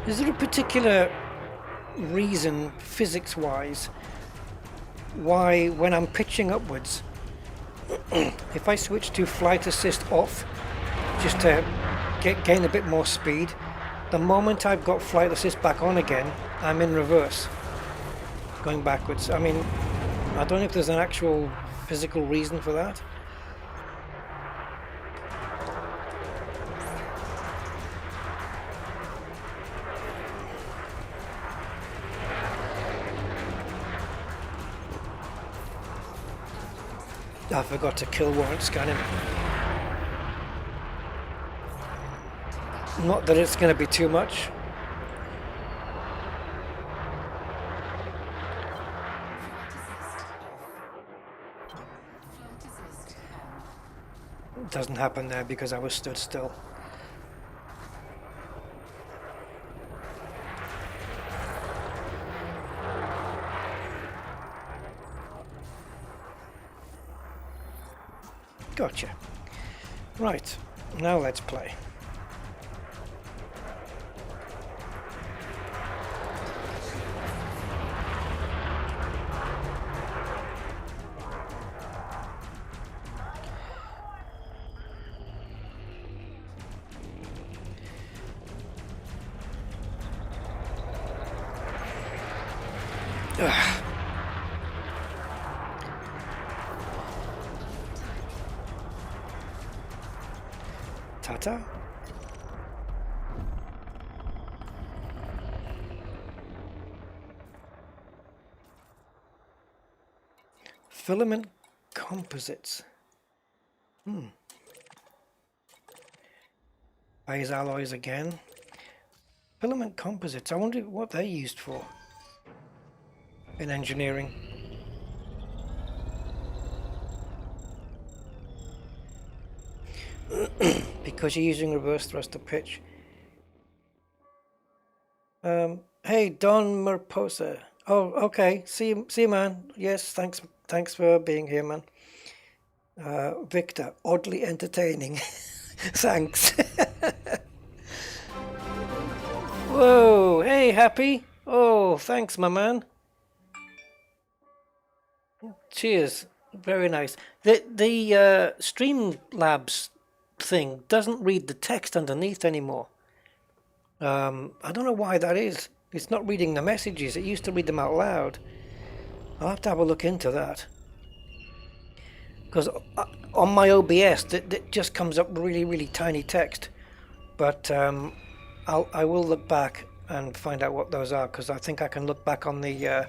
Is there a particular reason, physics-wise, why when I'm pitching upwards, if I switch to flight assist off, just to gain a bit more speed, the moment I've got flight assist back on again, I'm in reverse, going backwards. I mean, I don't know if there's an actual physical reason for that. I forgot to kill warrant scan him. Not that it's going to be too much. It doesn't happen there because I was stood still. Gotcha. Right, now let's play. Ugh. Tata? Filament composites. Phase alloys again. Filament composites. I wonder what they're used for in engineering. Because you're using reverse thruster pitch. Hey, Don Merposa. Oh, okay. See you, man. Yes, thanks for being here, man. Victor, oddly entertaining. Thanks. Whoa, hey, Happy. Oh, thanks, my man. Cheers. Very nice. The Streamlabs thing doesn't read the text underneath anymore. I don't know why that is. It's not reading the messages. It used to read them out loud. I'll have to have a look into that. Because on my OBS, that just comes up really, really tiny text. But I will look back and find out what those are, because I think I can look back on the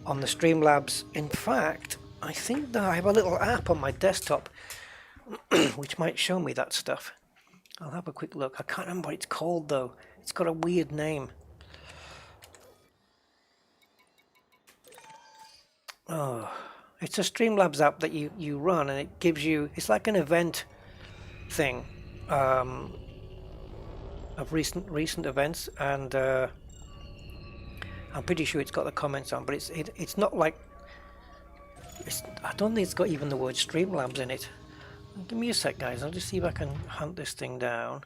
Streamlabs. In fact, I think that I have a little app on my desktop which might show me that stuff. I'll have a quick look. I can't remember what it's called though. It's got a weird name. Oh, it's a Streamlabs app that you run, and it gives you, it's like an event thing, um, of recent events, and I'm pretty sure it's got the comments on, but it's not like, I don't think it's got even the word Streamlabs in it. Give me a sec, guys. I'll just see if I can hunt this thing down.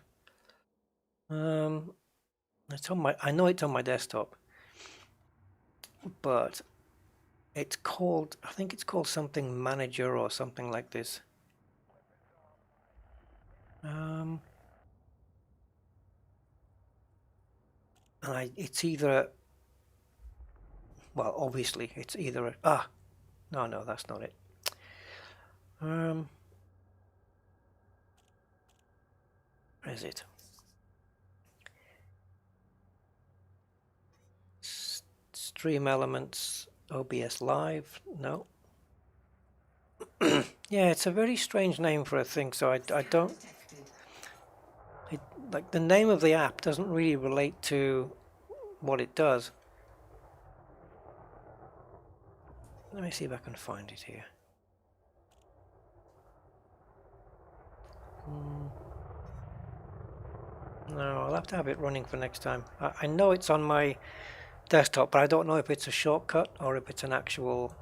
It's on my, I know it's on my desktop, but it's called, I think it's called something manager or something like this. And it's either, well, obviously it's either no, that's not it. Where is it? Stream Elements, OBS Live, no. Yeah, it's a very strange name for a thing, so I don't, like, the name of the app doesn't really relate to what it does. Let me see if I can find it here. No, I'll have to have it running for next time. I know it's on my desktop, but I don't know if it's a shortcut or if it's an actual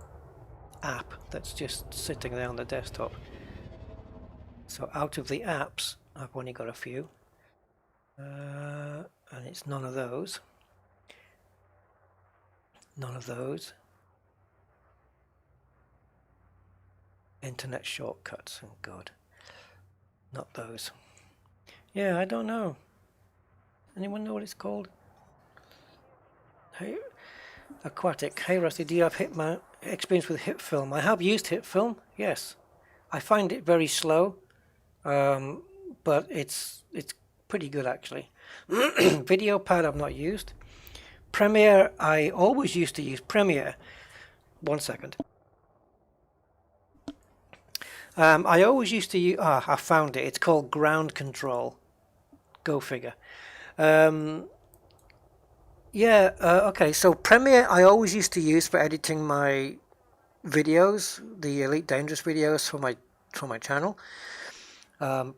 app that's just sitting there on the desktop. So out of the apps, I've only got a few. And it's none of those. None of those. Internet shortcuts, oh God. Not those. Yeah, I don't know. Anyone know what it's called? Hey, Aquatic. Hey Rusty, do you have experience with HitFilm? I have used HitFilm, yes. I find it very slow, but it's pretty good actually. VideoPad I've not used. Premiere, I always used to use Premiere. 1 second. I always used to use, I found it. It's called Ground Control. Go figure. Okay, so Premiere I always used to use for editing my videos, the Elite Dangerous videos for my channel.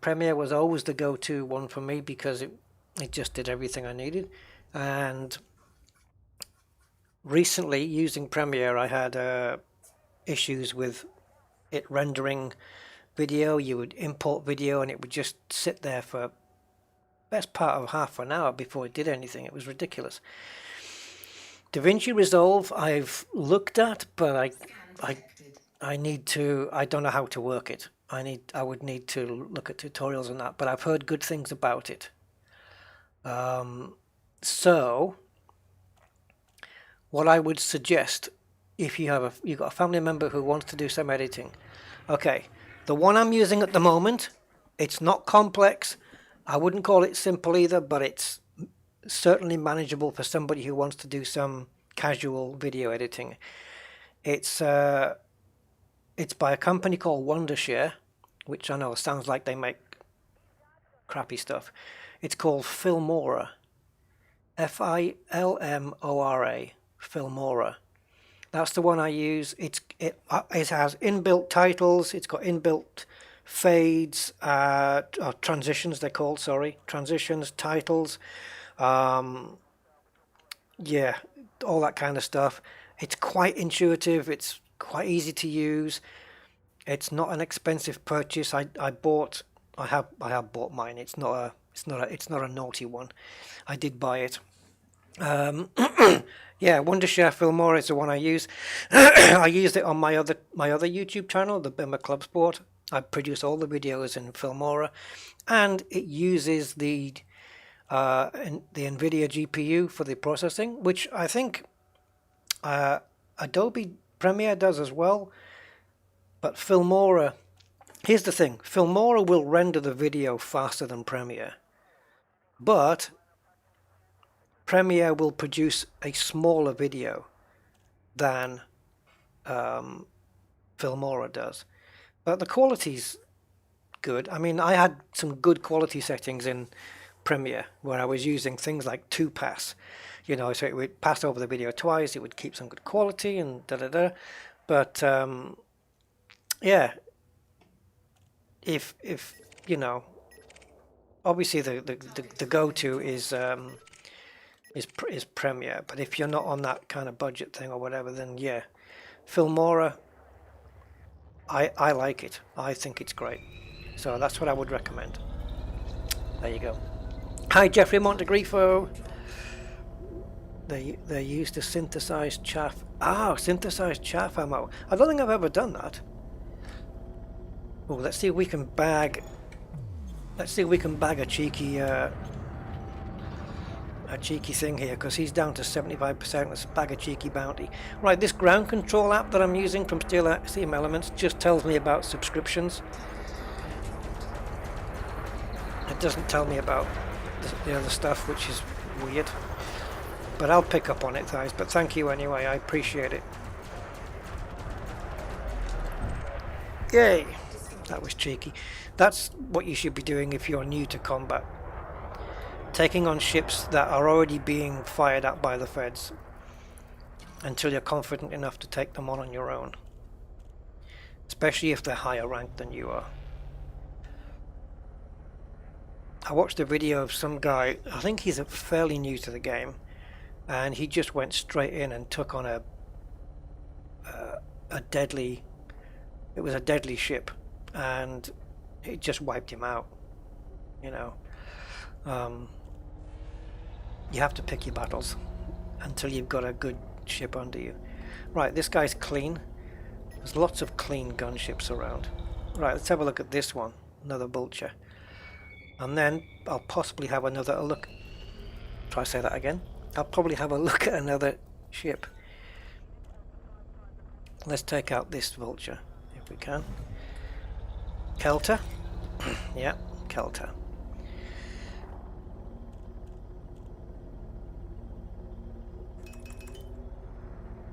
Premiere was always the go-to one for me because it just did everything I needed. And recently, using Premiere, I had issues with it rendering video. You would import video and it would just sit there for best part of half an hour before it did anything. It was ridiculous. DaVinci Resolve I've looked at, but I need to, I don't know how to work it. I would need to look at tutorials on that, but I've heard good things about it. So what I would suggest, if you've got a family member who wants to do some editing, okay, the one I'm using at the moment, it's not complex. I wouldn't call it simple either, but it's certainly manageable for somebody who wants to do some casual video editing. It's by a company called Wondershare, which I know sounds like they make crappy stuff. It's called Filmora. Filmora. Filmora. That's the one I use. It has inbuilt titles. It's got inbuilt fades, or transitions they're called. Sorry, transitions, titles. Yeah, all that kind of stuff. It's quite intuitive. It's quite easy to use. It's not an expensive purchase. I have bought mine. It's not a naughty one. I did buy it. Yeah, Wondershare Filmora is the one I use. I used it on my other YouTube channel, the Bimmer Club Sport. I produce all the videos in Filmora, and it uses the NVidia GPU for the processing, which I think Adobe Premiere does as well. But Filmora, here's the thing: Filmora will render the video faster than Premiere, but Premiere will produce a smaller video than Filmora does. But the quality's good. I mean, I had some good quality settings in Premiere where I was using things like 2pass, so it would pass over the video twice, it would keep some good quality and da-da-da. But yeah, if you know, obviously the go-to is Premiere. But if you're not on that kind of budget thing or whatever, then yeah, Filmora. I like it. I think it's great. So that's what I would recommend. There you go. Hi Jeffrey Montegrifo. They used to synthesize chaff. Ah, synthesized chaff ammo. I don't think I've ever done that. Oh, let's see if we can bag. Let's see if we can bag a cheeky thing here, because he's down to 75%. Let's bag a cheeky bounty. Right, this ground control app that I'm using from Steam Elements just tells me about subscriptions. It doesn't tell me about the other stuff, which is weird. But I'll pick up on it, guys. But thank you anyway. I appreciate it. Yay! That was cheeky. That's what you should be doing if you're new to combat. Taking on ships that are already being fired at by the feds until you're confident enough to take them on your own. Especially if they're higher ranked than you are. I watched a video of some guy, I think he's fairly new to the game, and he just went straight in and took on a deadly, it was a deadly ship, and it just wiped him out, you know. You have to pick your battles until you've got a good ship under you. Right, this guy's clean. There's lots of clean gunships around. Right, let's have a look at this one, another vulture. And then I'll possibly have another look. Try to say that again. I'll probably have a look at another ship. Let's take out this vulture if we can. Kelter. Yeah, Kelter.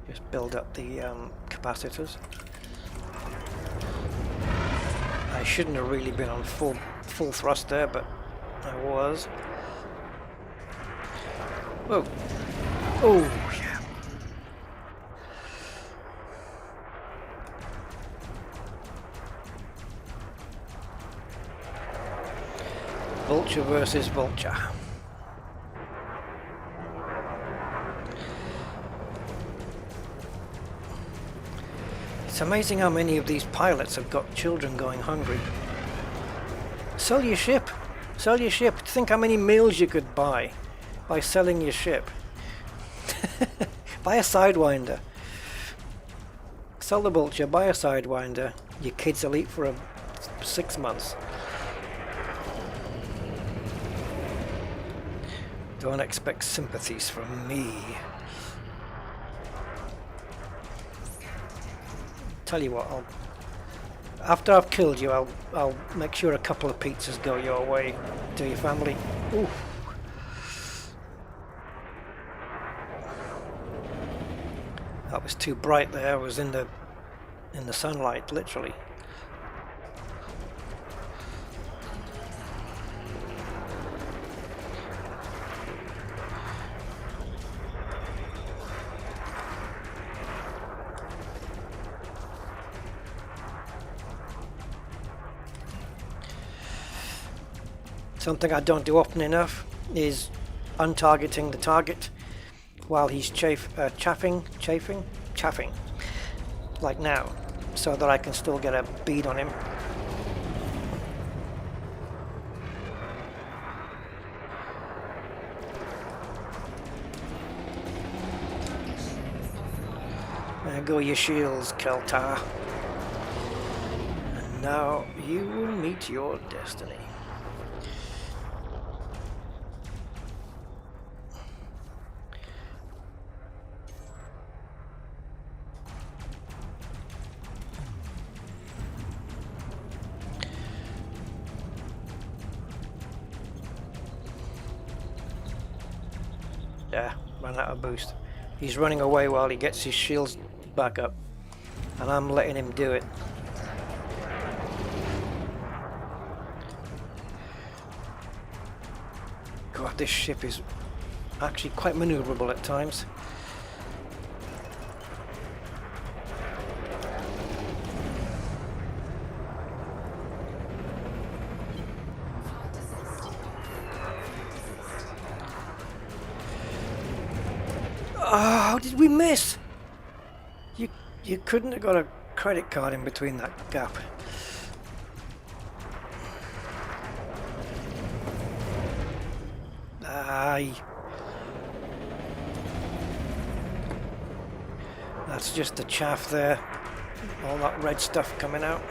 Just build up the capacitors. I shouldn't have really been on full thrust there, but I was. Whoa. Oh, yeah. Vulture versus vulture. It's amazing how many of these pilots have got children going hungry. Sell your ship. Sell your ship. Think how many meals you could buy by selling your ship. Buy a Sidewinder. Sell the vulture, buy a Sidewinder. Your kids will eat for 6 months. Don't expect sympathies from me. Tell you what, after I've killed you, I'll make sure a couple of pizzas go your way to your family. Ooh. That was too bright there. I was in the sunlight, literally. Something I don't do often enough is untargeting the target while he's chaffing, like now, so that I can still get a bead on him. There go your shields, Keltar. And now you will meet your destiny. Yeah, ran out of boost. He's running away while he gets his shields back up, and I'm letting him do it. God, this ship is actually quite maneuverable at times. how did we miss? You you couldn't have got a credit card in between that gap. Aye. That's just the chaff there. All that red stuff coming out.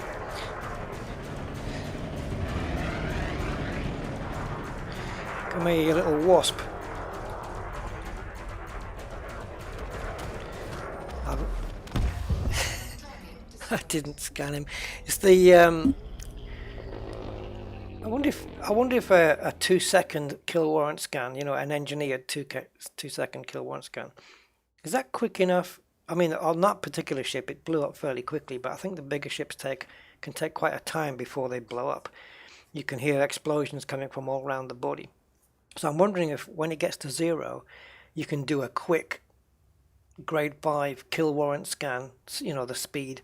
Come here, you little wasp. I didn't scan him. It's the I wonder if a 2-second kill warrant scan, you know, an engineered 2-second kill warrant scan, is that quick enough? I mean, on that particular ship, it blew up fairly quickly, but I think the bigger ships can take quite a time before they blow up. You can hear explosions coming from all around the body. So I'm wondering if when it gets to 0, you can do a quick grade 5 kill warrant scan, you know, the speed,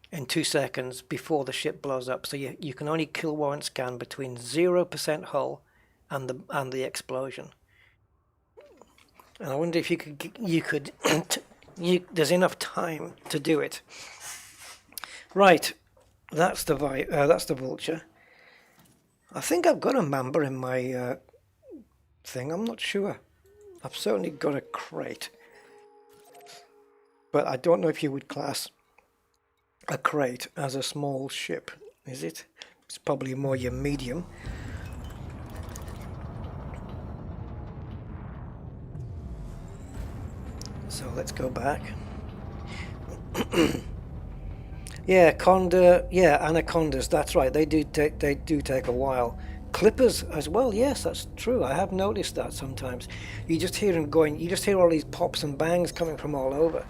in 2 seconds before the ship blows up. So you can only kill warrant scan between 0% hull and the explosion. And I wonder if you could there's enough time to do it. Right, that's the vulture. I think I've got a mamba in my thing. I'm not sure. I've certainly got a crate, but I don't know if you would class a crate as a small ship, is it? It's probably more your medium. So let's go back. Yeah, anacondas, that's right, they do take a while. Clippers as well, yes, that's true. I have noticed that sometimes. You just hear them going, you just hear all these pops and bangs coming from all over.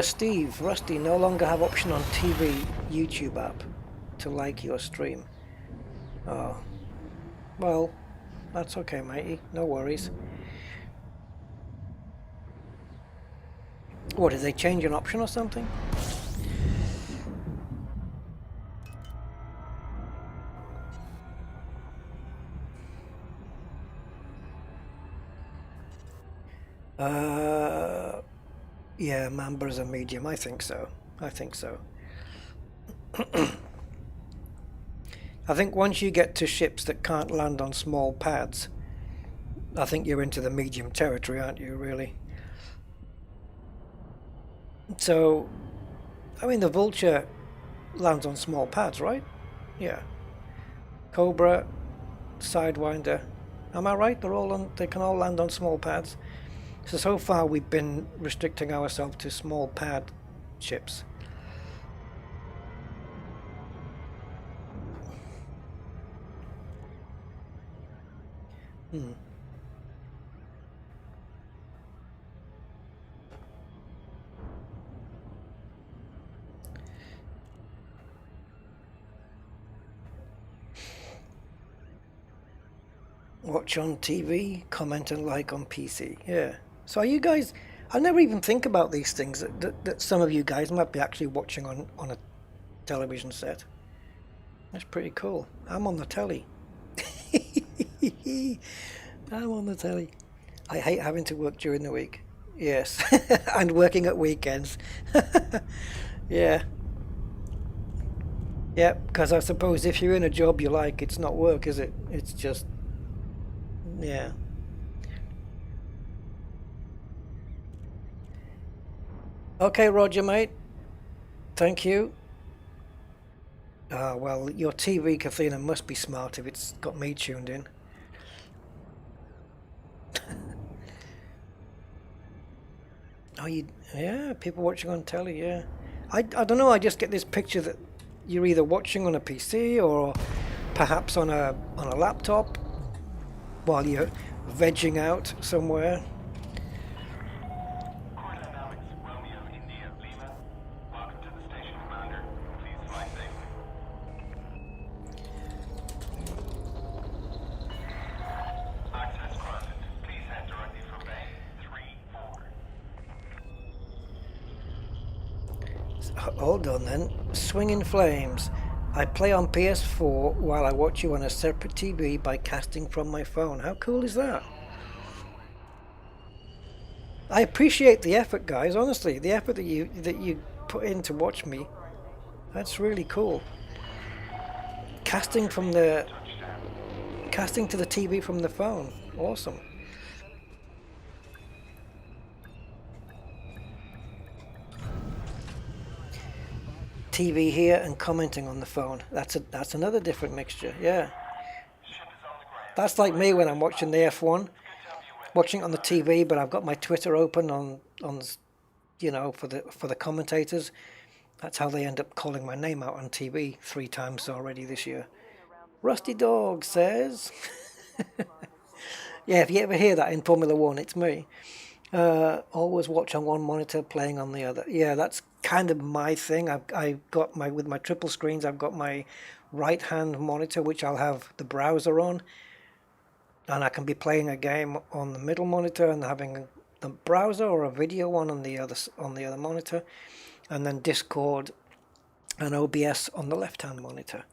Steve, Rusty, no longer have option on TV YouTube app to like your stream. Oh, well, that's okay, matey, no worries. What, did they change an option or something? Yeah, Mamba's a medium. I think so. I think once you get to ships that can't land on small pads, I think you're into the medium territory, aren't you, really? So, I mean, the Vulture lands on small pads, right? Yeah. Cobra, Sidewinder. Am I right? They can all land on small pads. So far we've been restricting ourselves to small pad ships. Watch on TV, comment and like on PC. Yeah. So are you guys, I never even think about these things, that some of you guys might be actually watching on a television set. That's pretty cool. I'm on the telly. I'm on the telly. I hate having to work during the week. Yes. And working at weekends. Yeah. Yeah, because I suppose if you're in a job you like, it's not work, is it? It's just, yeah. Okay, Roger, mate. Thank you. Well, your TV, Kathina, must be smart if it's got me tuned in. Oh, yeah, people watching on telly, yeah. I don't know, I just get this picture that you're either watching on a PC or perhaps on a laptop while you're vegging out somewhere. Coordinates Romeo India Lima. Welcome to the station, Commander. Please fly safely. Access granted. Please head directly for Bay 3-4. Hold on then. Swing in Flames. I play on PS4 while I watch you on a separate TV by casting from my phone. How cool is that? I appreciate the effort, guys. Honestly, the effort that you put in to watch me. That's really cool. Casting from the casting to the TV from the phone. Awesome. TV here and commenting on the phone. That's another different mixture. Yeah. Ship is on the ground. That's like me when I'm watching the F1, Good to have you with watching it on the TV, but I've got my Twitter open on for the commentators. That's how they end up calling my name out on TV 3 times already this year. Rusty Dog says, yeah, if you ever hear that in Formula One, it's me. Always watch on one monitor, playing on the other. Yeah, that's kind of my thing. I've got with my triple screens. I've got my right hand monitor, which I'll have the browser on, and I can be playing a game on the middle monitor and having the browser or a video one on the other monitor, and then Discord and OBS on the left hand monitor.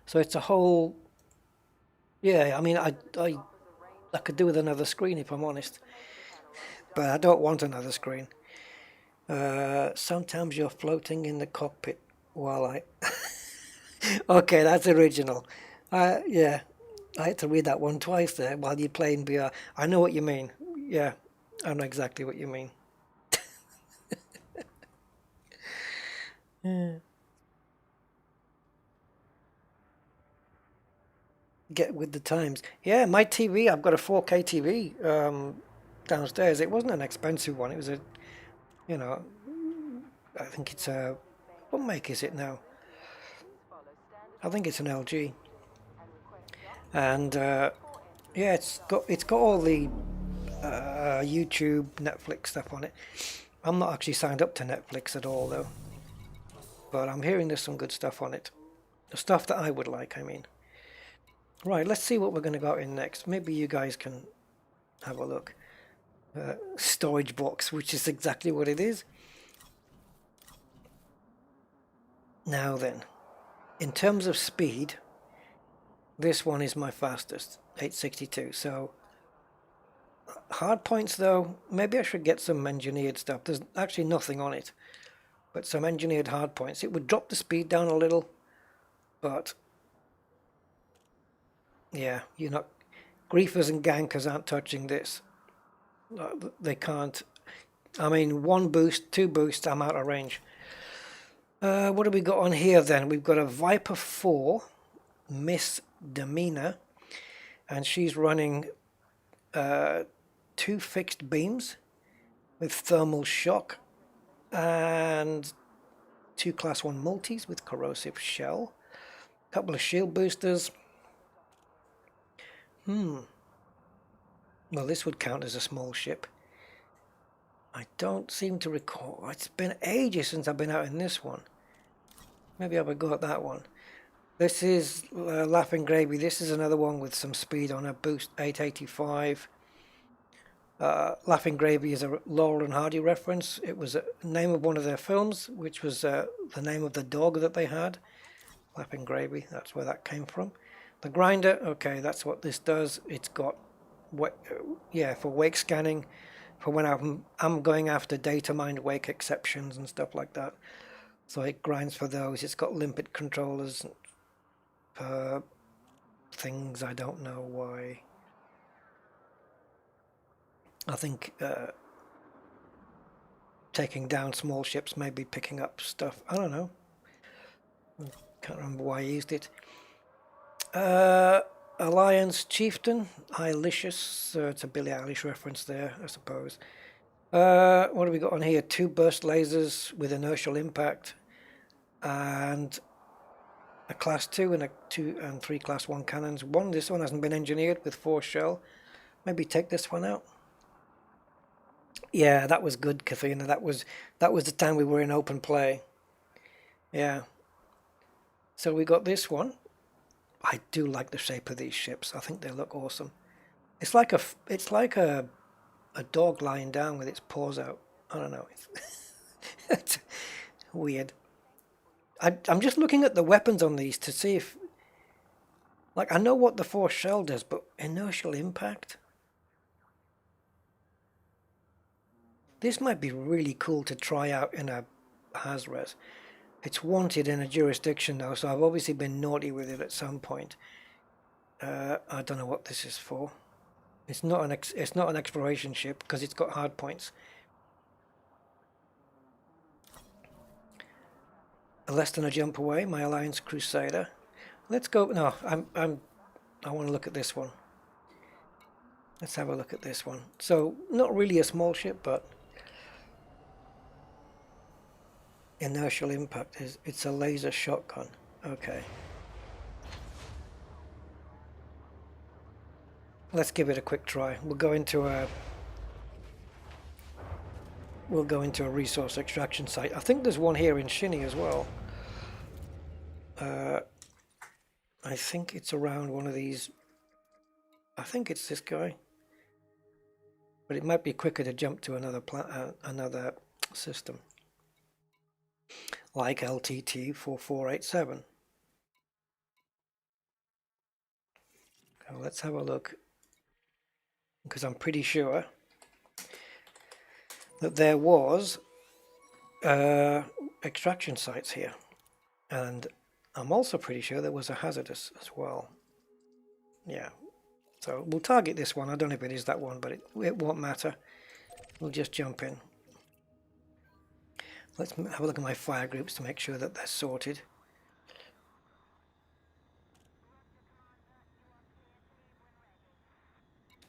So it's a whole. Yeah, I mean, I could do with another screen if I'm honest, but I don't want another screen. Sometimes you're floating in the cockpit while I. Okay, that's original. Yeah, I had to read that one twice there while you're playing VR. I know what you mean. Yeah, I know exactly what you mean. Get with the times. Yeah, my TV, I've got a 4K TV downstairs. It wasn't an expensive one. It was you know, I think it's what make is it now? I think it's an LG. And yeah, it's got all the YouTube, Netflix stuff on it. I'm not actually signed up to Netflix at all though, but I'm hearing there's some good stuff on it. The stuff that I would like, I mean. Right, let's see what we're going to go in next. Maybe you guys can have a look. Storage box, which is exactly what it is. Now then, in terms of speed, this one is my fastest, 862. So hard points though, maybe I should get some engineered stuff. There's actually nothing on it, but some engineered hard points. It would drop the speed down a little, but yeah, you're not. Griefers and gankers aren't touching this. They can't. I mean, one boost, two boosts, I'm out of range. What have we got on here then? We've got a Viper 4, Miss Demeanor, and she's running 2 fixed beams with thermal shock and 2 class 1 multis with corrosive shell, a couple of shield boosters. Well, this would count as a small ship. I don't seem to recall. It's been ages since I've been out in this one. Maybe I would go at that one. This is Laughing Gravy. This is another one with some speed on a boost, 885. Laughing Gravy is a Laurel and Hardy reference. It was a name of one of their films, which was the name of the dog that they had. Laughing Gravy, that's where that came from. The grinder, okay, that's what this does. It's got, for wake scanning, for when I'm going after data mined wake exceptions and stuff like that. So it grinds for those. It's got limpet controllers, things I don't know why. I think taking down small ships, maybe picking up stuff. I don't know. Can't remember why I used it. Alliance Chieftain, Eilicious. It's a Billie Eilish reference there, I suppose. What have we got on here? 2 burst lasers with inertial impact, and a class 2 and a 2 and 3 class 1 cannons. This one hasn't been engineered with 4 shell. Maybe take this one out. Yeah, that was good, Kathina. That was the time we were in open play. Yeah. So we got this one. I do like the shape of these ships. I think they look awesome. It's like a dog lying down with its paws out. I don't know. It's weird. I'm just looking at the weapons on these to see if, like, I know what the 4 shell does, but inertial impact. This might be really cool to try out in a Hazres. It's wanted in a jurisdiction though, so I've obviously been naughty with it at some point. I don't know what this is for. It's not an exploration ship because it's got hard points. Less than a jump away, my Alliance Crusader. Let's go. No, I want to look at this one. Let's have a look at this one. So, not really a small ship, but inertial impact is. It's a laser shotgun. Okay. Let's give it a quick try. We'll go into a resource extraction site. I think there's one here in Shinny as well. I think it's around one of these. I think it's this guy. But it might be quicker to jump to another system. Like LTT 4487. So let's have a look. Because I'm pretty sure that there was extraction sites here, and I'm also pretty sure there was a hazardous as well. Yeah, so we'll target this one. I don't know if it is that one, but it won't matter. We'll just jump in. Let's have a look at my fire groups to make sure that they're sorted.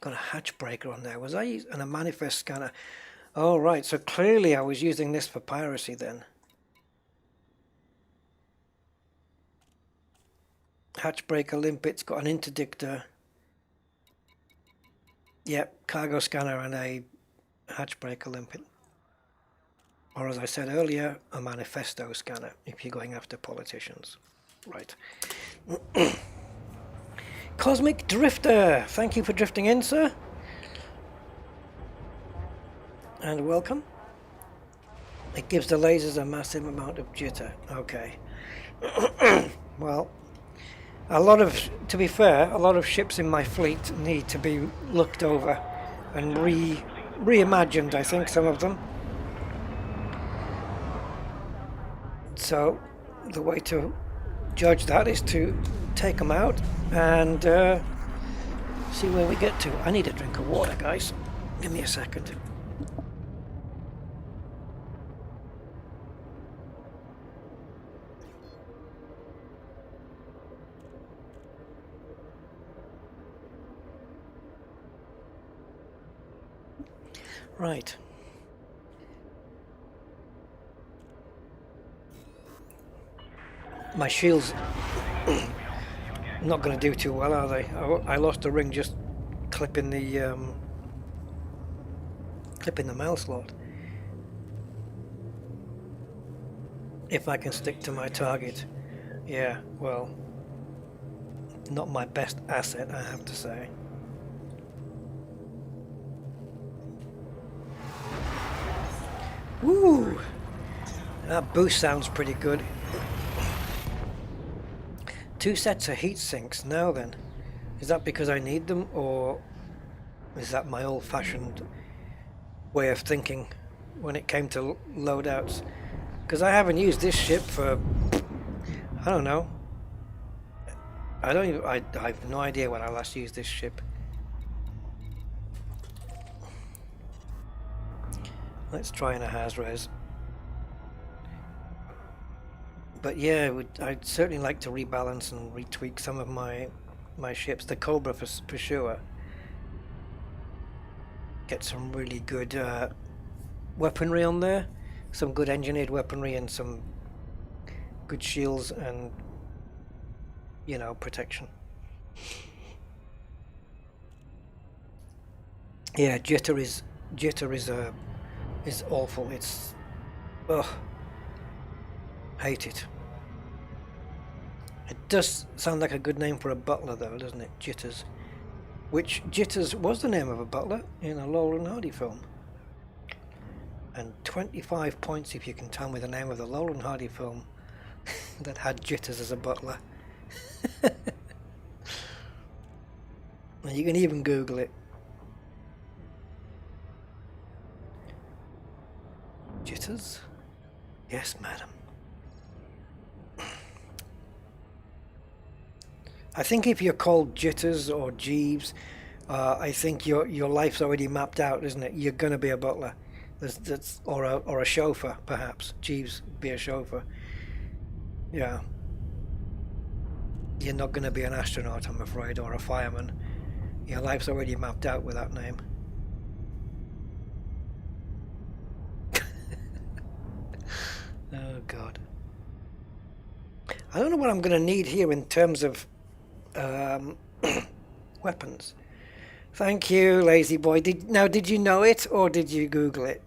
Got a hatch breaker on there. Was I using a manifest scanner? Oh right, so clearly I was using this for piracy then. Hatch breaker limpet's got an interdictor. Yep, cargo scanner and a hatch breaker limpet. Or as I said earlier, a manifesto scanner if you're going after politicians. Right. Cosmic Drifter, thank you for drifting in, sir. And welcome. It gives the lasers a massive amount of jitter. Okay. Well, to be fair, a lot of ships in my fleet need to be looked over and reimagined, I think, some of them. So, the way to judge that is to take them out and see where we get to. I need a drink of water, guys. Give me a second. Right. My shields not going to do too well, are they? I lost a ring just clipping the mail slot. If I can stick to my target. Yeah, well, not my best asset, I have to say. Woo! That boost sounds pretty good. 2 sets of heat sinks now then. Is that because I need them, or is that my old-fashioned way of thinking when it came to loadouts? Because I haven't used this ship for, I don't know. I have no idea when I last used this ship. Let's try in a Hazres. But yeah, I'd certainly like to rebalance and retweak some of my ships. The Cobra for sure. Get some really good weaponry on there. Some good engineered weaponry and some good shields and, you know, protection. Yeah, jitter is awful. It's, ugh. Hate it. It does sound like a good name for a butler though, doesn't it? Jitters. Which Jitters was the name of a butler in a Laurel and Hardy film. And 25 points if you can tell me the name of the Laurel and Hardy film that had Jitters as a butler. And you can even Google it. jitters? Yes, madam. I think if you're called Jitters or Jeeves, I think your life's already mapped out, isn't it? You're going to be a butler, or a chauffeur, perhaps. Jeeves would be a chauffeur. Yeah. You're not going to be an astronaut, I'm afraid, or a fireman. Your life's already mapped out with that name. Oh, God. I don't know what I'm going to need here in terms of weapons. Thank you, lazy boy. Did you know it or did you Google it?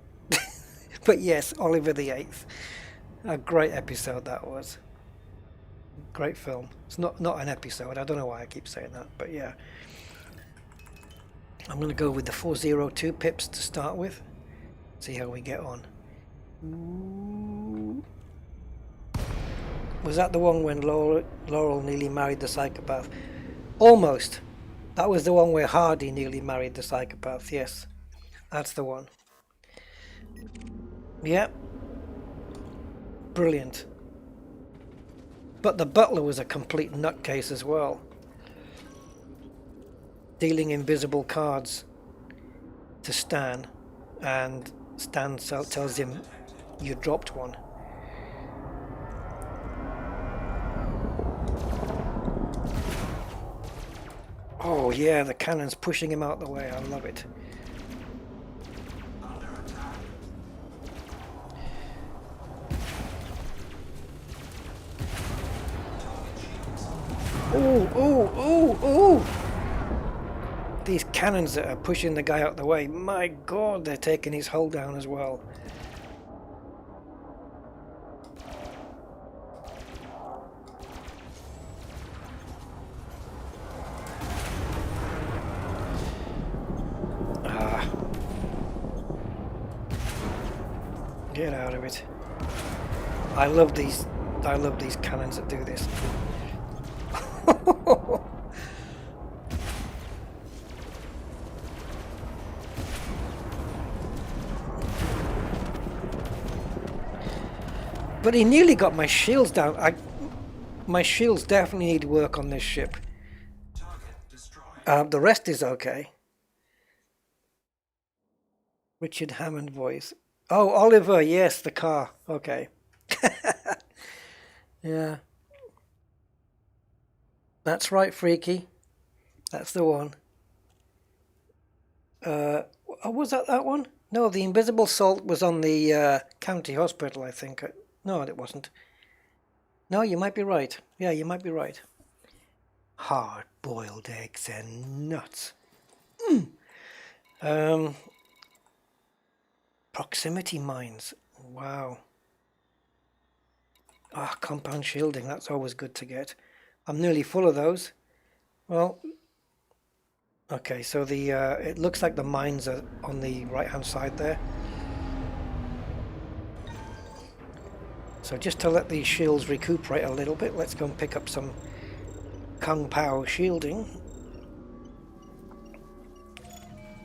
But yes, Oliver the Eighth. A great episode that was. Great film. It's not an episode. I don't know why I keep saying that, but yeah. I'm going to go with the 402 pips to start with. See how we get on. Ooh. Was that the one when Laurel nearly married the psychopath? Almost. That was the one where Hardy nearly married the psychopath. Yes, that's the one. Yep. Brilliant. But the butler was a complete nutcase as well. Dealing invisible cards to Stan, and Stan tells him you dropped one. Oh yeah, the cannon's pushing him out the way. I love it. Oh, oh, oh, oh! These cannons that are pushing the guy out the way. My God, they're taking his hull down as well. Get out of it. I love these cannons that do this. But he nearly got my shields down. My shields definitely need work on this ship. The rest is okay. Richard Hammond voice. Oh, Oliver, yes, the car. Okay. Yeah. That's right, Freaky. That's the one. Oh, was that one? No, the invisible salt was on the county hospital, I think. No, it wasn't. No, you might be right. Yeah, you might be right. Hard-boiled eggs and nuts. Proximity mines. Wow. Ah, compound shielding. That's always good to get. I'm nearly full of those. Well, okay, so it looks like the mines are on the right-hand side there. So just to let these shields recuperate a little bit, let's go and pick up some Kung Pao shielding.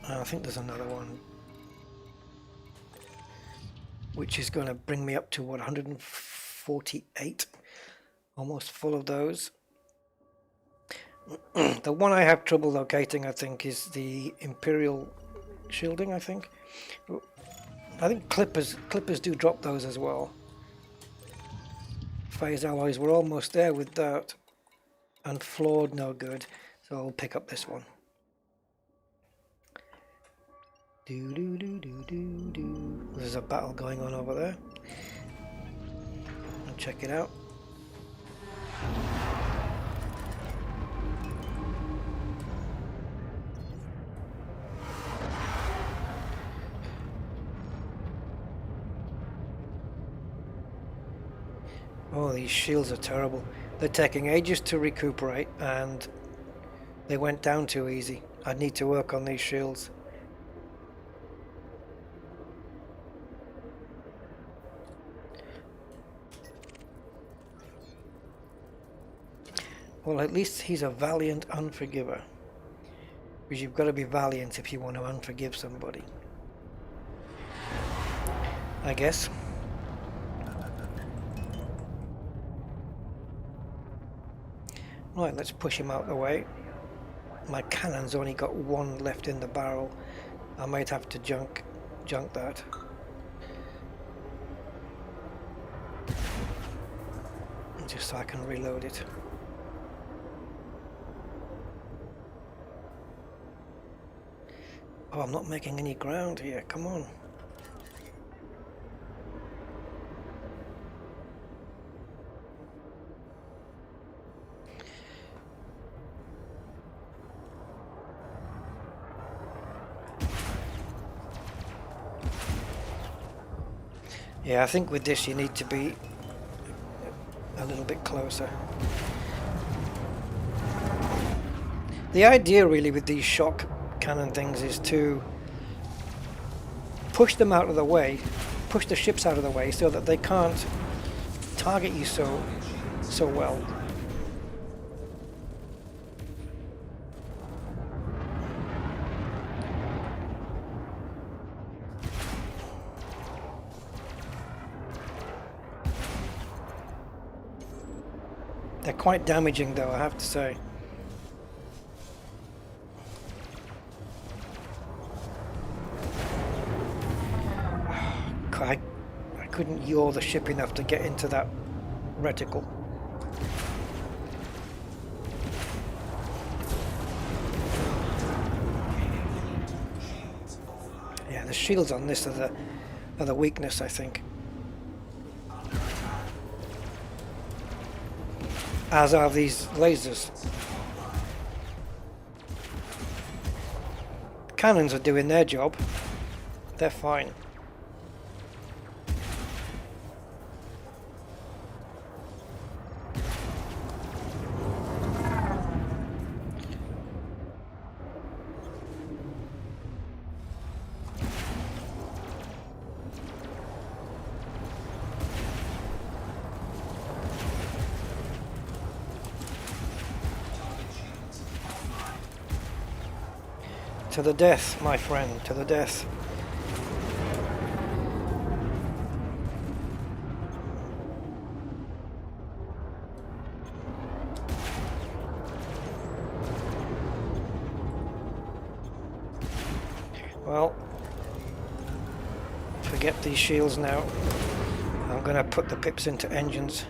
I think there's another one, which is going to bring me up to, what, 148? Almost full of those. The one I have trouble locating, I think, is the Imperial shielding, I think. I think Clippers do drop those as well. Phase alloys, we're almost there with that. And flawed, no good. So I'll pick up this one. There's a battle going on over there. I'll check it out. Oh, these shields are terrible. They're taking ages to recuperate, and they went down too easy. I need to work on these shields. Well, at least he's a valiant unforgiver. Because you've got to be valiant if you want to unforgive somebody, I guess. Right, let's push him out the way. My cannon's only got one left in the barrel. I might have to junk that. Just so I can reload it. Oh, I'm not making any ground here. Come on. Yeah, I think with this you need to be a little bit closer. The idea really with these shock cannon things is to push them out of the way, push the ships out of the way so that they can't target you so well. They're quite damaging though, I have to say. I couldn't yaw the ship enough to get into that reticle. Yeah, the shields on this are the weakness, I think. As are these lasers. Cannons are doing their job. They're fine. To the death, my friend, to the death. Well, forget these shields now. I'm going to put the pips into engines.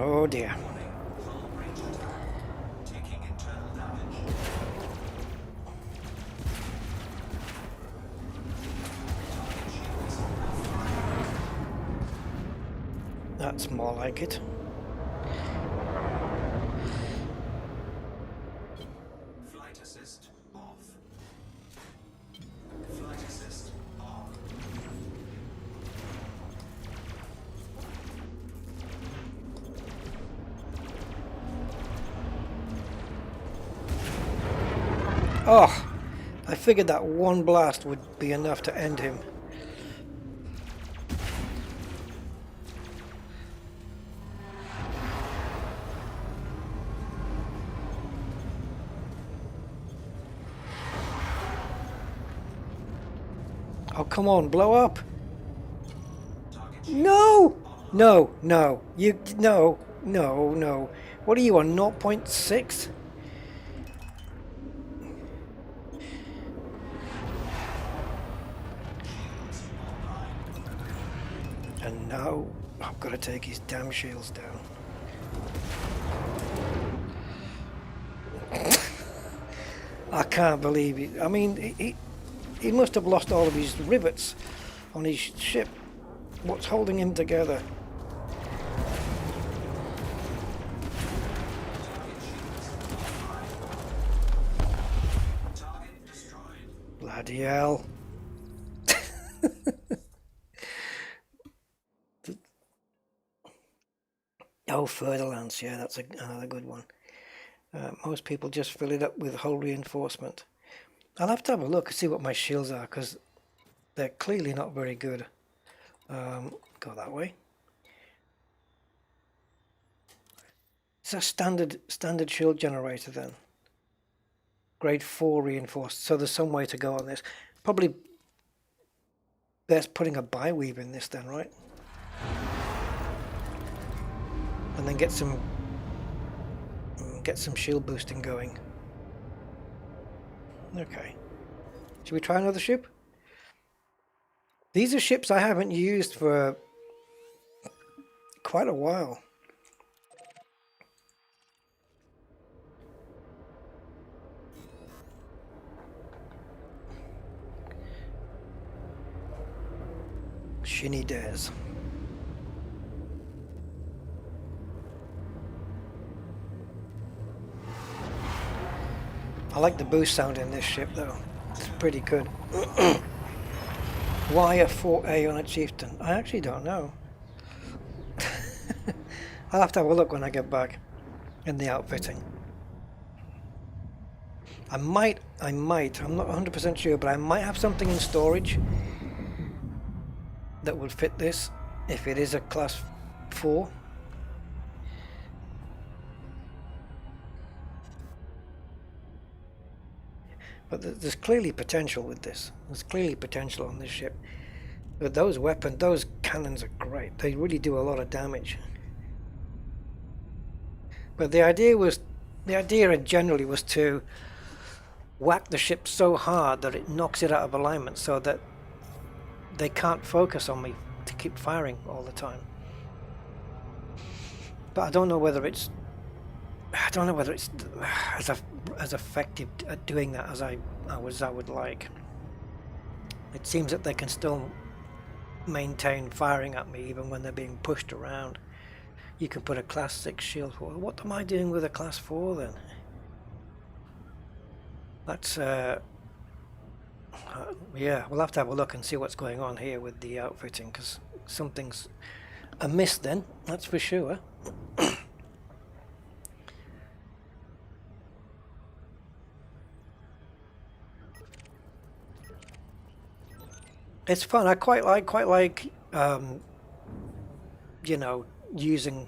Oh dear. That's more like it. Flight assist off. Flight assist on. Oh, I figured that one blast would be enough to end him. Oh, come on, blow up. No! No, no. No. What are you on, 0.6? And now I've got to take his damn shields down. I can't believe it. I mean, he must have lost all of his rivets on his ship. What's holding him together? Bloody hell. Oh, Furtherlands, yeah, that's another good one. Most people just fill it up with hull reinforcement. I'll have to have a look and see what my shields are, because they're clearly not very good. Go that way. It's a standard shield generator then. Grade 4 reinforced. So there's some way to go on this. Probably best putting a bi-weave in this then, right? And then get some shield boosting going. Okay. Should we try another ship? These are ships I haven't used for quite a while. Shinny dares. I like the boost sound in this ship though. It's pretty good. Why a 4A on a chieftain? I actually don't know. I'll have to have a look when I get back in the outfitting. I might, I'm not 100% sure, but I might have something in storage that would fit this if it is a class 4. But there's clearly potential with this. There's clearly potential on this ship. But those weapons, those cannons are great. They really do a lot of damage. But the idea generally was to whack the ship so hard that it knocks it out of alignment so that they can't focus on me to keep firing all the time. But I don't know whether it's as effective at doing that as I would like. It seems that they can still maintain firing at me even when they're being pushed around. You can put a class 6 shield for. What am I doing with a class 4 then? That's yeah, we'll have to have a look and see what's going on here with the outfitting, because something's amiss then, that's for sure. It's fun. I quite like you know, using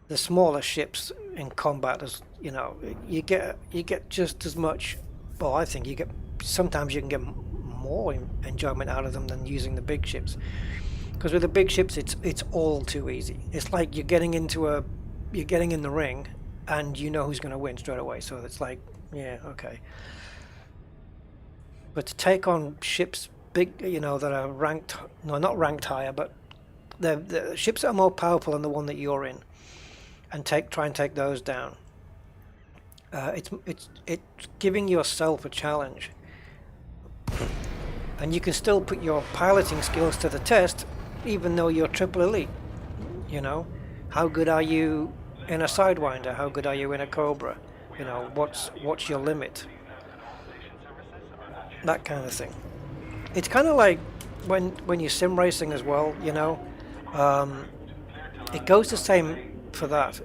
the smaller ships in combat. As you know, you get just as much. Well, I think sometimes you can get more enjoyment out of them than using the big ships. Because with the big ships, it's all too easy. It's like you're getting in the ring, and you know who's going to win straight away. So it's like, yeah, okay. But to take on ships big, you know, that are ranked, no, not ranked higher, but the ships that are more powerful than the one that you're in, and try and take those down. It's giving yourself a challenge, and you can still put your piloting skills to the test, even though you're triple elite. You know, how good are you in a Sidewinder? How good are you in a Cobra? You know, what's your limit? That kind of thing. It's kind of like when you're sim racing as well, you know. It goes the same for that.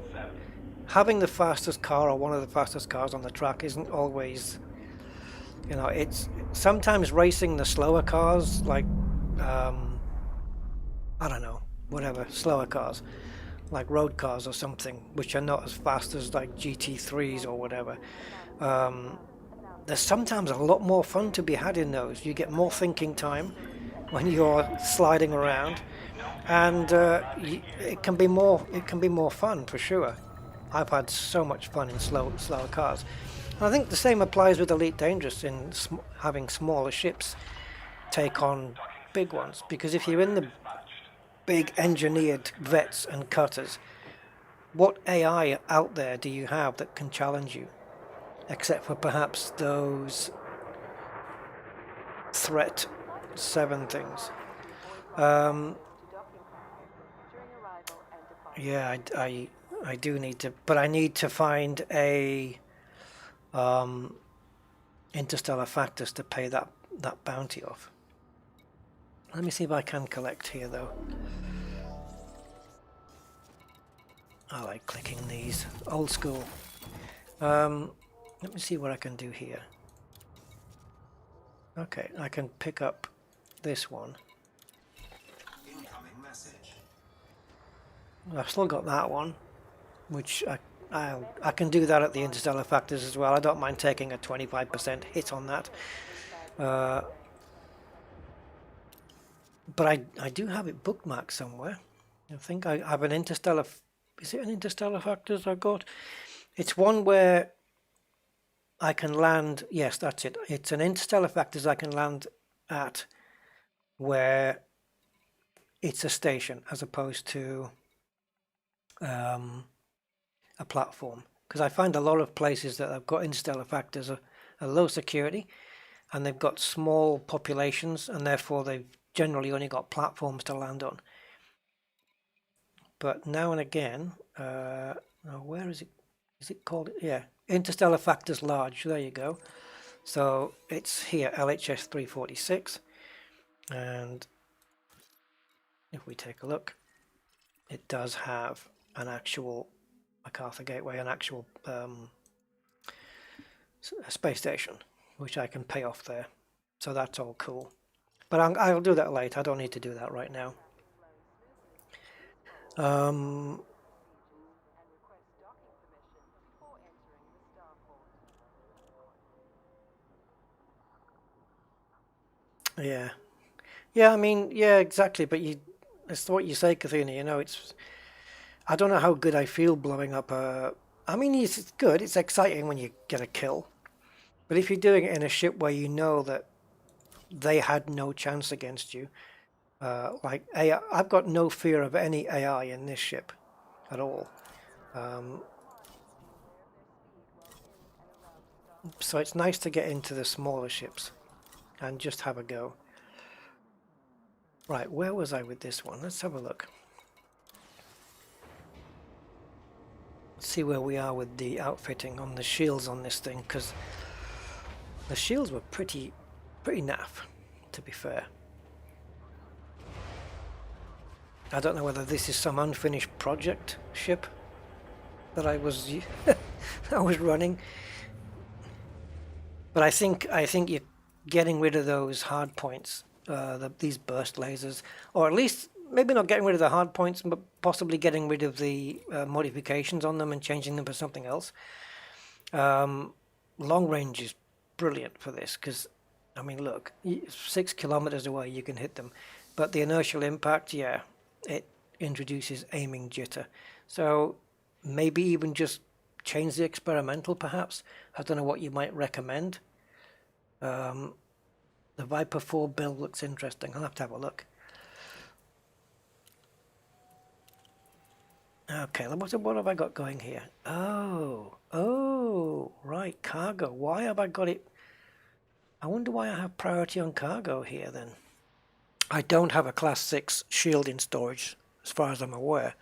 Having the fastest car or one of the fastest cars on the track isn't always, you know, it's sometimes racing the slower cars, like I don't know, whatever, slower cars like road cars or something, which are not as fast as like GT3s or whatever. There's sometimes a lot more fun to be had in those. You get more thinking time when you're sliding around, and it can be more fun for sure. I've had so much fun in slower cars. And I think the same applies with Elite Dangerous in having smaller ships take on big ones, because if you're in the big engineered vets and cutters, what AI out there do you have that can challenge you? Except for perhaps those Threat 7 things. Yeah, I do need to, but I need to find a interstellar factors to pay that bounty off. Let me see if I can collect here though. I like clicking these, old school. Let me see what I can do here. Okay, I can pick up this one. Incoming message. I've still got that one, which I can do that at the interstellar factors as well. I don't mind taking a 25% hit on that. But I do have it bookmarked somewhere. I think I have an interstellar. Is it an interstellar factors I got? It's one where I can land. Yes, that's it. It's an interstellar factors I can land at where it's a station as opposed to a platform. Because I find a lot of places that have got interstellar factors are low security and they've got small populations and therefore they've generally only got platforms to land on. But now and again, where is it? Is it called? Yeah, interstellar factors large. There you go. So it's here, LHS 346, and if we take a look, it does have an actual MacArthur Gateway, an actual space station, which I can pay off there. So that's all cool. But I'll do that later. I don't need to do that right now. Yeah. Yeah, I mean, yeah, exactly. But it's what you say, Kathina. You know, I don't know how good I feel blowing up a. I mean, it's good. It's exciting when you get a kill. But if you're doing it in a ship where you know that they had no chance against you, like AI, I've got no fear of any AI in this ship at all. So it's nice to get into the smaller ships and just have a go. Right, where was I with this one? Let's have a look. See where we are with the outfitting on the shields on this thing, because the shields were pretty naff, to be fair. I don't know whether this is some unfinished project ship that I was I was running, but I think you're getting rid of those hard points, these burst lasers, or at least maybe not getting rid of the hard points, but possibly getting rid of the modifications on them and changing them for something else. Long range is brilliant for this because, I mean, look, 6 kilometers away you can hit them, but the inertial impact, yeah, it introduces aiming jitter. So maybe even just change the experimental, perhaps. I don't know what you might recommend. The Viper 4 build looks interesting. I'll have to have a look. Okay, what have I got going here? Oh, right, cargo. Why have I got it? I wonder why I have priority on cargo here then. I don't have a class 6 shield in storage, as far as I'm aware.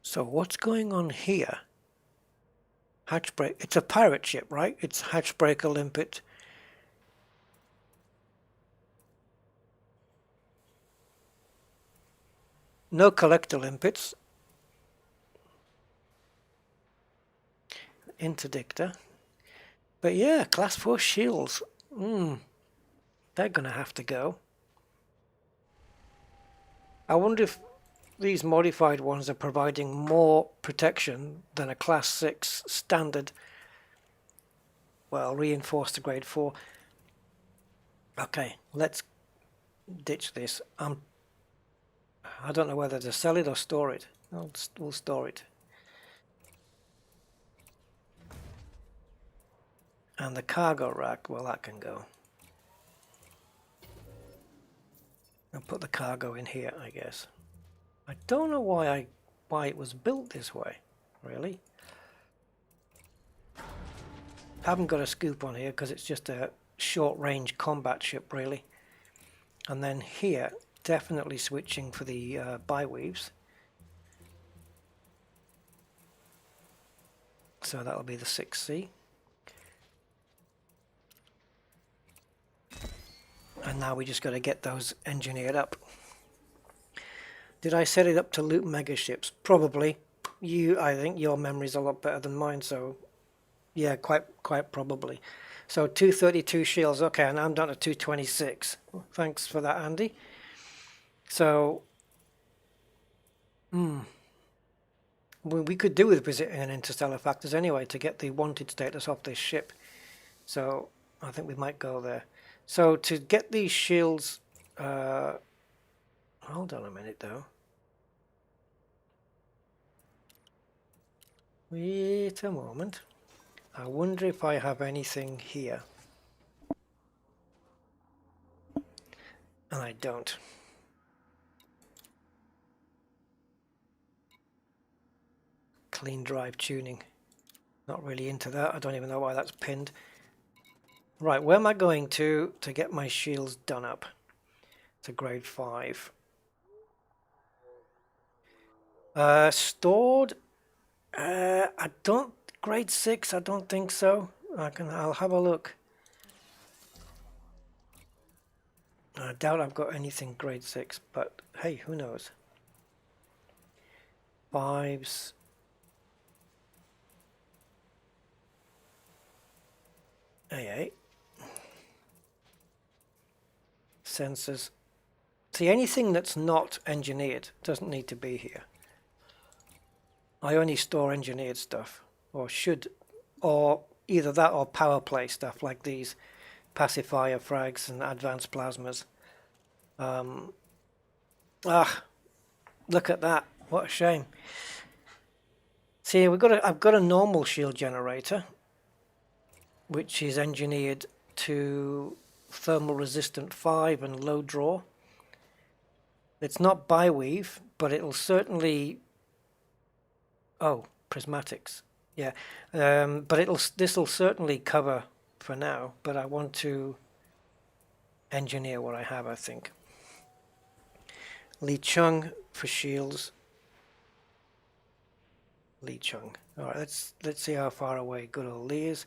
So what's going on here? Hatchbreak. It's a pirate ship, right? It's hatchbreaker limpet. No collector limpets. Interdictor. But yeah, class 4 shields. They're gonna have to go. I wonder if these modified ones are providing more protection than a class 6 standard. Well, reinforced to grade 4. Okay, let's ditch this. I don't know whether to sell it or store it. We'll store it. And the cargo rack, well, that can go. I'll put the cargo in here, I guess. I don't know why it was built this way, really. Haven't got a scoop on here because it's just a short-range combat ship, really. And then here, definitely switching for the biweaves. So that'll be the 6C. And now we just got to get those engineered up. Did I set it up to loot mega ships? Probably. I think your memory's a lot better than mine, so yeah, quite probably. So 232 shields. Okay, and I'm down to 226. Thanks for that, Andy. So, we could do with visiting an interstellar factors anyway to get the wanted status off this ship. So I think we might go there. So to get these shields, hold on a minute though. Wait a moment. I wonder if I have anything here. And I don't. Clean drive tuning. Not really into that. I don't even know why that's pinned. Right, where am I going to get my shields done up? To grade 5. Stored. I don't. Grade 6. I don't think so. I'll have a look. I doubt I've got anything grade 6, but hey, who knows? 5s. AA. Sensors. See, anything that's not engineered doesn't need to be here. I only store engineered stuff, or should, or either that or power play stuff like these pacifier frags and advanced plasmas. Look at that! What a shame. See, I've got a normal shield generator, which is engineered to thermal resistant 5 and low draw. It's not bi-weave, but it'll certainly. Oh, prismatics. Yeah, but this'll certainly cover for now. But I want to engineer what I have. I think. Li Chung for shields. Li Chung. All right, let's see how far away good old Lee is.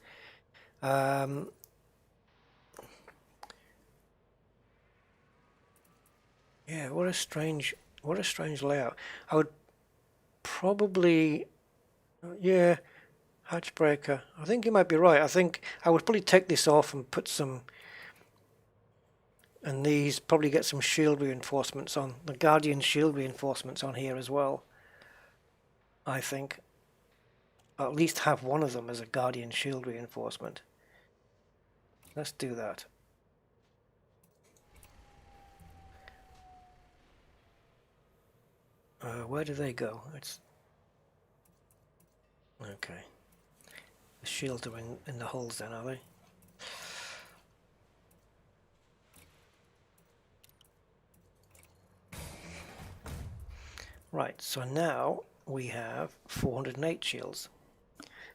Yeah, what a strange layout. I would probably, yeah, hatch breaker. I think you might be right. I think I would probably take this off and put some, and these probably get some shield reinforcements on, the Guardian shield reinforcements on here as well. I think. Or at least have one of them as a Guardian shield reinforcement. Let's do that. Where do they go? It's okay. The shields are in the holes then, are they? Right, so now we have 408 shields.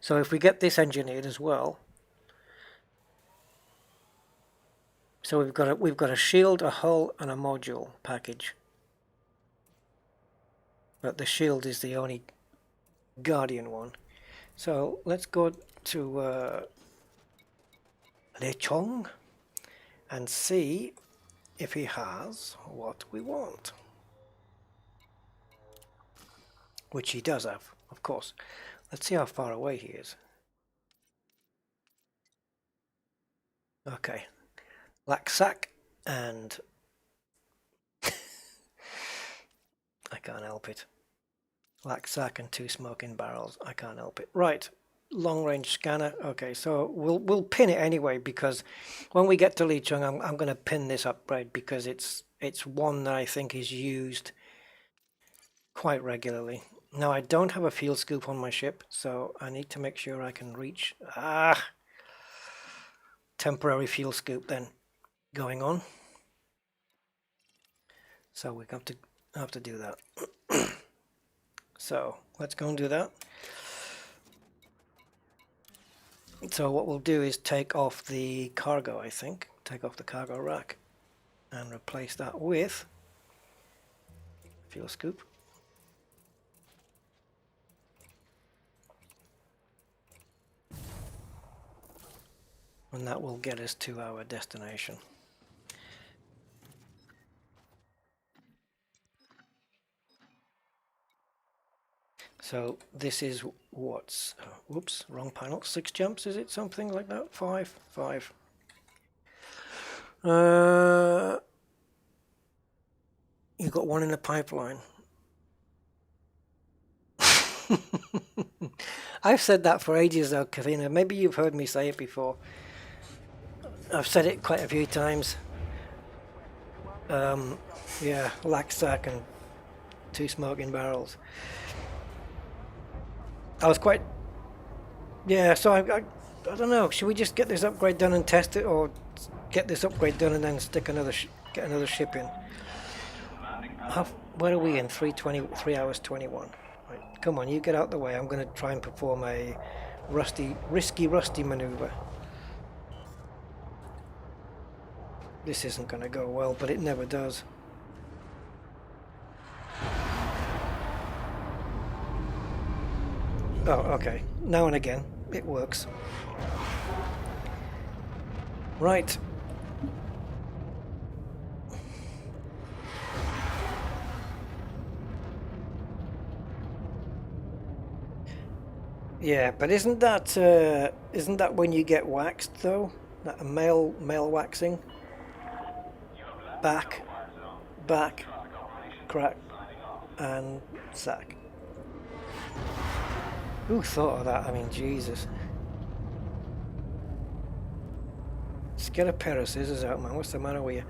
So if we get this engineered as well, so we've got a shield, a hull, and a module package. But the shield is the only Guardian one. So let's go to Lechong and see if he has what we want. Which he does have, of course. Let's see how far away he is. Okay. Laksak and I can't help it. Laksak and 2 smoking barrels. I can't help it. Right. Long range scanner. Okay, so we'll pin it anyway because when we get to Li Chung, I'm going to pin this upgrade because it's one that I think is used quite regularly. Now I don't have a field scoop on my ship, so I need to make sure I can reach. Temporary field scoop then going on. So we have to do that. So let's go and do that. So what we'll do is take off the cargo, I think. Take off the cargo rack and replace that with fuel scoop. And that will get us to our destination. So this is what's, whoops, wrong panel. 6 jumps, is it? Something like that? 5? 5. You got one in the pipeline. I've said that for ages though, Kavina. Maybe you've heard me say it before. I've said it quite a few times. Yeah, lack sack and 2 smoking barrels. I was quite... Yeah, so I don't know. Should we just get this upgrade done and test it, or get this upgrade done and then stick another get another ship in? Where are we in? 3 hours 21. Right, come on, you get out the way. I'm going to try and perform a risky rusty maneuver. This isn't going to go well, but it never does. Oh, okay. Now and again, it works. Right. Yeah, but isn't that when you get waxed though? That a male waxing? Back, crack, and sack. Who thought of that? I mean, Jesus. Just get a pair of scissors out, man. What's the matter with you?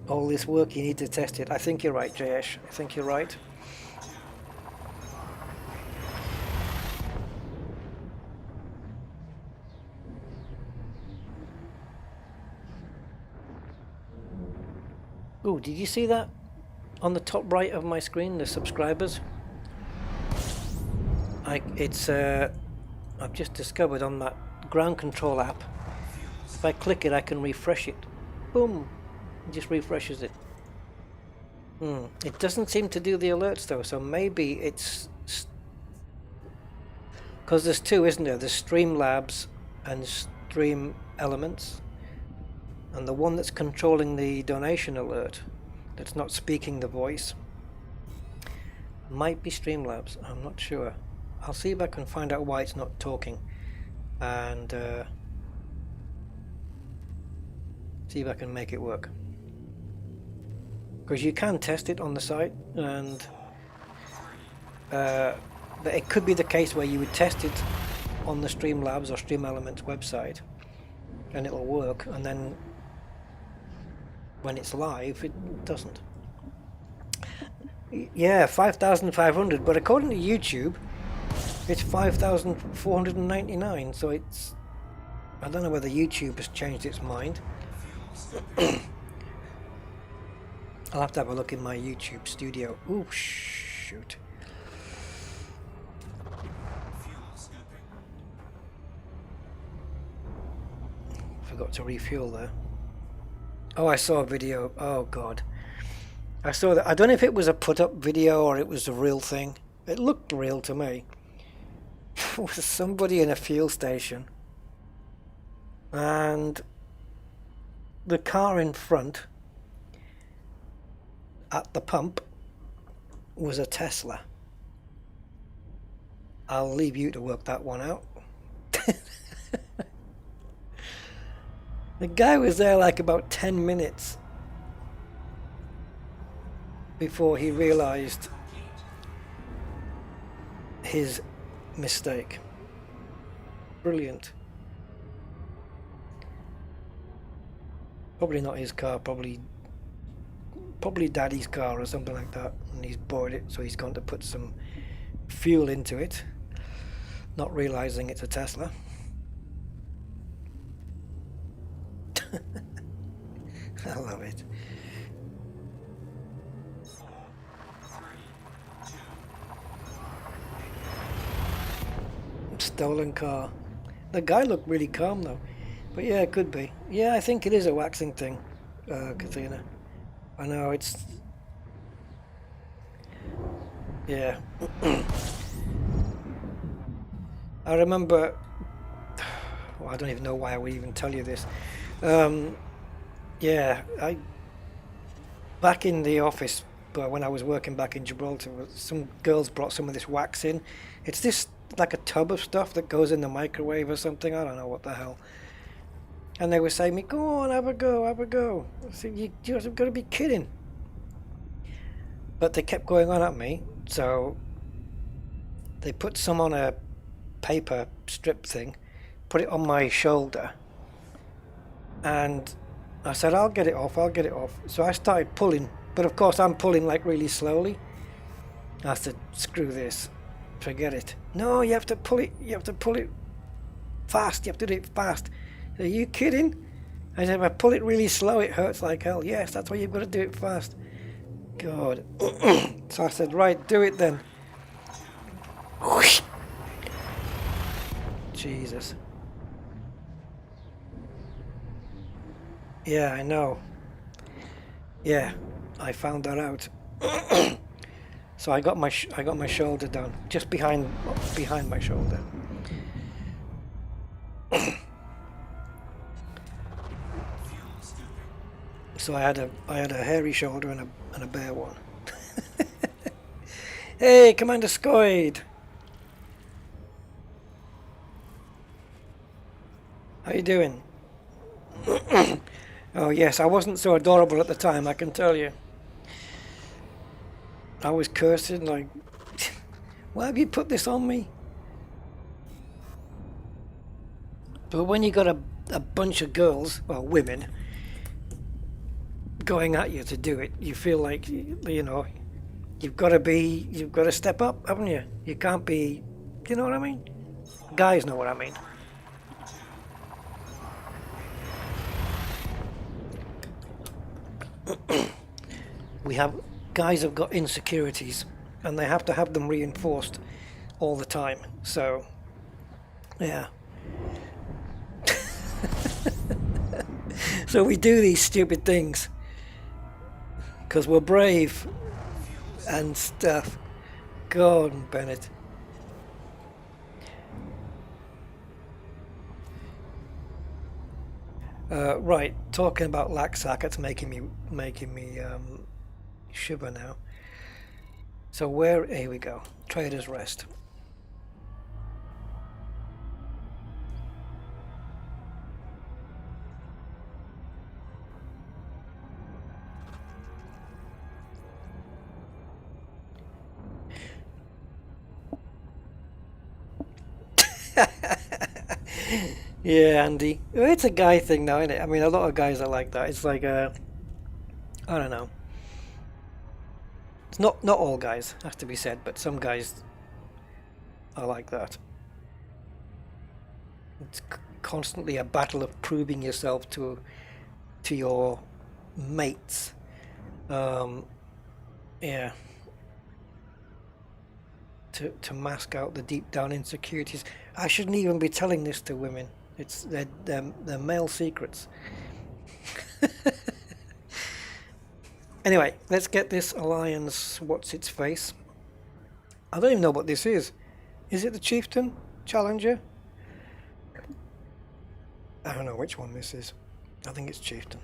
All this work, you need to test it. I think you're right, Jayesh. I think you're right. Oh, did you see that? On the top right of my screen, the subscribers. I've just discovered on that ground control app, if I click it I can refresh it. Boom, it just refreshes it. It doesn't seem to do the alerts though, so maybe it's because there's 2, isn't there? There's Streamlabs and Stream Elements, and the one that's controlling the donation alert, that's not speaking the voice, might be Streamlabs. I'm not sure. I'll see if I can find out why it's not talking, and see if I can make it work. Because you can test it on the site, and but it could be the case where you would test it on the Streamlabs or Stream Elements website, and it'll work, and then when it's live, it doesn't. Yeah, 5,500, but according to YouTube, it's 5,499, so it's... I don't know whether YouTube has changed its mind. I'll have to have a look in my YouTube studio. Ooh, shoot. Forgot to refuel there. Oh, I saw a video. Oh, God. I saw that. I don't know if it was a put-up video or it was a real thing. It looked real to me. It was somebody in a fuel station. And the car in front at the pump was a Tesla. I'll leave you to work that one out. The guy was there like about 10 minutes before he realized his mistake. Brilliant. Probably not his car, probably Daddy's car or something like that, and he's bought it, so he's gone to put some fuel into it, not realizing it's a Tesla. I love it. Stolen car. The guy looked really calm though, but yeah, it could be. Yeah, I think it is a waxing thing, Katrina. I know it's... Yeah. I remember... Well, I don't even know why I would even tell you this. Yeah, back in the office but when I was working back in Gibraltar, some girls brought some of this wax in. It's this like a tub of stuff that goes in the microwave or something. I don't know what the hell. And they were saying me, go on, have a go, have a go. I said, you've got to be kidding. But they kept going on at me, so they put some on a paper strip thing, put it on my shoulder, and I said, I'll get it off, I'll get it off. So I started pulling, but of course I'm pulling like really slowly. I said, screw this, forget it. No, you have to pull it fast, you have to do it fast. Are you kidding? I said, if I pull it really slow, it hurts like hell. Yes, that's why you've got to do it fast. God. So I said, right, do it then. Whoosh. Jesus. Yeah, I know. Yeah, I found that out. So I got my shoulder done, just behind my shoulder. So I had a hairy shoulder and a bare one. Hey, Commander Scoid. How you doing? Oh yes, I wasn't so adorable at the time, I can tell you. I was cursing like, why have you put this on me? But when you got a bunch of girls, well, women, going at you to do it, you feel like, you know, you've got to step up, haven't you? You can't be, you know what I mean? Guys know what I mean. Guys have got insecurities, and they have to have them reinforced all the time. So, yeah. So we do these stupid things because we're brave and stuff. Gordon Bennett. Right, talking about Laxac, it's making me shiver now. So here we go. Trader's Rest. Yeah, Andy. It's a guy thing now, isn't it? I mean, a lot of guys are like that. It's like I don't know. It's not all guys, has to be said, but some guys are like that. It's constantly a battle of proving yourself to your mates. Yeah. To mask out the deep down insecurities. I shouldn't even be telling this to women. It's they're male secrets. Anyway, let's get this alliance. What's its face? I don't even know what this is. Is it the Chieftain? Challenger? I don't know which one this is. I think it's Chieftain.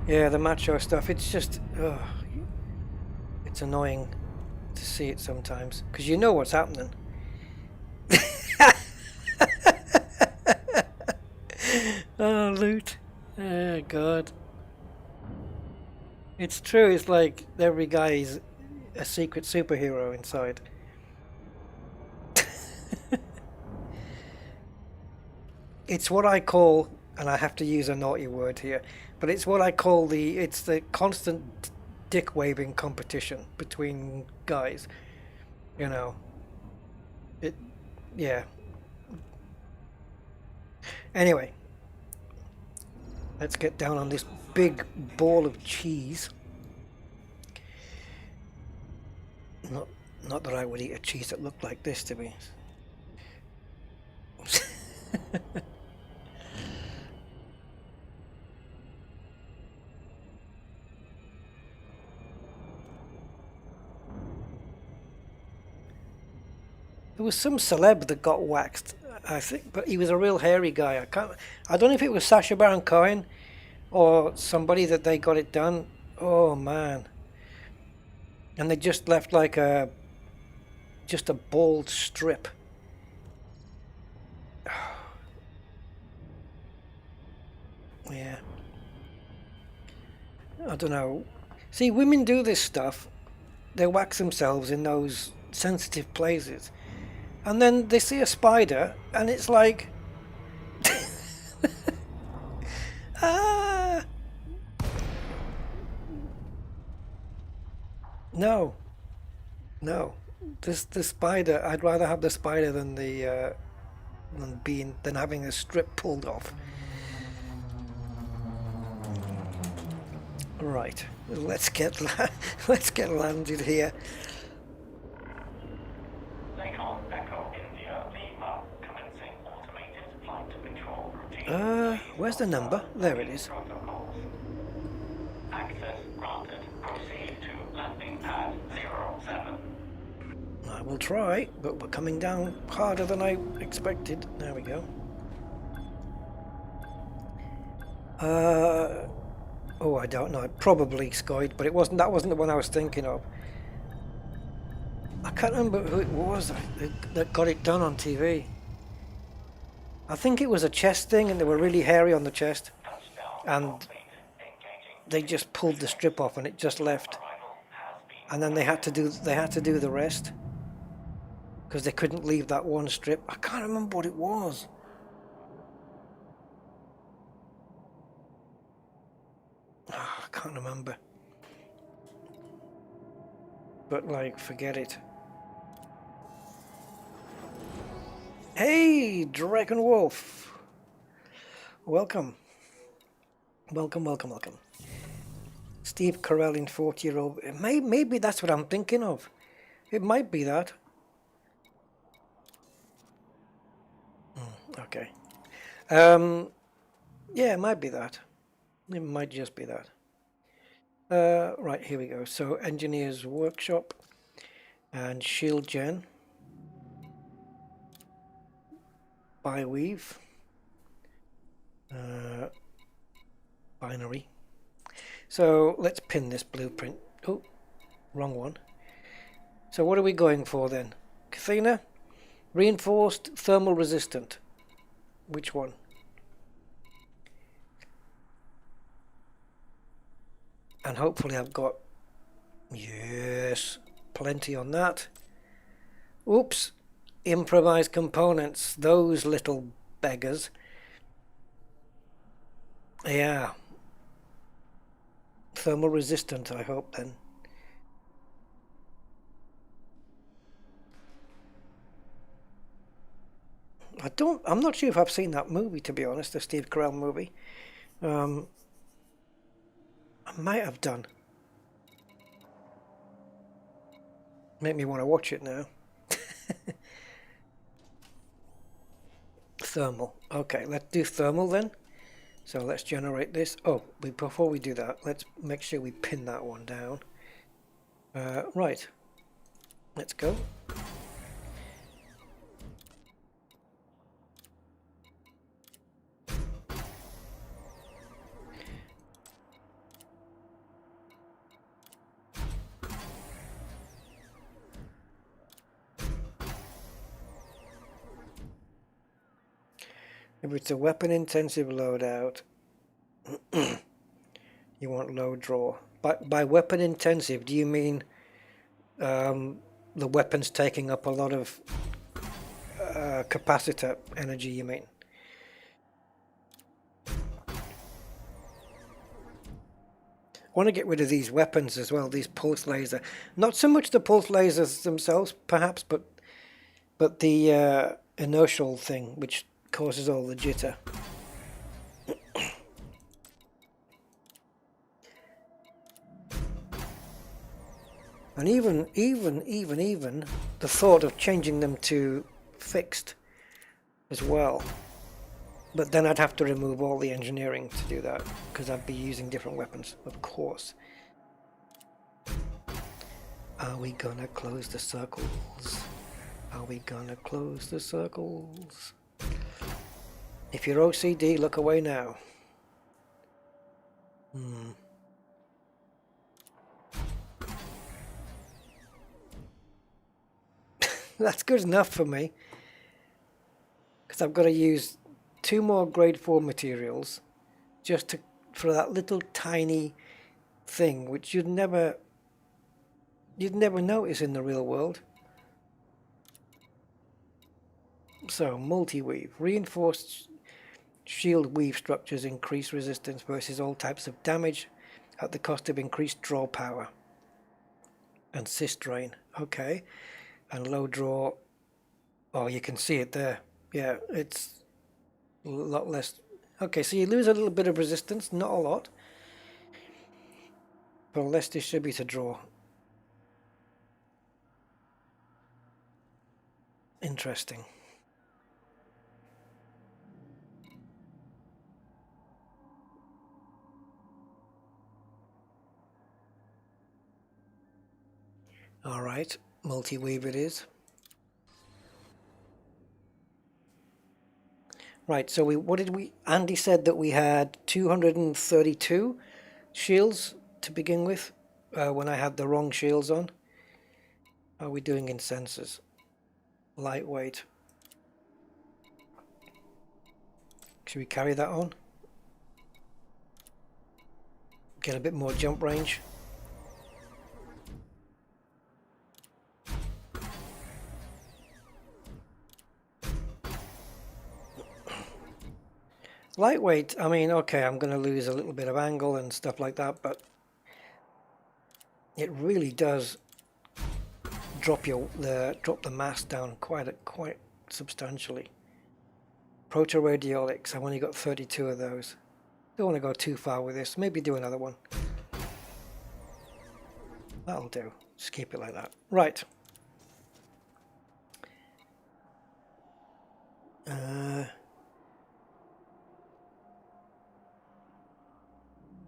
Yeah, the macho stuff, it's just, it's annoying to see it sometimes, because you know what's happening. Oh, loot. Oh, God. It's true, it's like every guy is a secret superhero inside. It's what I call, and I have to use a naughty word here, but it's what I call it's the constant dick waving competition between guys. You know. Yeah. Anyway, let's get down on this big ball of cheese. Not that I would eat a cheese that looked like this, to be. There was some celeb that got waxed, I think, but he was a real hairy guy. I don't know if it was Sacha Baron Cohen or somebody that they got it done. Oh man. And they just left like just a bald strip. Yeah. I don't know. See, women do this stuff. They wax themselves in those sensitive places. And then they see a spider and it's like... ah! No. No. The spider, I'd rather have the spider than the... than having a strip pulled off. Right, let's get landed here. Echo India Lima commencing automated flight control routine. Where's the number? There it is. Protocols. Access granted. Proceed to landing pad 07. I will try, but we're coming down harder than I expected. There we go. Oh, I don't know. Probably Scoid, but it wasn't. That wasn't the one I was thinking of. I can't remember who it was that got it done on TV. I think it was a chest thing, and they were really hairy on the chest, and they just pulled the strip off, and it just left. And then they had to do the rest because they couldn't leave that one strip. I can't remember what it was. Oh, I can't remember. But like, forget it. Hey, Dragon Wolf. Welcome. Welcome. Steve Carell in 40-year-old. Maybe that's what I'm thinking of. It might be that. Okay. Yeah, it might be that. It might just be that. Right, here we go. So, Engineers Workshop and Shield Gen by Weave. Binary. So, let's pin this blueprint. Oh, wrong one. So, what are we going for then? Cathena? Reinforced thermal resistant. Which one? And hopefully I've got, yes, plenty on that. Oops, improvised components, those little beggars. Yeah. Thermal resistant, I hope then. I'm not sure if I've seen that movie, to be honest, the Steve Carell movie. I might have done. Make me want to watch it now. Thermal. Okay, let's do thermal then. So let's generate this. Oh, before we do that, let's make sure we pin that one down. Right. Let's go. If it's a weapon-intensive loadout, you want low draw. By weapon-intensive, do you mean the weapon's taking up a lot of capacitor energy, you mean? I want to get rid of these weapons as well, these pulse laser. Not so much the pulse lasers themselves, perhaps, but the inertial thing, which causes all the jitter. And even the thought of changing them to fixed as well. But then I'd have to remove all the engineering to do that, because I'd be using different weapons, of course. Are we gonna close the circles? Are we gonna close the circles? If you're OCD, look away now. That's good enough for me. Because I've got to use 2 more grade 4 materials just for that little tiny thing which you'd never notice in the real world. So multi-weave. Reinforced shield weave structures increase resistance versus all types of damage at the cost of increased draw power. And cyst drain. Okay. And low draw. Oh, you can see it there. Yeah, it's a lot less. Okay, so you lose a little bit of resistance, not a lot. But less distributor draw. Interesting. All right, multi-weave it is. Right, so Andy said that we had 232 shields to begin with when I had the wrong shields on. How are we doing in sensors? Lightweight. Should we carry that on? Get a bit more jump range. Lightweight, I mean, okay, I'm going to lose a little bit of angle and stuff like that, but it really does drop the mass down quite substantially. Protoradiolics, I've only got 32 of those. Don't want to go too far with this. Maybe do another one. That'll do. Just keep it like that. Right.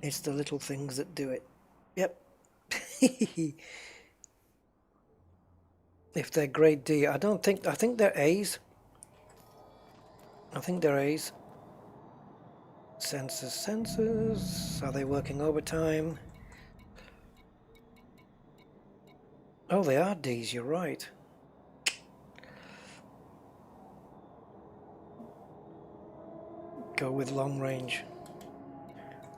It's the little things that do it. Yep. If they're grade D, I think they're A's. I think they're A's. Sensors. Are they working overtime? Oh, they are D's, you're right. Go with long range.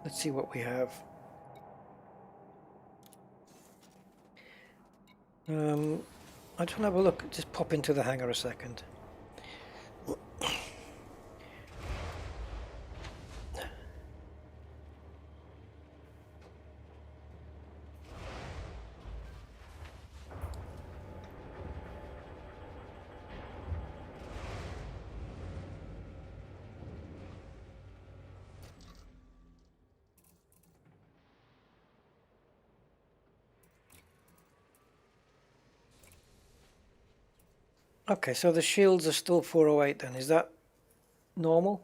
Let's see what we have. I just want to have a look, just pop into the hangar a second. Okay, so the shields are still 408 then, is that normal?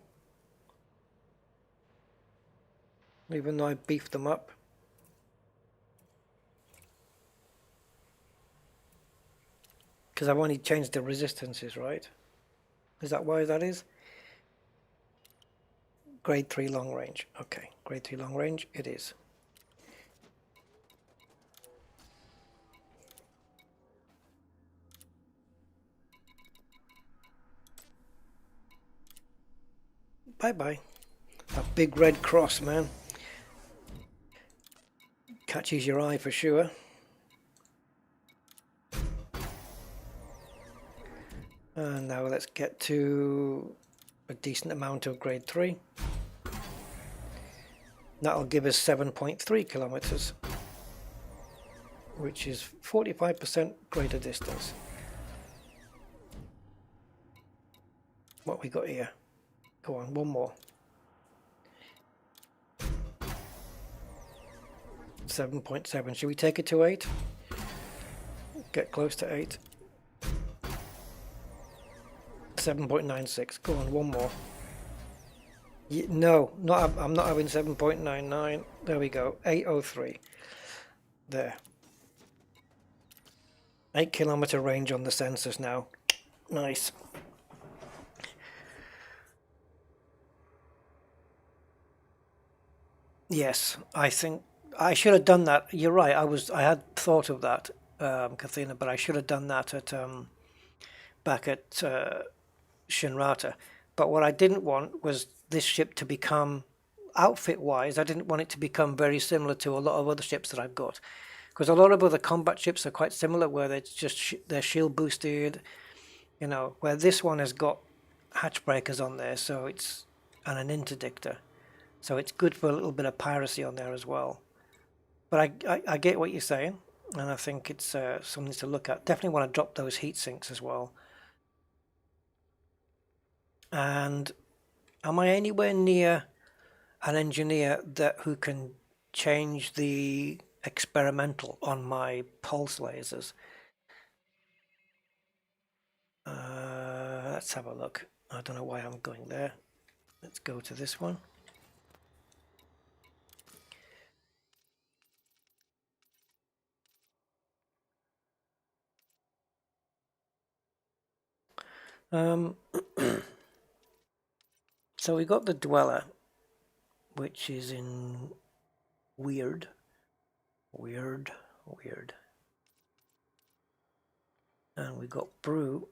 Even though I beefed them up. Because I've only changed the resistances, right? Is that why that is? Grade 3 long range. Okay, grade 3 long range it is. Bye-bye. A big red cross, man. Catches your eye for sure. And now let's get to a decent amount of grade 3. That'll give us 7.3 kilometers, which is 45% greater distance. What we got here? Go on, one more. 7.7. Should we take it to 8? Get close to 8. 7.96. Go on, one more. No, I'm not having 7.99. There we go. 803. There. 8 kilometer range on the sensors now. Nice. Yes, I think I should have done that. You're right. I had thought of that, Kathina, but I should have done that at back at Shinrata. But what I didn't want was this ship to become, outfit-wise, I didn't want it to become very similar to a lot of other ships that I've got. Because a lot of other combat ships are quite similar, where they're just they're shield boosted, where this one has got hatch breakers on there, so it's and an interdictor, so it's good for a little bit of piracy on there as well. But I get what you're saying, and I think it's something to look at. Definitely want to drop those heat sinks as well. And am I anywhere near an engineer who can change the experimental on my pulse lasers? Let's have a look. I don't know why I'm going there. Let's go to this one. So we got the dweller, which is in weird. And we got brew.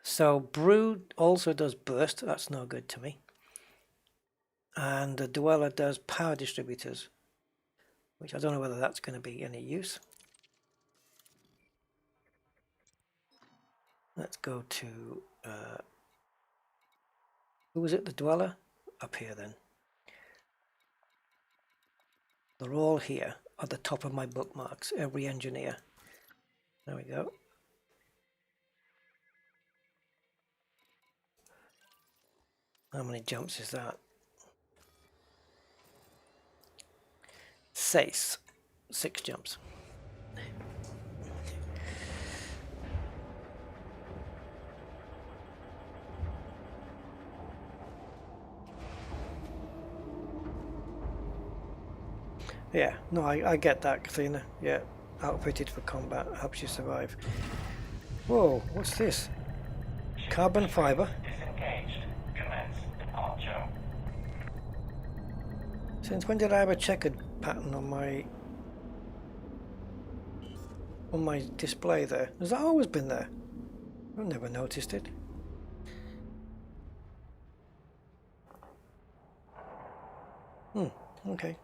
So brew also does burst. That's no good to me. And the dweller does power distributors, which I don't know whether that's going to be any use. Let's go to who was it? The dweller up here then. They're all here at the top of my bookmarks, every engineer. There we go. How many jumps is that? 6. 6 jumps. Yeah, no, I get that, Kathina. Yeah, outfitted for combat, helps you survive. Whoa, what's this? Carbon fiber. Disengaged. Commence departure. Since when did I have a checkered pattern on my display there? Has that always been there? I've never noticed it. Okay.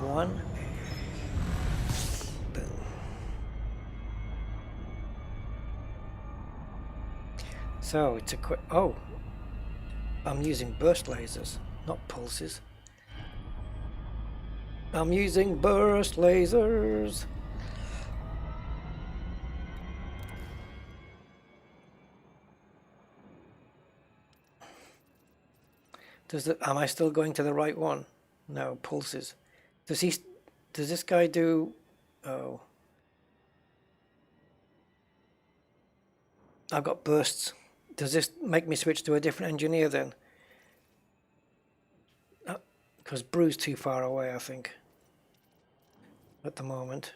One. Boom. So it's a quick. Oh, I'm using burst lasers, not pulses. I'm using burst lasers. Am I still going to the right one? No, pulses. Does this guy do? Oh, I've got bursts. Does this make me switch to a different engineer then? Because Brew's too far away, I think, at the moment.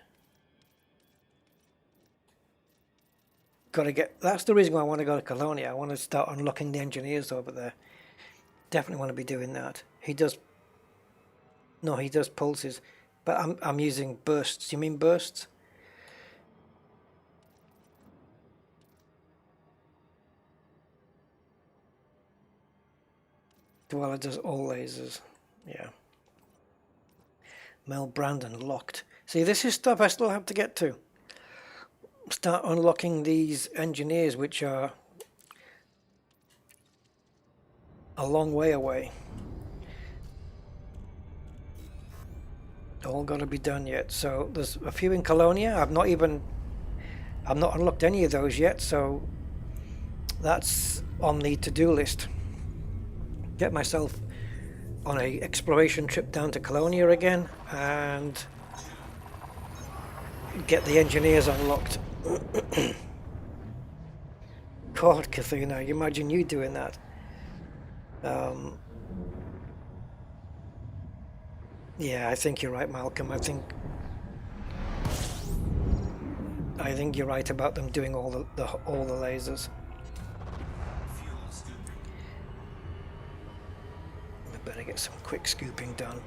That's the reason why I want to go to Colonia. I want to start unlocking the engineers over there. Definitely want to be doing that. He does pulses, but I'm using bursts. You mean bursts? Dweller does all lasers. Yeah. Mel Brandon locked. See, this is stuff I still have to get to. Start unlocking these engineers, which are a long way away. All got to be done yet. So there's a few in Colonia. I've not unlocked any of those yet. So that's on the to-do list. Get myself on a exploration trip down to Colonia again and get the engineers unlocked. God, Kathina, you imagine you doing that. Yeah, I think you're right, Malcolm. I think you're right about them doing all the lasers. Fuel scooping. We better get some quick scooping done.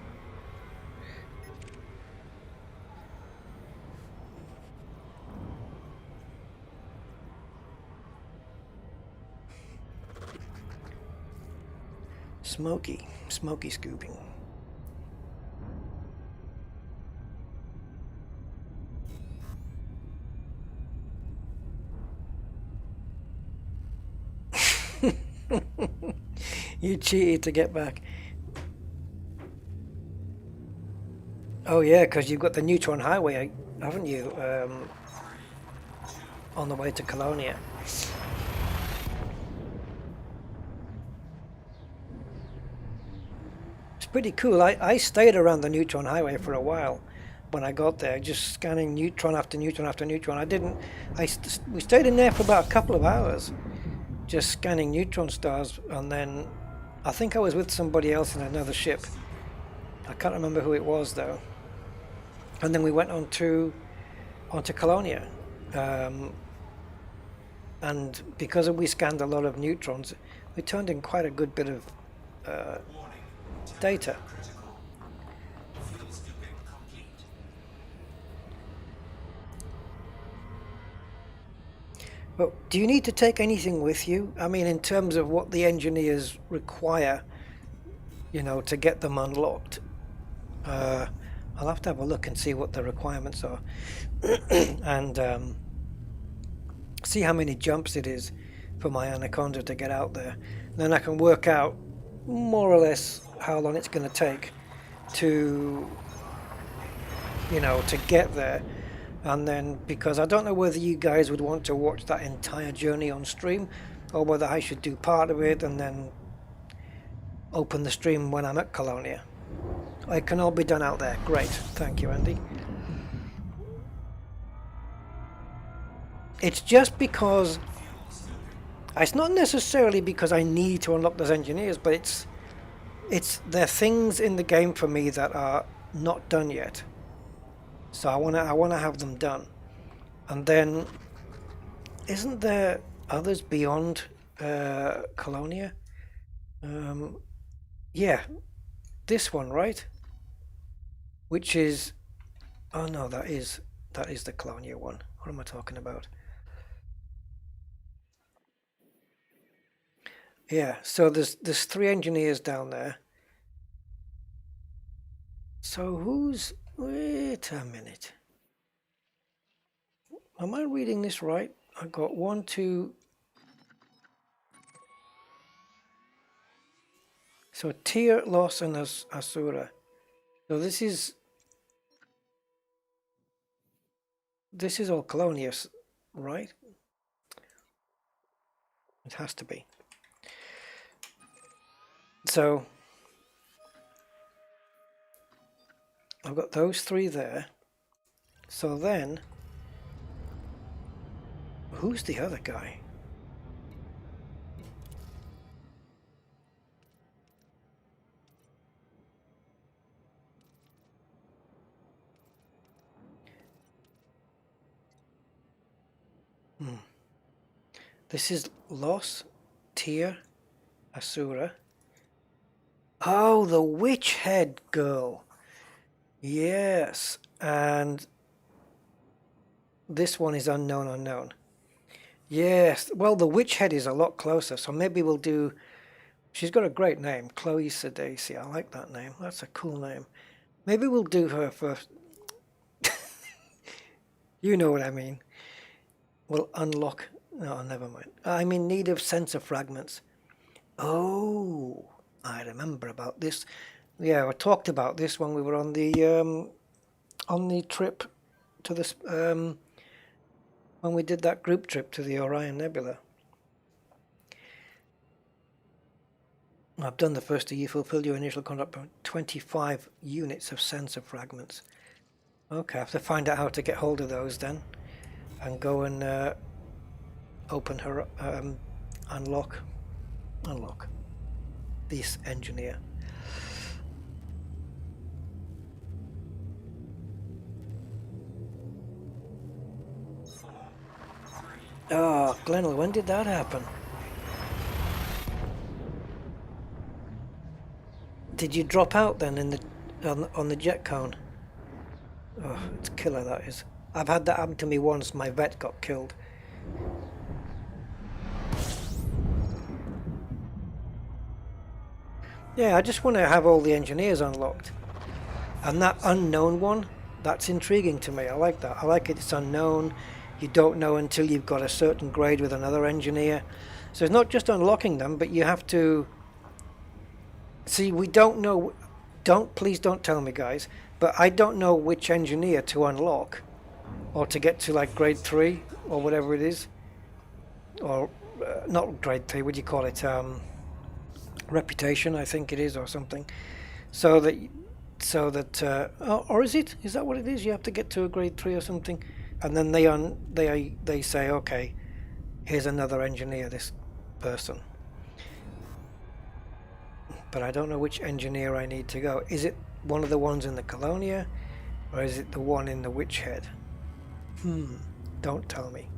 Smoky scooping. You cheated to get back. Oh yeah, because you've got the neutron highway, haven't you? On the way to Colonia. It's pretty cool. I stayed around the neutron highway for a while when I got there, just scanning neutron after neutron after neutron. We stayed in there for about a couple of hours, just scanning neutron stars, and then I think I was with somebody else in another ship. I can't remember who it was though. And then we went onto Colonia. And because we scanned a lot of neutrons, we turned in quite a good bit of Warning. data. Critical. Fuel scooping complete. But do you need to take anything with you? I mean, in terms of what the engineers require, to get them unlocked. I'll have to have a look and see what the requirements are, and see how many jumps it is for my Anaconda to get out there. Then I can work out more or less how long it's going to take to get there. And then, because I don't know whether you guys would want to watch that entire journey on stream, or whether I should do part of it and then open the stream when I'm at Colonia. It can all be done out there. Great, thank you, Andy. It's just because it's not necessarily because I need to unlock those engineers, but there are things in the game for me that are not done yet. So I wanna have them done. And then, isn't there others beyond Colonia? Yeah, this one, right? Which is, oh no, that is the Colonia one. What am I talking about? Yeah, so there's 3 engineers down there. So wait a minute. Am I reading this right? I got 1, 2. So Tyr, Los, and Asura. So this is all Colonius, right? It has to be. So I've got those 3 there. So then, who's the other guy? This is Los, Tyr, Asura. Oh, the witch head girl. Yes, and this one is unknown. Yes, well, the witch head is a lot closer, so maybe we'll do. She's got a great name, Chloe Sedaci. I like that name. That's a cool name. Maybe we'll do her first. You know what I mean. We'll unlock. No, never mind. I'm in need of sensor fragments. Oh, I remember about this. Yeah, I talked about this when we were on the trip to this when we did that group trip to the Orion Nebula. I've done the first. You fulfilled your initial contract. 25 units of sensor fragments. Okay, I have to find out how to get hold of those then, and go and open her, unlock this engineer. Oh, Glenel, when did that happen? Did you drop out then in the on the jet cone? Oh, it's killer, that is. I've had that happen to me once. My vet got killed. Yeah, I just want to have all the engineers unlocked. And that unknown one, that's intriguing to me. I like that. I like it. It's unknown. You don't know until you've got a certain grade with another engineer. So it's not just unlocking them, but you have to... See, we don't know... Please don't tell me, guys. But I don't know which engineer to unlock. Or to get to, like, grade 3, or whatever it is. Or, not grade 3, what do you call it? Reputation, I think it is, or something. So that or is it? Is that what it is? You have to get to a grade 3 or something, and then they say, okay, here's another engineer, this person. But I don't know which engineer I need to go. Is it one of the ones in the Colonia, or is it the one in the Witch Head? Don't tell me.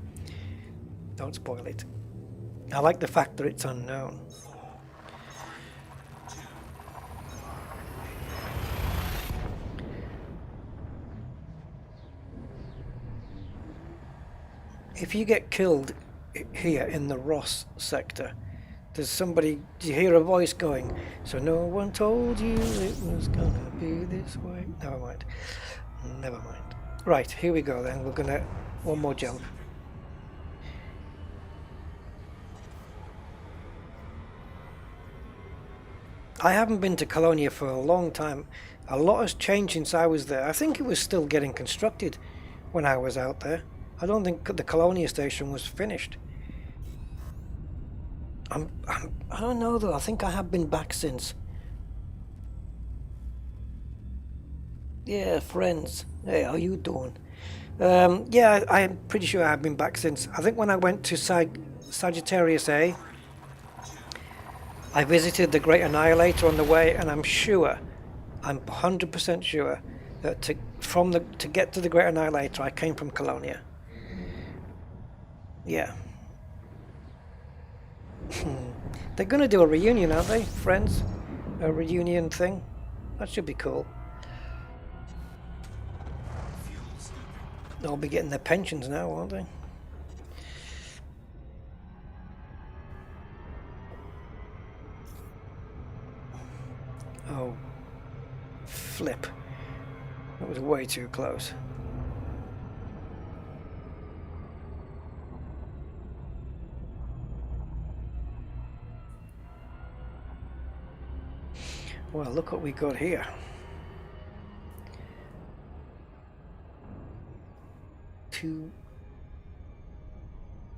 Don't spoil it. I like the fact that it's unknown. If you get killed here in the Ross sector, there's somebody, do you hear a voice going, so no one told you it was gonna be this way? Never mind. Never mind. Right, here we go then. We're gonna, one more jump. I haven't been to Colonia for a long time. A lot has changed since I was there. I think it was still getting constructed when I was out there. I don't think the Colonia station was finished. I don't know though. I think I have been back since. Yeah, friends. Hey, how you doing? Yeah, I'm pretty sure I've been back since. I think when I went to Sagittarius A, I visited the Great Annihilator on the way, and I'm 100% sure that to get to the Great Annihilator, I came from Colonia. Yeah. They're going to do a reunion, aren't they, friends? A reunion thing? That should be cool. They'll be getting their pensions now, won't they? Oh, flip. That was way too close. Well, look what we got here.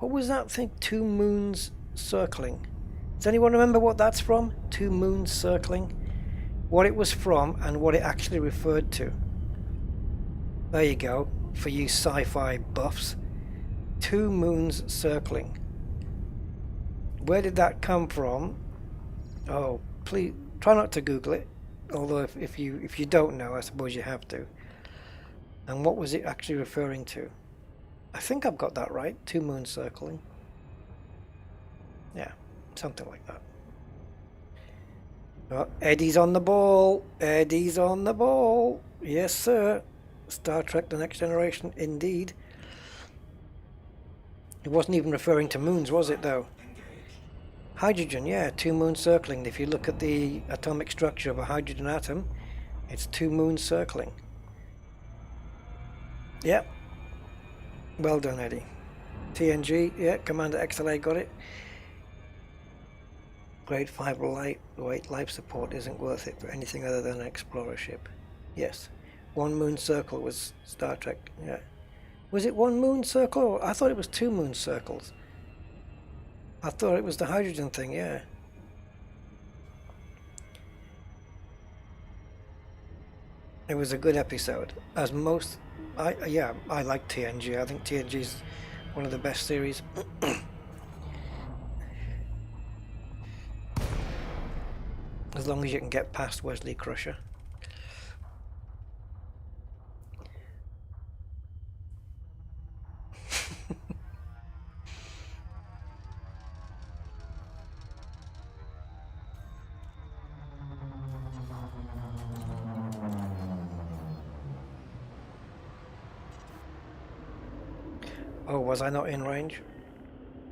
What was that thing? 2 moons circling. Does anyone remember what that's from? 2 moons circling? What it was from and what it actually referred to. There you go, for you sci-fi buffs. 2 moons circling. Where did that come from? Oh, please try not to Google it. Although if you don't know, I suppose you have to. And what was it actually referring to? I think I've got that right. 2 moons circling. Yeah, something like that. Oh, Eddie's on the ball. Eddie's on the ball. Yes, sir. Star Trek: The Next Generation, indeed. It wasn't even referring to moons, was it, though? Hydrogen, yeah, 2 moons circling. If you look at the atomic structure of a hydrogen atom, it's 2 moons circling. Yep. Well done, Eddie. TNG, yeah, Commander XLA got it. Grade 5 life support isn't worth it for anything other than an explorer ship. Yes. 1 moon circle was Star Trek, yeah. Was it 1 moon circle? I thought it was 2 moon circles. I thought it was the hydrogen thing, yeah. It was a good episode. As most, I like TNG. I think TNG is one of the best series. As long as you can get past Wesley Crusher. Oh, was I not in range?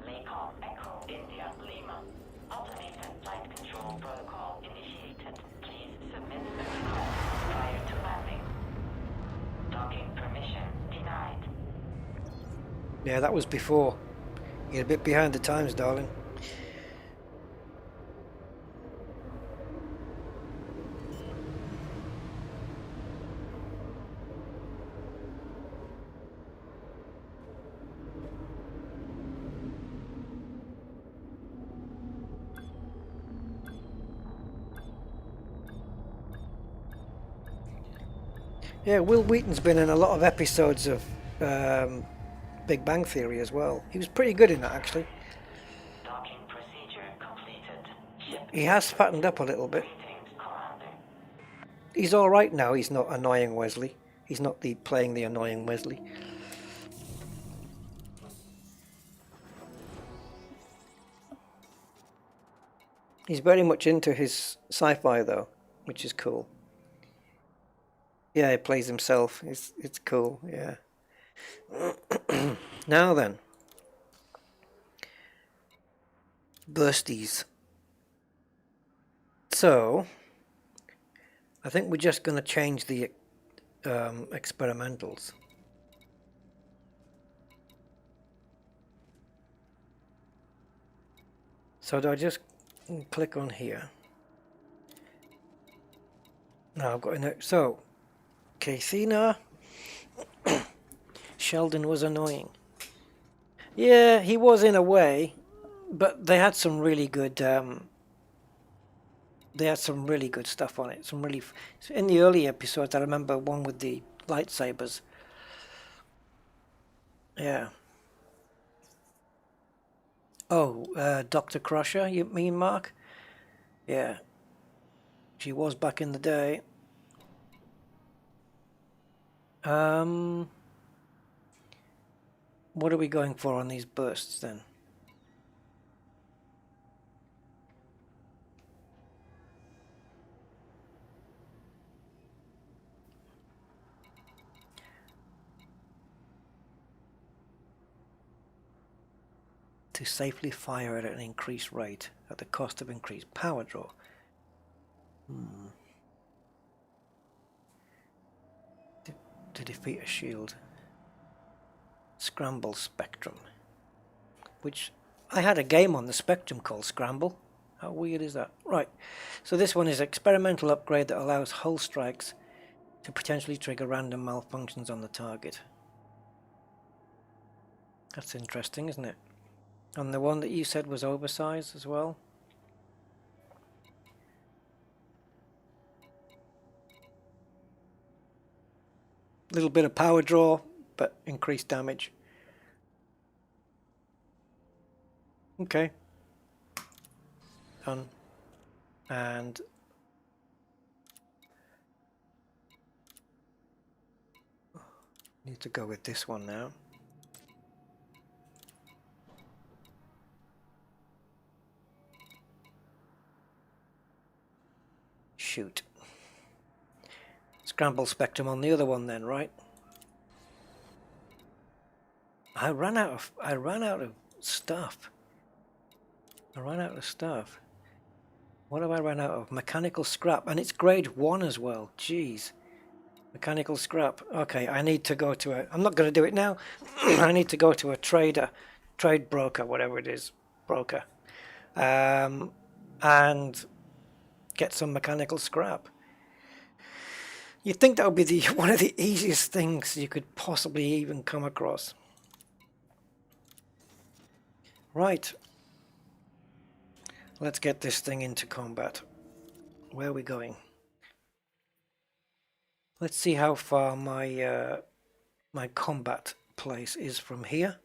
Recall Echo India Lima. Automated flight control protocol initiated. Please submit the request prior to landing. Docking permission denied. Yeah, that was before. You're a bit behind the times, darling. Yeah, Will Wheaton's been in a lot of episodes of Big Bang Theory as well. He was pretty good in that, actually. Docking procedure completed. Ship He has fattened up a little bit. greetings, Commander. He's all right now. He's not annoying Wesley. He's not playing the annoying Wesley. He's very much into his sci-fi though, which is cool. Yeah, he plays himself. It's cool. Yeah. Now then, bursties. So, I think we're just going to change the experimentals. So do I just click on here? Now I've got so Casina. Sheldon was annoying. Yeah, he was in a way, but they had some really good. They had some really good stuff on it. Some really in the early episodes. I remember one with the lightsabers. Yeah. Oh, Dr. Crusher, you mean, Mark? Yeah. She was back in the day. What are we going for on these bursts then? To safely fire at an increased rate at the cost of increased power draw. To defeat a shield. Scramble Spectrum. Which I had a game on the Spectrum called Scramble. How weird is that? Right. So this one is experimental upgrade that allows hull strikes to potentially trigger random malfunctions on the target. That's interesting, isn't it? And the one that you said was oversized as well. Little bit of power draw, but increased damage. Okay. Done. And need to go with this one now. Shoot. Scramble Spectrum on the other one then, right? I ran out of stuff. What have I run out of? Mechanical scrap, and it's grade 1 as well. Jeez. Mechanical scrap. Okay, I need to go to I'm not going to do it now. I need to go to a trade broker, whatever it is, broker, and get some mechanical scrap. You'd think that would be one of the easiest things you could possibly even come across. Right. Let's get this thing into combat. Where are we going? Let's see how far my my combat place is from here.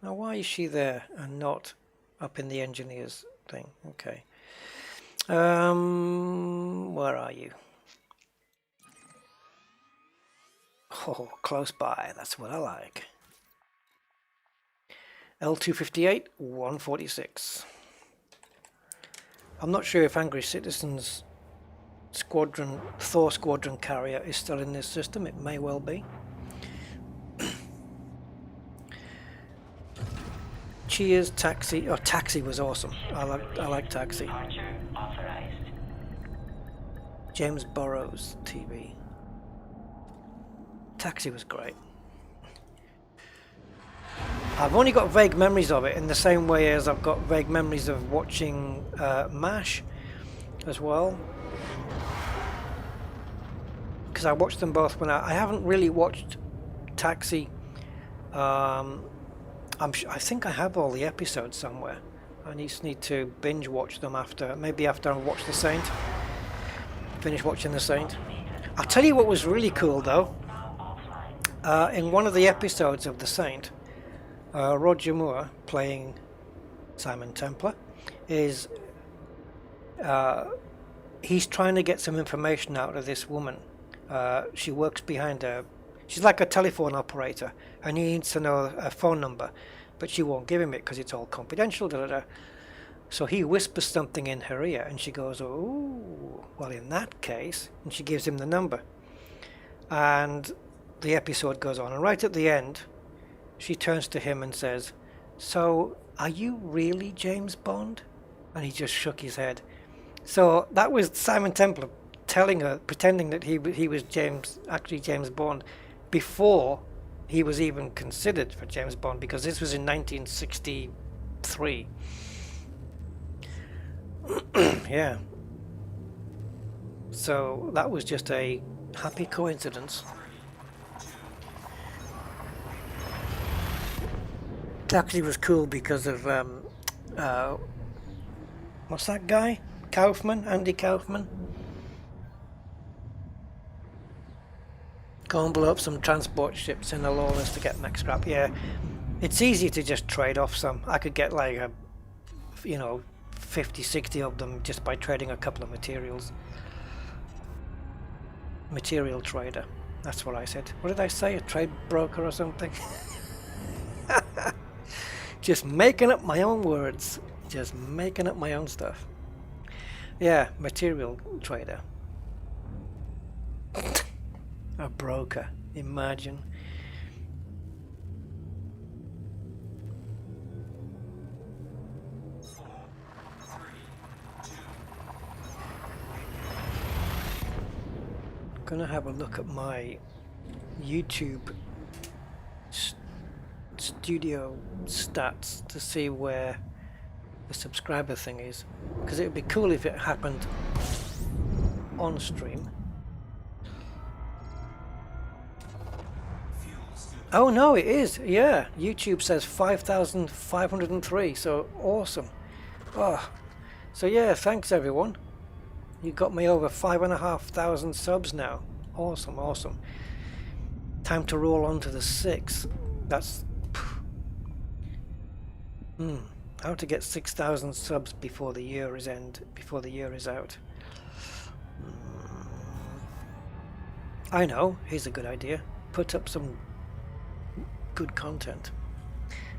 Now, why is she there and not up in the engineers thing? Okay. Where are you? Oh, close by. That's what I like. L258, 146. I'm not sure if Angry Citizens Squadron, Thor Squadron carrier is still in this system. It may well be. Cheers, Taxi. Oh, Taxi was awesome. I like Taxi. Departure authorized. James Burrows TV. Taxi was great. I've only got vague memories of it in the same way as I've got vague memories of watching MASH as well. Because I watched them both when I haven't really watched Taxi. I think I have all the episodes somewhere. I just need to binge watch them maybe after I watch The Saint. Finish watching The Saint. I'll tell you what was really cool though. In one of the episodes of The Saint, Roger Moore, playing Simon Templar, is he's trying to get some information out of this woman. She works behind she's like a telephone operator, and he needs to know a phone number, but she won't give him it because it's all confidential. So he whispers something in her ear, and she goes, "Oh, well, in that case," and she gives him the number. And the episode goes on, and right at the end, she turns to him and says, "So, are you really James Bond?" And he just shook his head. So that was Simon Templar telling her, pretending that he was actually James Bond, before he was even considered for James Bond, because this was in 1963. Yeah. So that was just a happy coincidence. It actually was cool because of what's that guy? Kaufman, Andy Kaufman. Go and blow up some transport ships in the lawless to get next scrap. Yeah, it's easy to just trade off some. I could get like 50, 60 of them just by trading a couple of materials. Material trader. That's what I said. What did I say? A trade broker or something? Just making up my own words. Just making up my own stuff. Yeah, material trader. A broker, imagine. Gonna have a look at my YouTube studio stats to see where the subscriber thing is, because it would be cool if it happened on stream. Oh no, it is. Yeah, YouTube says 5,503. So awesome. Oh, so yeah, thanks everyone. You got me over 5,500 subs now. Awesome, awesome. Time to roll on to the 6. That's how to get 6,000 subs before the year is out. I know. Here's a good idea. Put up some good content.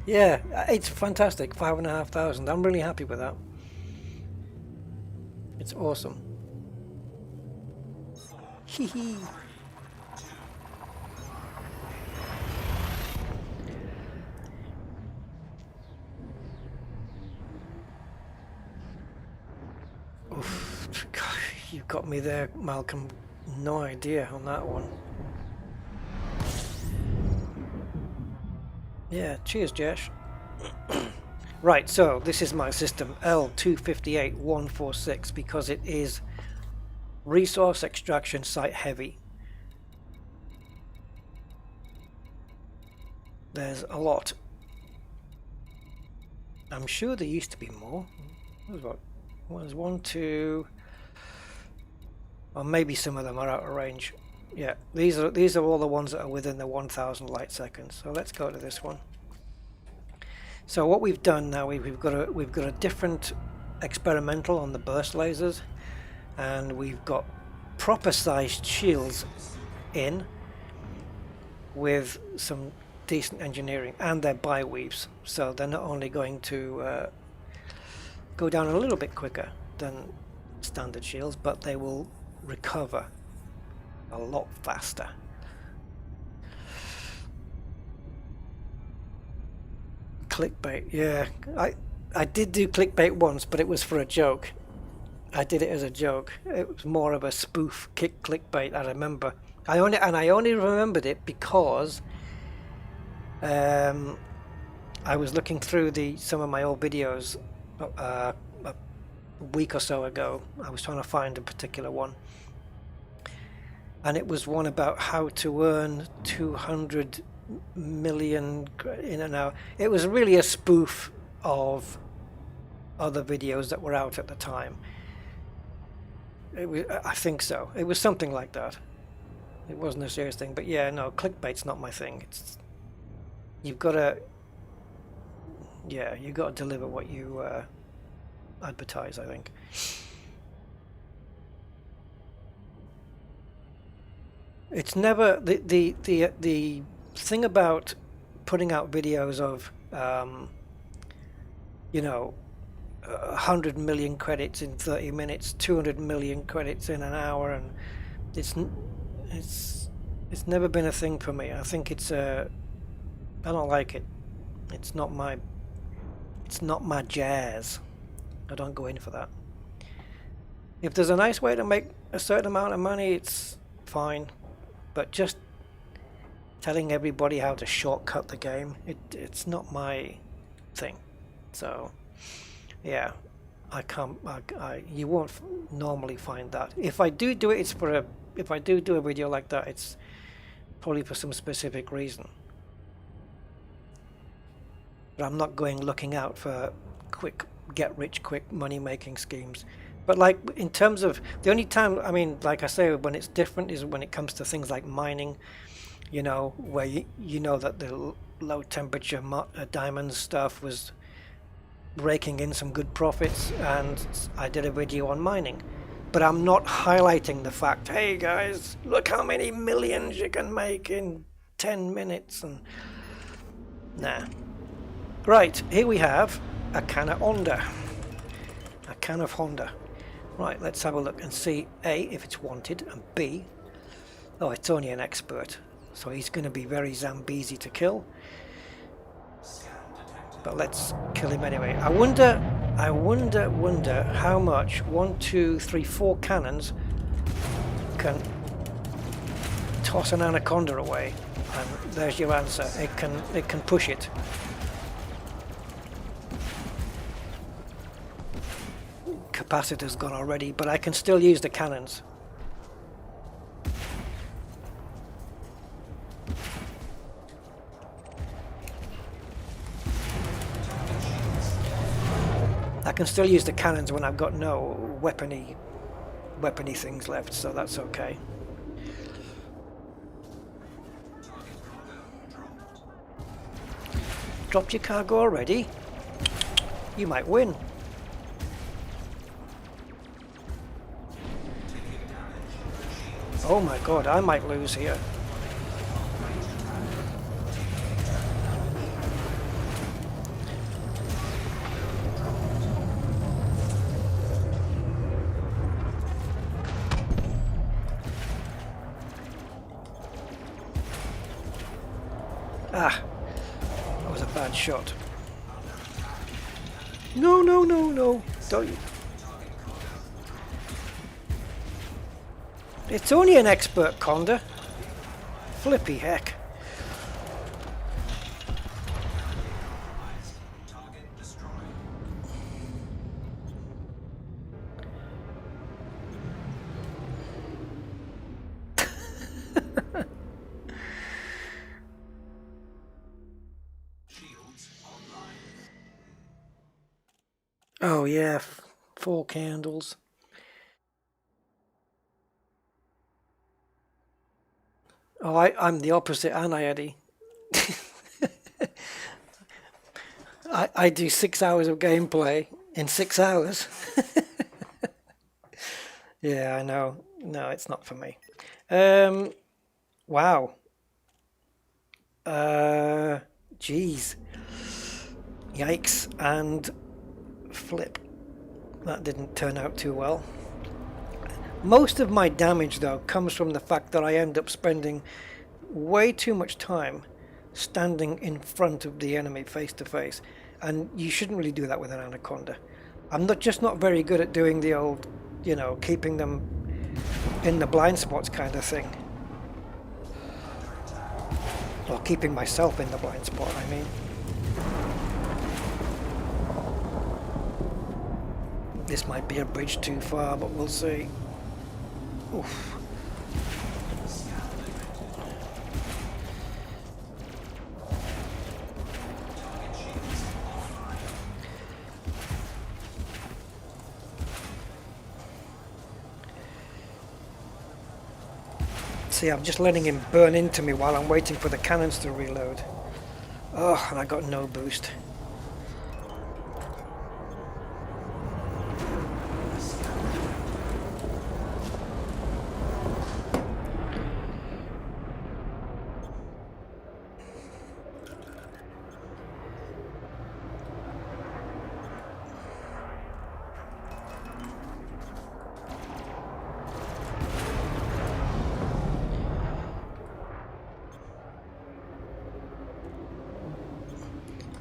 Yeah, it's fantastic. 5,500. I'm really happy with that. It's awesome. Hee hee. Oof, you got me there, Malcolm. No idea on that one. Yeah, cheers, Jesh. Right, so this is my system, L258146, because it is resource extraction site heavy. There's a lot. I'm sure there used to be more. There's what? There's one, two, or maybe some of them are out of range. Yeah, these are all the ones that are within the 1,000 light seconds. So let's go to this one. So what we've done now, we've got a different experimental on the burst lasers, and we've got proper sized shields in with some decent engineering, and they're bi-weaves, so they're not only going to go down a little bit quicker than standard shields, but they will recover a lot faster. Clickbait, yeah, I did do clickbait once, but it was for a joke. I did it as a joke. It was more of a spoof clickbait. I remember. I only remembered it because I was looking through some of my old videos a week or so ago. I was trying to find a particular one, and it was one about how to earn 200 million in an hour. It was really a spoof of other videos that were out at the time. It was, I think so. It was something like that. It wasn't a serious thing, but yeah, no, clickbait's not my thing. You've got to deliver what you advertise, I think. It's never the thing about putting out videos of 100 million credits in 30 minutes, 200 million credits in an hour, and it's never been a thing for me. I think I don't like it. It's not my jazz. I don't go in for that. If there's a nice way to make a certain amount of money, it's fine, but just telling everybody how to shortcut the game, it's not my thing. So yeah, I can't. You won't normally find that. If I do it, if I do a video like that, it's probably for some specific reason. But I'm not going looking out for quick get-rich-quick money-making schemes. But like in terms of the only time, I mean, like I say, when it's different is when it comes to things like mining. Where you know that the low-temperature diamond stuff was raking in some good profits, and I did a video on mining, but I'm not highlighting the fact, hey guys, look how many millions you can make in 10 minutes, and nah. Right, here we have a can of Honda. Right, let's have a look and see A, if it's wanted, and B, oh, it's only an expert, so he's going to be very Zambezi to kill. But let's kill him anyway. I wonder how much 1, 2, 3, 4 cannons can toss an anaconda away. And there's your answer. It can push it. Capacitor's gone already, but I can still use the cannons. I can still use the cannons when I've got no weapony things left, so that's okay. Dropped your cargo already? You might win. Oh my god, I might lose here. Ah, that was a bad shot. No, don't you? It's only an expert conda. Flippy heck. Oh yeah, 4 candles. Oh, I'm the opposite, aren't I, Eddie? I do 6 hours of gameplay in 6 hours. Yeah, I know. No, it's not for me. Um, wow. Uh, Geez. Yikes and flip. That didn't turn out too well. Most of my damage, though, comes from the fact that I end up spending way too much time standing in front of the enemy face to face. And you shouldn't really do that with an anaconda. I'm not very good at doing the old, keeping them in the blind spots kind of thing. Or keeping myself in the blind spot, I mean. This might be a bridge too far, but we'll see. Oof. See, I'm just letting him burn into me while I'm waiting for the cannons to reload. Oh, and I got no boost.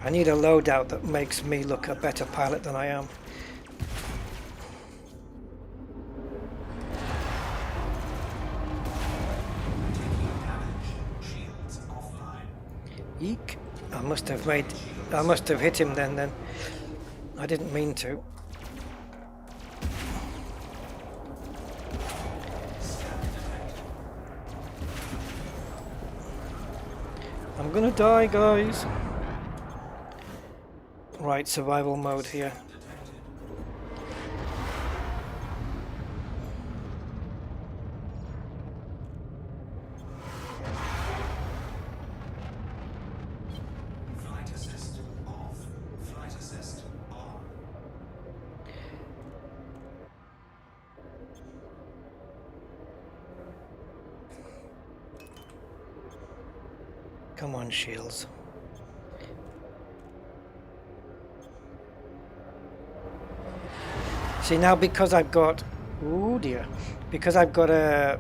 I need a loadout that makes me look a better pilot than I am. Shields offline. Eek. I must have hit him then. I didn't mean to. I'm gonna die, guys. Right, survival mode here. Flight assist off. Flight assist on. Come on, shields. See, now because I've got... Oh dear. Because I've got an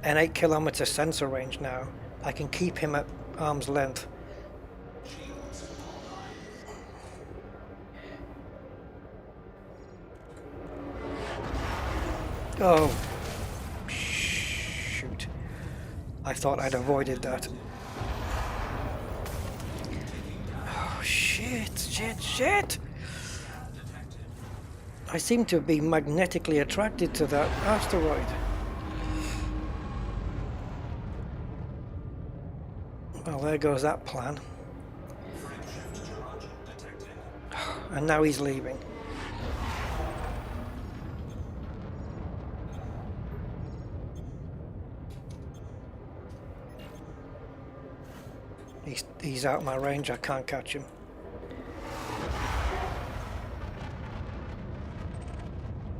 8 kilometer sensor range now, I can keep him at arm's length. Shields online. Oh, shoot. I thought I'd avoided that. Oh, shit. I seem to be magnetically attracted to that asteroid. Well, there goes that plan. Frameshift charge detected. And now he's leaving. He's out my range, I can't catch him.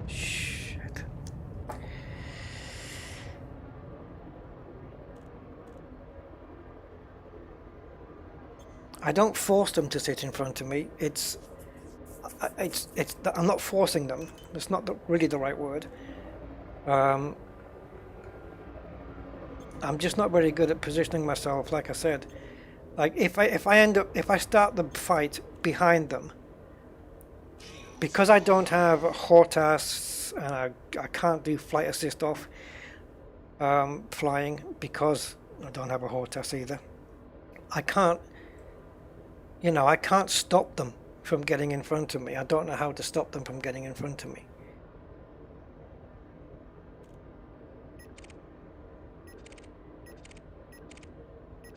Shit. I don't force them to sit in front of me. I'm not forcing them. That's not really the right word. I'm just not very good at positioning myself, like I said. Like if I start the fight behind them, because I don't have HOTAS and I can't do flight assist off flying because I don't have a HOTAS either. I can't stop them from getting in front of me. I don't know how to stop them from getting in front of me.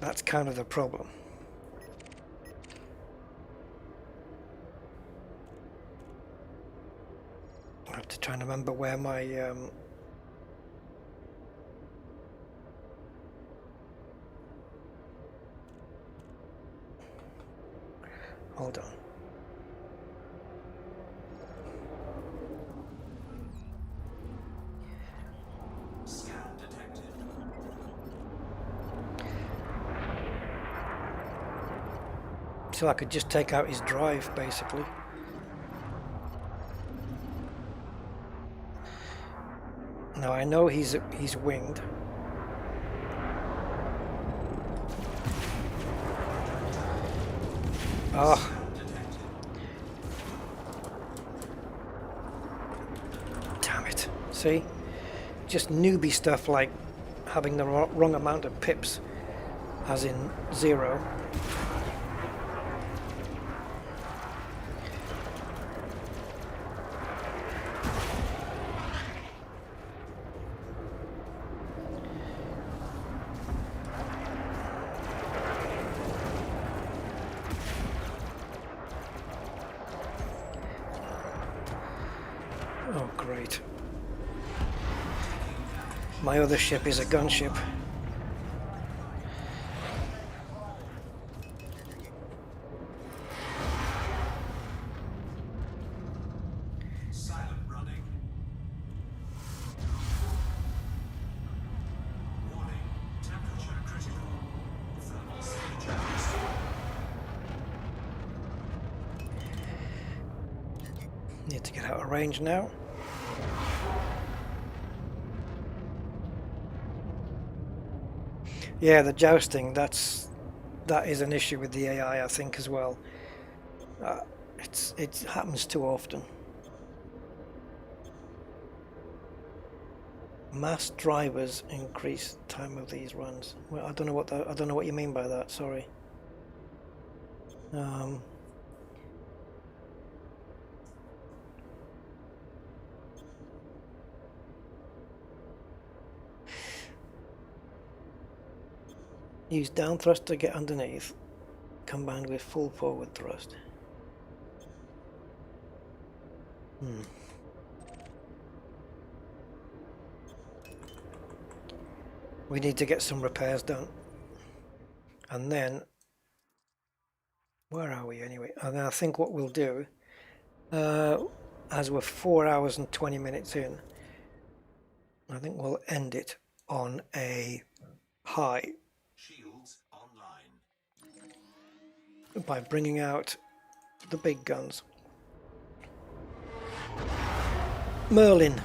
That's kind of the problem. Trying to remember where my hold on. Scan detected. So I could just take out his drive, basically. Now I know he's winged. Oh. Damn it. See? Just newbie stuff like having the wrong amount of pips, as in 0. Oh, great. My other ship is a gunship. Silent running. Warning. Temperature critical. Thermal signature restored. Need to get out of range now. Yeah, the jousting, that is an issue with the AI, I think, as well. It happens too often. Mass drivers increase time of these runs. Well, I don't know what you mean by that. Sorry. Use down thrust to get underneath, combined with full forward thrust. We need to get some repairs done. And then, where are we anyway? And I think what we'll do, as we're 4 hours and 20 minutes in, I think we'll end it on a high. Shields online. By bringing out the big guns. Merlin.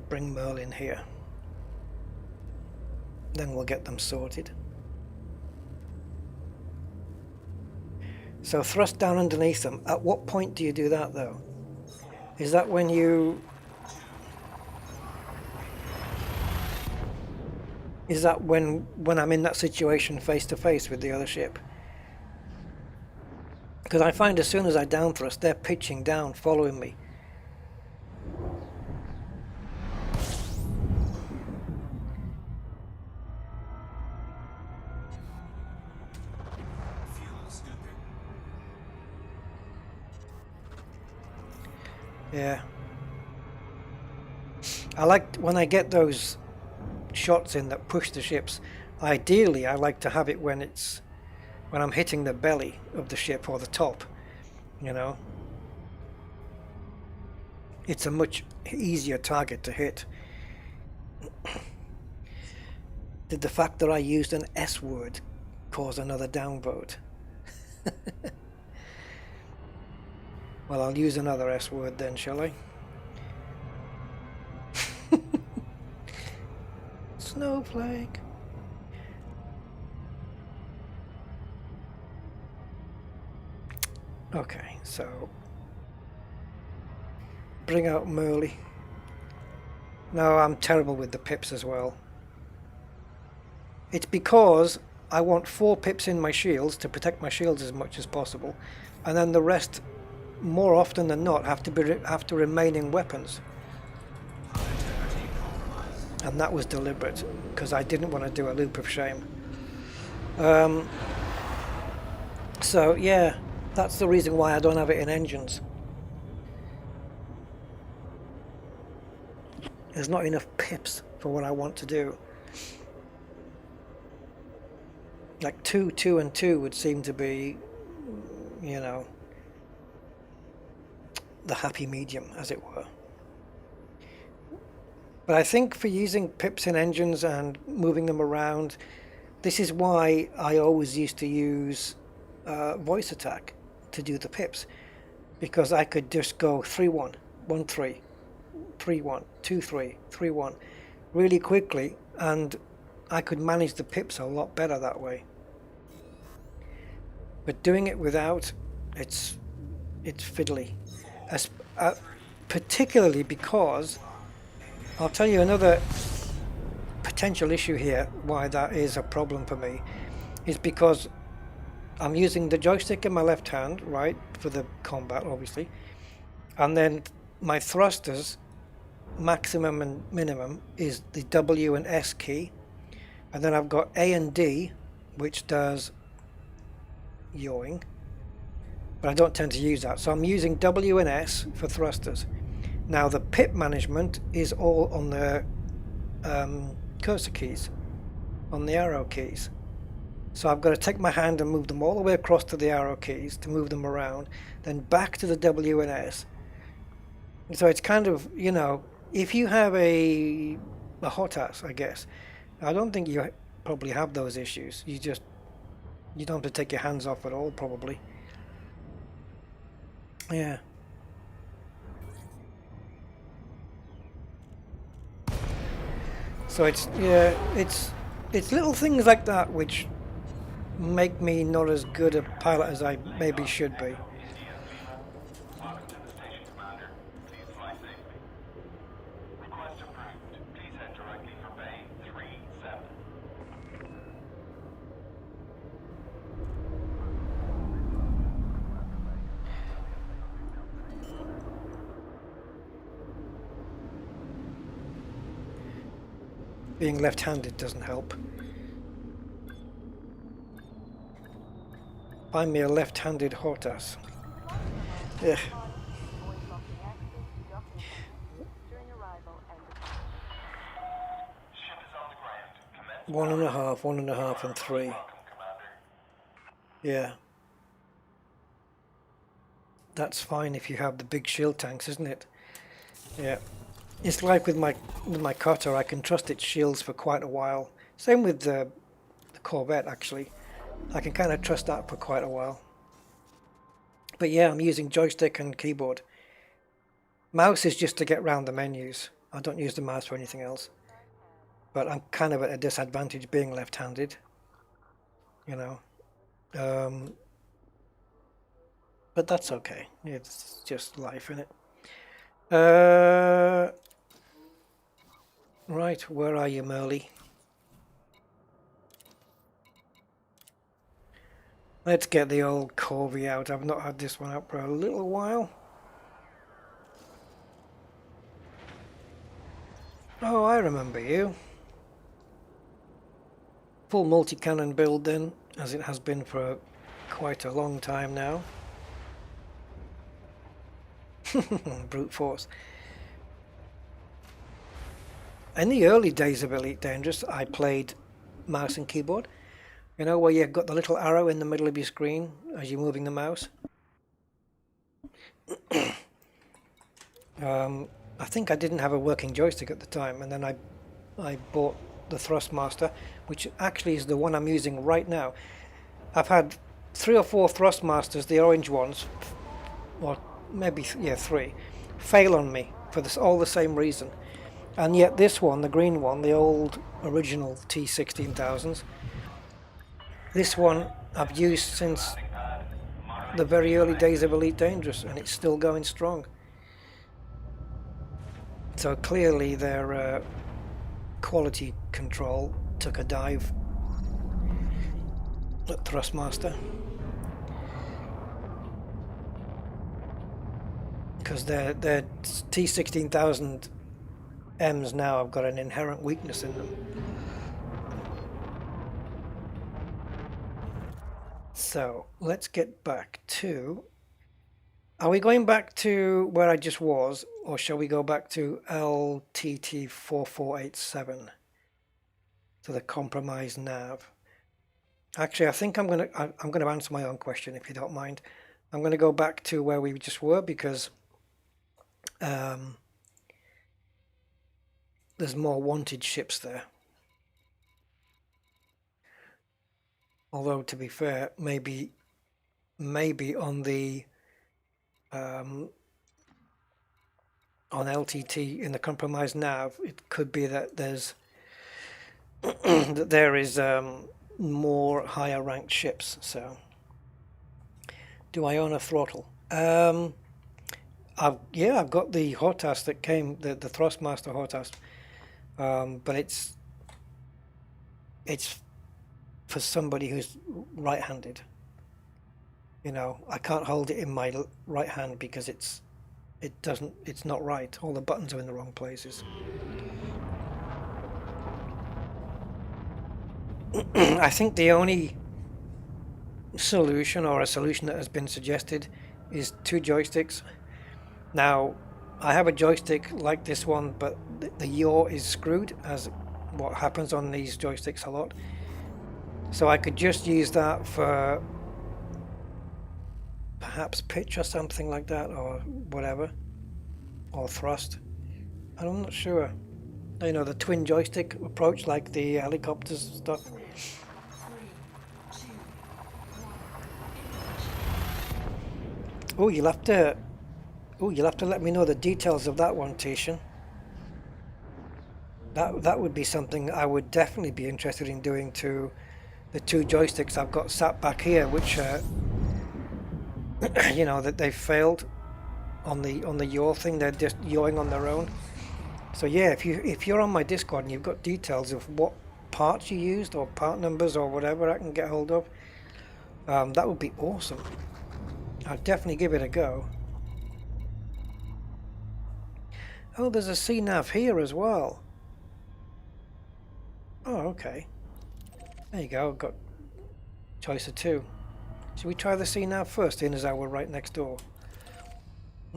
Bring Merlin here. Then we'll get them sorted. So thrust down underneath them. At what point do you do that, though? Is that when you... Is that when I'm in that situation face to face with the other ship? Because I find as soon as I down thrust, they're pitching down, following me. Fuel scooping. Yeah. I like when I get those shots in that push the ships. Ideally, I like to have it when I'm hitting the belly of the ship or the top, you know. It's a much easier target to hit. Did the fact that I used an S word cause another downvote? Well, I'll use another S word then, shall I? Snowflake. Okay, so bring out Merly. No, I'm terrible with the pips as well. It's because I want 4 pips in my shields to protect my shields as much as possible, and then the rest, more often than not, have to remain in weapons. High integrity compromised. and that was deliberate because I didn't want to do a loop of shame. So yeah, that's the reason why I don't have it in engines. There's not enough pips for what I want to do. Like 2, 2, and 2 would seem to be, you know, the happy medium, as it were. But I think for using pips in engines and moving them around, this is why I always used to use voice attack to do the pips, because I could just go 3-1, 1-3, 3-1, 2-3, 3-1 really quickly, and I could manage the pips a lot better that way. But doing it without, it's fiddly, particularly because I'll tell you another potential issue here why that is a problem for me is because I'm using the joystick in my left hand, right, for the combat obviously, and then my thrusters maximum and minimum is the W and S key, and then I've got A and D, which does yawing, but I don't tend to use that, so I'm using W and S for thrusters. Now the pip management is all on the cursor keys, on the arrow keys, so I've got to take my hand and move them all the way across to the arrow keys to move them around, then back to the W and S. So it's kind of, you know, if you have a hot ass, I guess, I don't think you probably have those issues. You don't have to take your hands off at all, probably. Yeah. So it's little things like that which make me not as good a pilot as I maybe should be. Welcome to the station, Commander. Please fly safely. Request approved. Please head directly for Bay 37. Being left-handed doesn't help. Find me a left-handed horse. Ugh. Ship is on the ground. Commence 1.5, 1.5, and 3. welcome, Commander. Yeah. That's fine if you have the big shield tanks, isn't it? Yeah. It's like with my cutter, I can trust its shields for quite a while. Same with the Corvette, actually. I can kind of trust that for quite a while. But yeah, I'm using joystick and keyboard. Mouse is just to get round the menus. I don't use the mouse for anything else. But I'm kind of at a disadvantage being left-handed. You know. But that's okay. It's just life, isn't it? Right, where are you, Merly? Let's get the old Corvie out. I've not had this one out for a little while. Oh, I remember you. Full multi-cannon build then, as it has been for quite a long time now. Brute force. In the early days of Elite Dangerous, I played mouse and keyboard. You know, where you've got the little arrow in the middle of your screen as you're moving the mouse. I think I didn't have a working joystick at the time, and then I bought the Thrustmaster, which actually is the one I'm using right now. I've had 3 or 4 Thrustmasters, the orange ones, or maybe 3, fail on me for all the same reason. And yet this one, the green one, the old original T16000s, this one I've used since the very early days of Elite Dangerous, and it's still going strong. So clearly their quality control took a dive at Thrustmaster, because their T16000 M's now have got an inherent weakness in them. So let's get back to... Are we going back to where I just was, or shall we go back to LTT4487? To the compromised nav? Actually, I think I'm gonna answer my own question if you don't mind. I'm gonna go back to where we just were because there's more wanted ships there. Although to be fair, maybe on the on LTT in the compromised nav, it could be that there's that there is more higher ranked ships. So, do I own a throttle? I've got the Hortas that came, the Thrustmaster Hortas, but it's for somebody who's right-handed. You know, I can't hold it in my right hand because it's not right. All the buttons are in the wrong places. I think the only solution, or a solution that has been suggested, is 2 joysticks. Now, I have a joystick like this one, but the yaw is screwed, as what happens on these joysticks a lot. So I could just use that for perhaps pitch or something like that, or whatever, or thrust. I'm not sure. You know, the twin joystick approach, like the helicopters stuff. Oh, you'll have to let me know the details of that one, Tishan. That would be something I would definitely be interested in doing to the 2 joysticks I've got sat back here, which you know, that they failed on the yaw thing. They're just yawing on their own. So yeah, if you're on my Discord and you've got details of what parts you used, or part numbers, or whatever I can get hold of, that would be awesome. I'd definitely give it a go. Oh, there's a CNAV here as well. Oh, okay. There you go, I've got choice of 2. Should we try the CNAV first, in as I were right next door?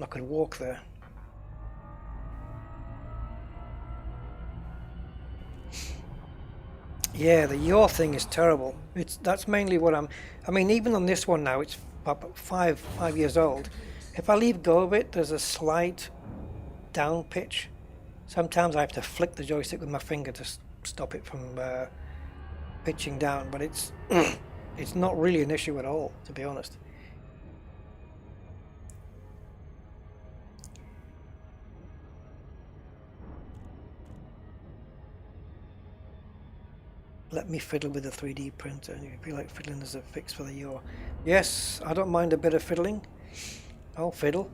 I could walk there. Yeah, the yaw thing is terrible. That's mainly what I mean, even on this one now, it's about 5 years old. If I leave go of it, there's a slight down pitch. Sometimes I have to flick the joystick with my finger to stop it from pitching down, but it's it's not really an issue at all, to be honest. Let me fiddle with the 3D printer. You feel like fiddling as a fix for the yaw. Yes, I don't mind a bit of fiddling. I'll fiddle.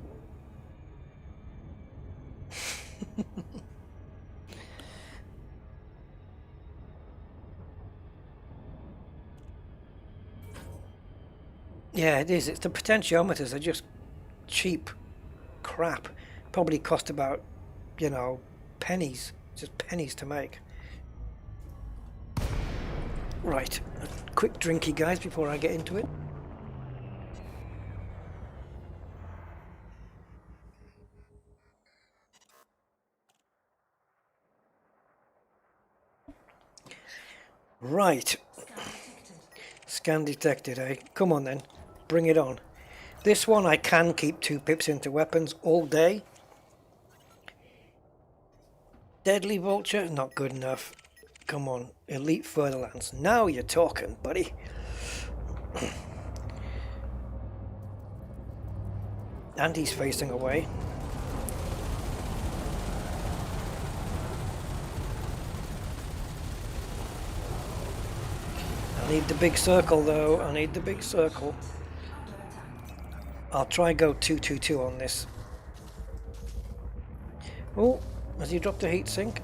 Yeah, it is. It's the potentiometers are just cheap crap. Probably cost about, you know, pennies. Just pennies to make. Right, a quick drinky, guys, before I get into it. Right. Scan detected, eh? Come on then. Bring it on. This one I can keep 2 pips into weapons all day. Deadly Vulture, not good enough. Come on, Elite Furtherlands. Now you're talking, buddy. And he's facing away. I need the big circle though, I need the big circle. I'll try go 222 on this. Oh, has he dropped a heat sink?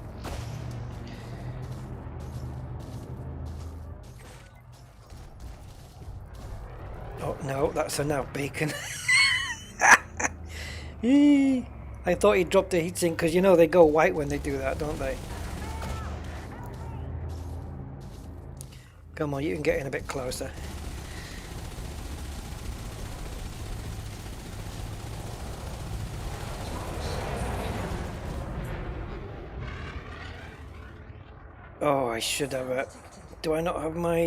Oh no, that's a nav beacon. I thought he dropped the heatsink because you know they go white when they do that, don't they? Come on, you can get in a bit closer. Oh, I should have. Do I not have my?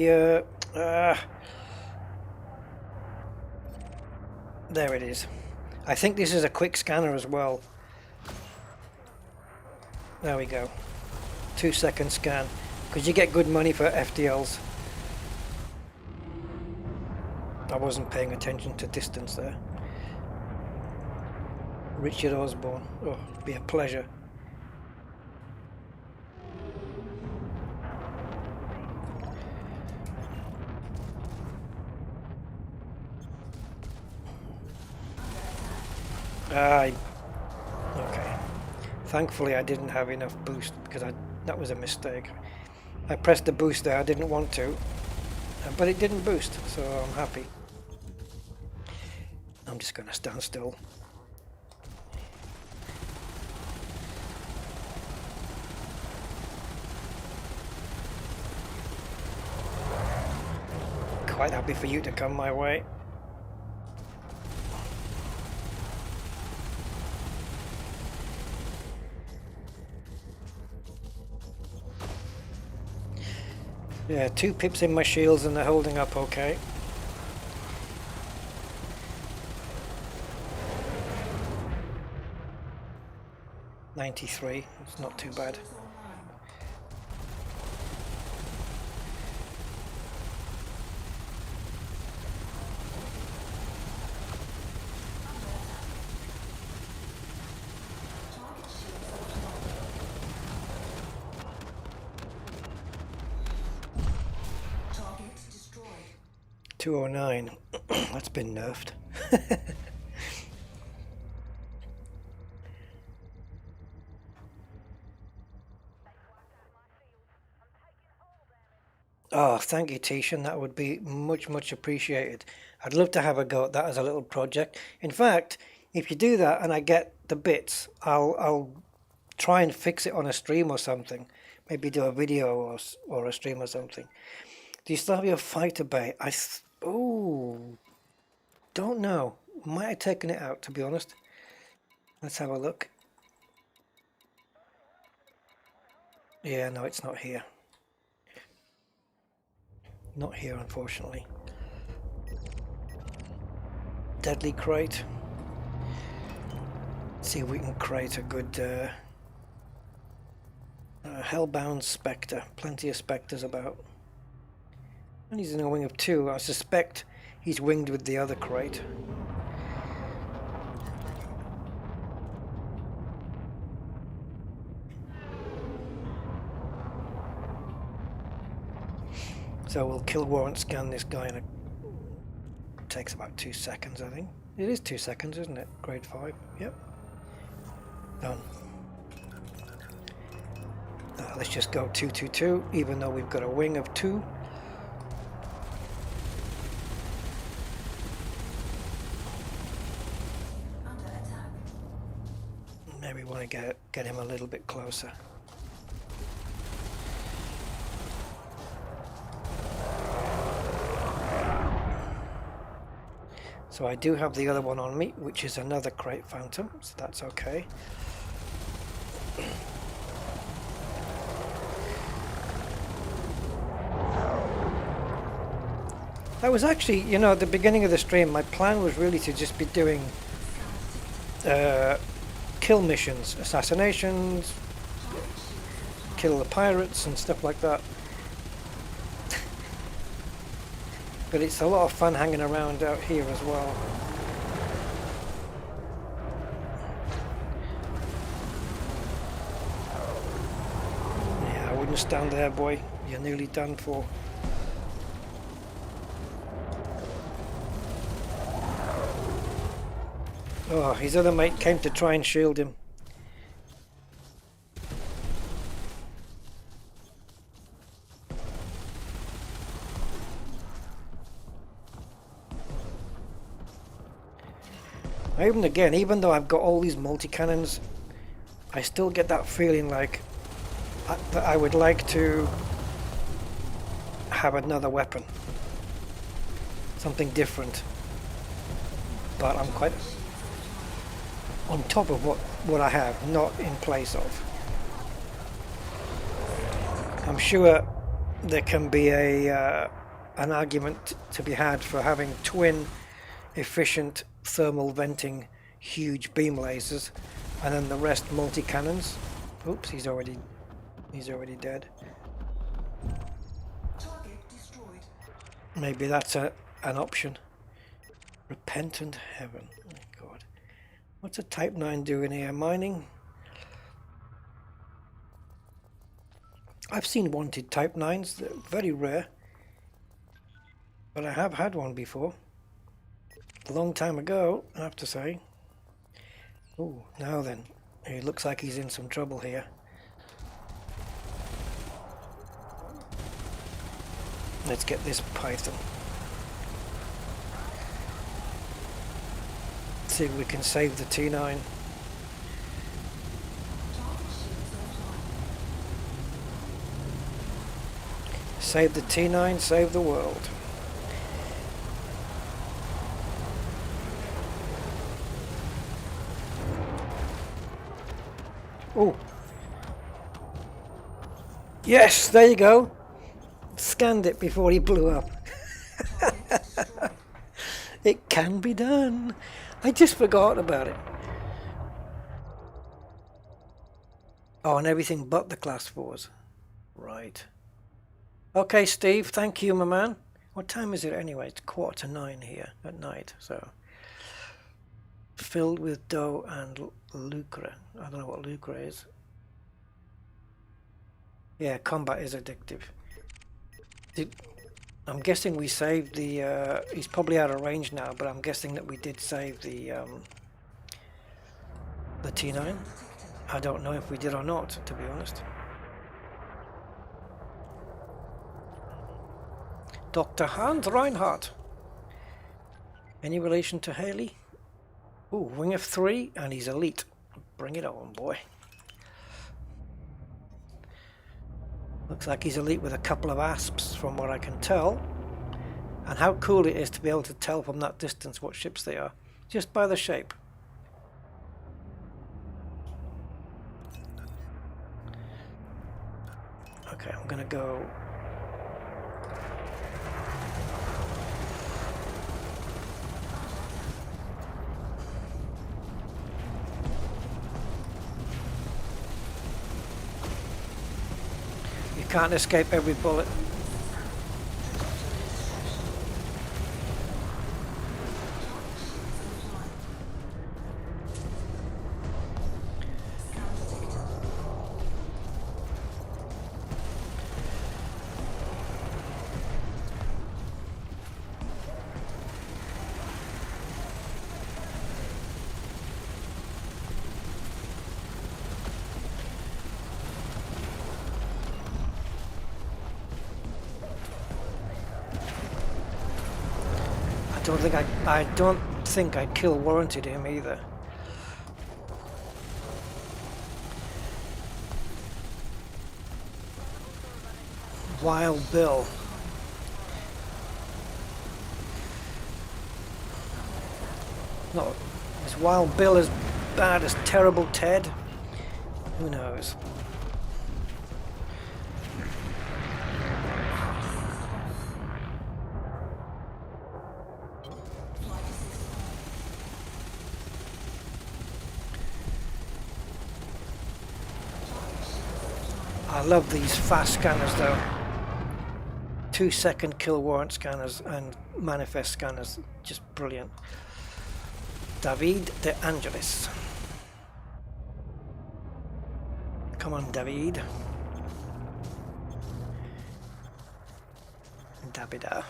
There it is. I think this is a quick scanner as well. There we go. 2-second scan. Because you get good money for FDLs. I wasn't paying attention to distance there. Richard Osborne. Oh, it'd be a pleasure. Okay. Thankfully I didn't have enough boost because that was a mistake. I pressed the boost there, I didn't want to. But it didn't boost, so I'm happy. I'm just going to stand still. Quite happy for you to come my way. Yeah, 2 pips in my shields and they're holding up okay. $93, it's not too bad. Target destroyed. 209. That's been nerfed. Oh, thank you, Tishan. That would be much appreciated. I'd love to have a go at that as a little project. In fact, if you do that and I get the bits, I'll try and fix it on a stream or something. Maybe do a video or a stream or something. Do you still have your fighter bay? Don't know. Might have taken it out, to be honest. Let's have a look. Yeah, no, it's not here. Not here, unfortunately. Deadly crate. Let's see if we can create a good Hellbound Spectre. Plenty of Spectres about. And he's in a wing of 2. I suspect he's winged with the other crate. So we'll kill warrant scan this guy it takes about 2 seconds, I think. It is 2 seconds, isn't it? Grade 5. Yep. Done. Let's just go 222, even though we've got a wing of 2. Under attack. Maybe want to get him a little bit closer. So I do have the other one on me, which is another crate phantom, so that's okay. That was actually, you know, at the beginning of the stream, my plan was really to just be doing kill missions, assassinations, kill the pirates and stuff like that. But it's a lot of fun hanging around out here as well. Yeah, I wouldn't stand there, boy. You're nearly done for. Oh, his other mate came to try and shield him. Even again, even though I've got all these multi-cannons, I still get that feeling like that I would like to have another weapon. Something different. But I'm quite on top of what I have, not in place of. I'm sure there can be an argument to be had for having twin efficient thermal venting huge beam lasers and then the rest multi-cannons. Oops, he's already dead. Target destroyed. Maybe that's an option. Repentant heaven. Oh god. What's a Type 9 doing here? Mining? I've seen wanted Type 9s. They're very rare. But I have had one before. A long time ago, I have to say. Oh, now then. He looks like he's in some trouble here. Let's get this Python. See if we can save the T9. Save the T9, save the world. Oh. Yes, there you go. Scanned it before he blew up. It can be done. I just forgot about it. Oh, and everything but the class 4s. Right. Okay, Steve, thank you, my man. What time is it anyway? It's 9:15 here at night, so. Filled with dough and lucre. I don't know what lucre is. Yeah, combat is addictive. I'm guessing we saved the... he's probably out of range now, but I'm guessing that we did save the T9. I don't know if we did or not, to be honest. Dr. Hans Reinhardt. Any relation to Haley? Ooh, wing of 3, and he's elite. Bring it on, boy. Looks like he's elite with a couple of asps, from what I can tell. And how cool it is to be able to tell from that distance what ships they are, just by the shape. Okay, I'm gonna go... Can't escape every bullet. I don't think I kill warranted him either. Wild Bill. No, is Wild Bill as bad as Terrible Ted? Who knows? I love these fast scanners though. 2-second kill warrant scanners and manifest scanners. Just brilliant. David de Angelis. Come on, David. Davida.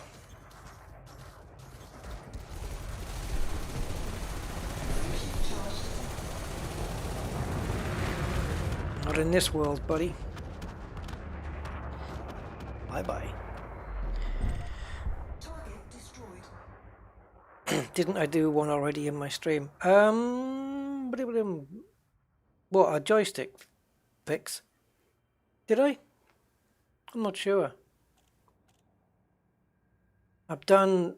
Not in this world, buddy. Bye-bye. Target destroyed. didn't I do one already in my stream? What, a joystick fix? Did I? I'm not sure. I've done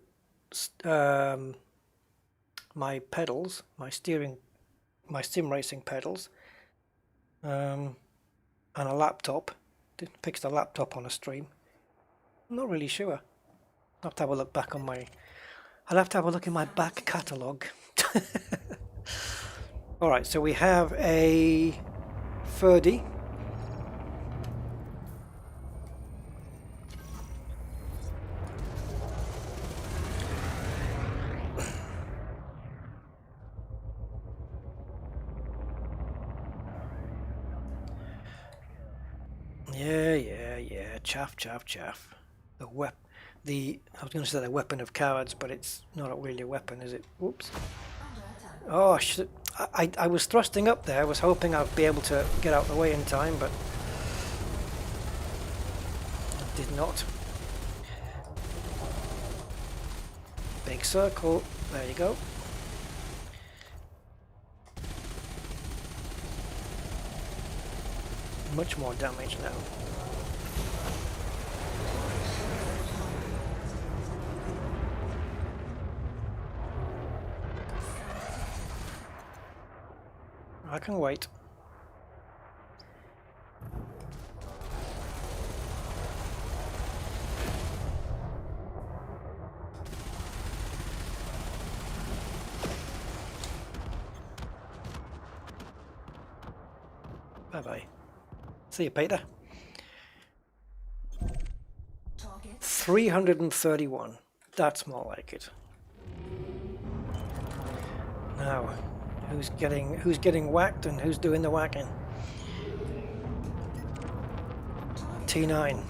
my pedals, my sim racing pedals, and a laptop. Fixed a laptop on a stream. I'm not really sure. I'll have to have a look back on my. I'll have to have a look in my back catalogue. All right, so we have a 30. Yeah. Chaff. The I was going to say the weapon of cowards, but it's not really a weapon, is it? Whoops. Oh, I was thrusting up there. I was hoping I'd be able to get out of the way in time, but I did not. Big circle. There you go. Much more damage now. I can wait. Bye-bye. See you, Peter. 331. That's more like it. Now, who's getting whacked and who's doing the whacking? T9.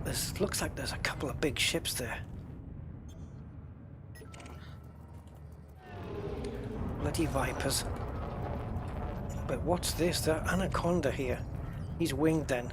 This looks like there's a couple of big ships there. Bloody Vipers. But what's this? The Anaconda here. He's winged then.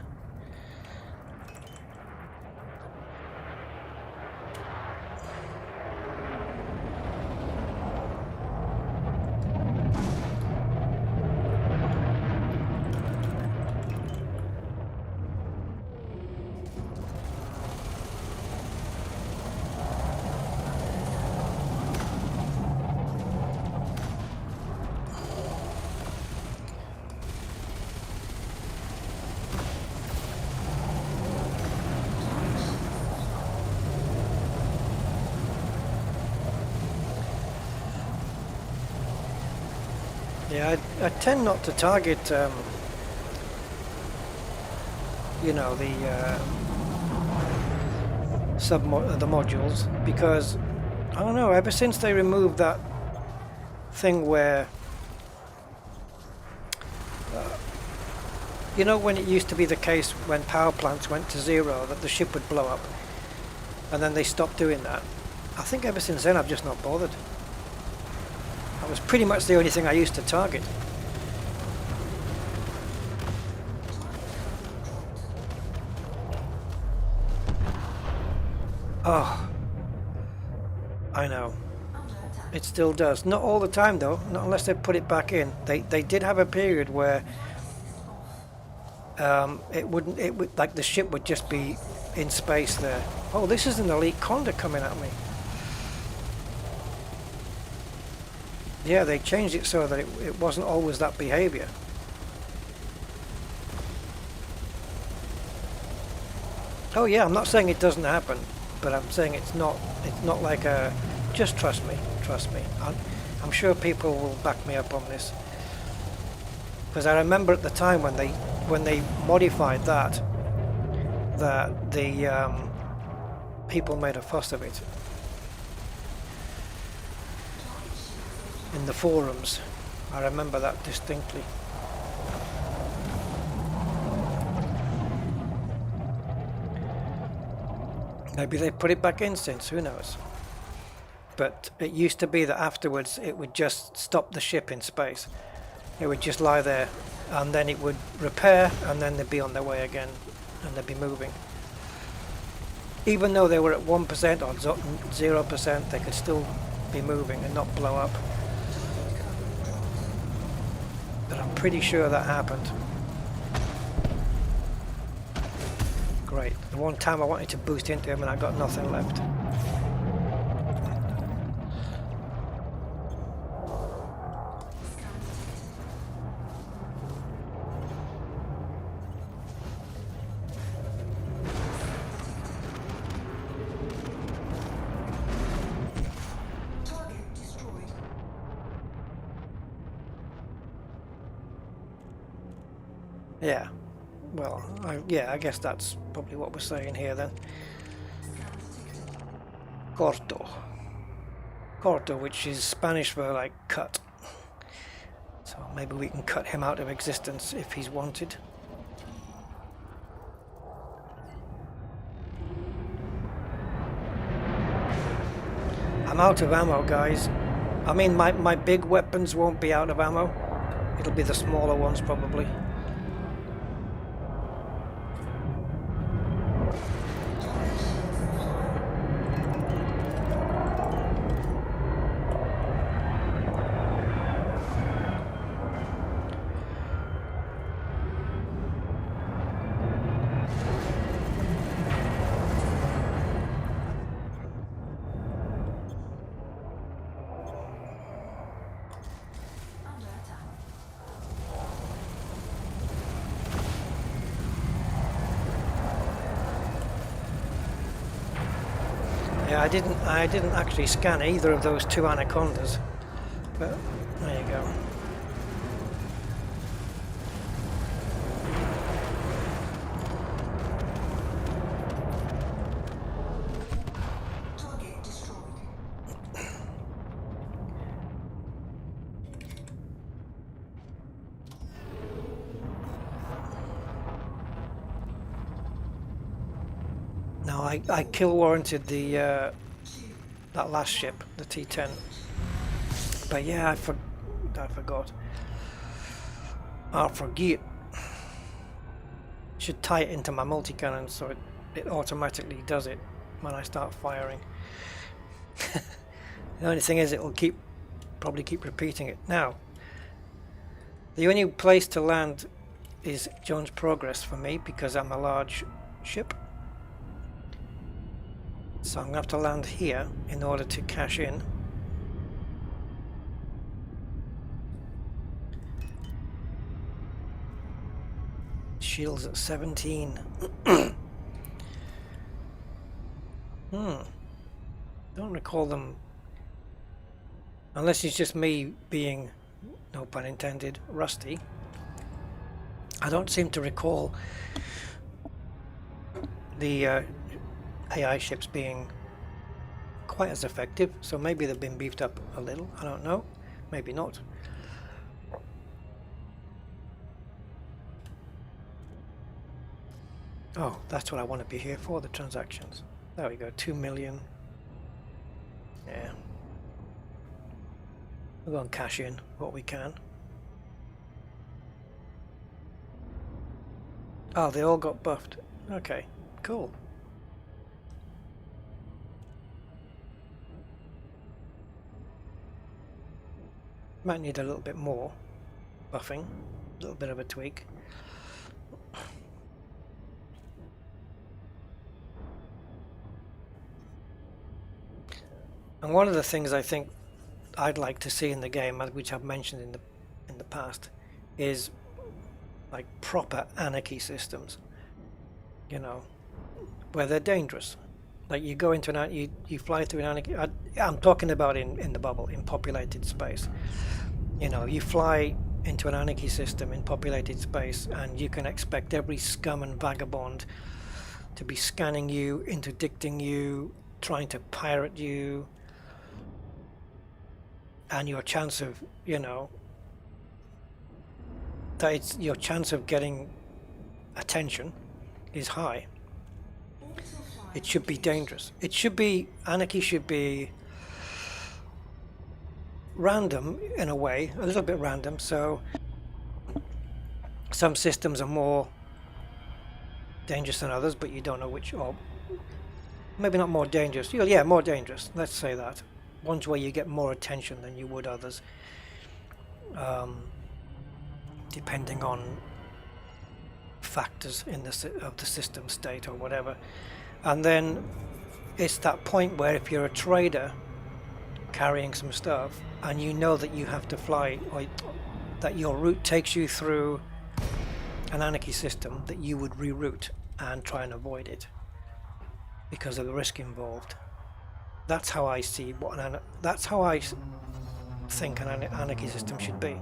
Yeah, I tend not to target, you know, the the modules, because I don't know. Ever since they removed that thing where, you know, when it used to be the case when power plants went to zero that the ship would blow up, and then they stopped doing that. I think ever since then I've just not bothered. That was pretty much the only thing I used to target. Oh, I know. It still does. Not all the time though, not unless they put it back in. They did have a period where it would like the ship would just be in space there. Oh, this is an elite Conda coming at me. Yeah, they changed it so that it wasn't always that behavior. Oh yeah, I'm not saying it doesn't happen, but I'm saying it's not like a just trust me. I'm sure people will back me up on this. Because I remember at the time when they modified that the people made a fuss of it. In the forums, I remember that distinctly. Maybe they put it back in since, who knows? But it used to be that afterwards it would just stop the ship in space. It would just lie there, and then it would repair, and then they'd be on their way again, and they'd be moving. Even though they were at 1% or 0%, they could still be moving and not blow up. But I'm pretty sure that happened. Great. The one time I wanted to boost into him and I got nothing left. Target destroyed. Yeah. Well, I guess that's probably what we're saying here then. Corto. Corto, which is Spanish for like cut. So maybe we can cut him out of existence if he's wanted. I'm out of ammo, guys. I mean, my big weapons won't be out of ammo. It'll be the smaller ones probably. Under attack. Yeah, I didn't actually scan either of those two anacondas. But there you go. Target destroyed. No, I kill warranted the that last ship, the T-10. But yeah, I forgot. I forget. Should tie it into my multi-cannon so it automatically does it when I start firing. The only thing is it'll probably keep repeating it. Now, the only place to land is Jones Progress for me because I'm a large ship. So I'm going to have to land here in order to cash in. Shields at 17. Don't recall them. Unless it's just me being, no pun intended, rusty. I don't seem to recall the AI ships being quite as effective, so maybe they've been beefed up a little. I don't know. Maybe not. Oh, that's what I want to be here for, the transactions. There we go, 2 million. Yeah. We'll go and cash in what we can. Oh, they all got buffed. Okay, cool. Might need a little bit more buffing, a little bit of a tweak. And one of the things I think I'd like to see in the game, which I've mentioned in the past, is like proper anarchy systems. You know, where they're dangerous. Like you go into you fly through an anarchy. I'm talking about in the bubble, in populated space. You know, you fly into an anarchy system in populated space, and you can expect every scum and vagabond to be scanning you, interdicting you, trying to pirate you, and your chance of, you know, that it's your chance of getting attention is high. It should be dangerous. It should be, anarchy should be random in a way, a little bit random, so some systems are more dangerous than others, but you don't know which, or Maybe not more dangerous. Yeah, more dangerous. Let's say that. Ones where you get more attention than you would others, depending on factors in of the system state or whatever. And then it's that point where if you're a trader carrying some stuff and you know that you have to fly, or that your route takes you through an anarchy system, that you would reroute and try and avoid it because of the risk involved. That's how I see that's how I think an anarchy system should be.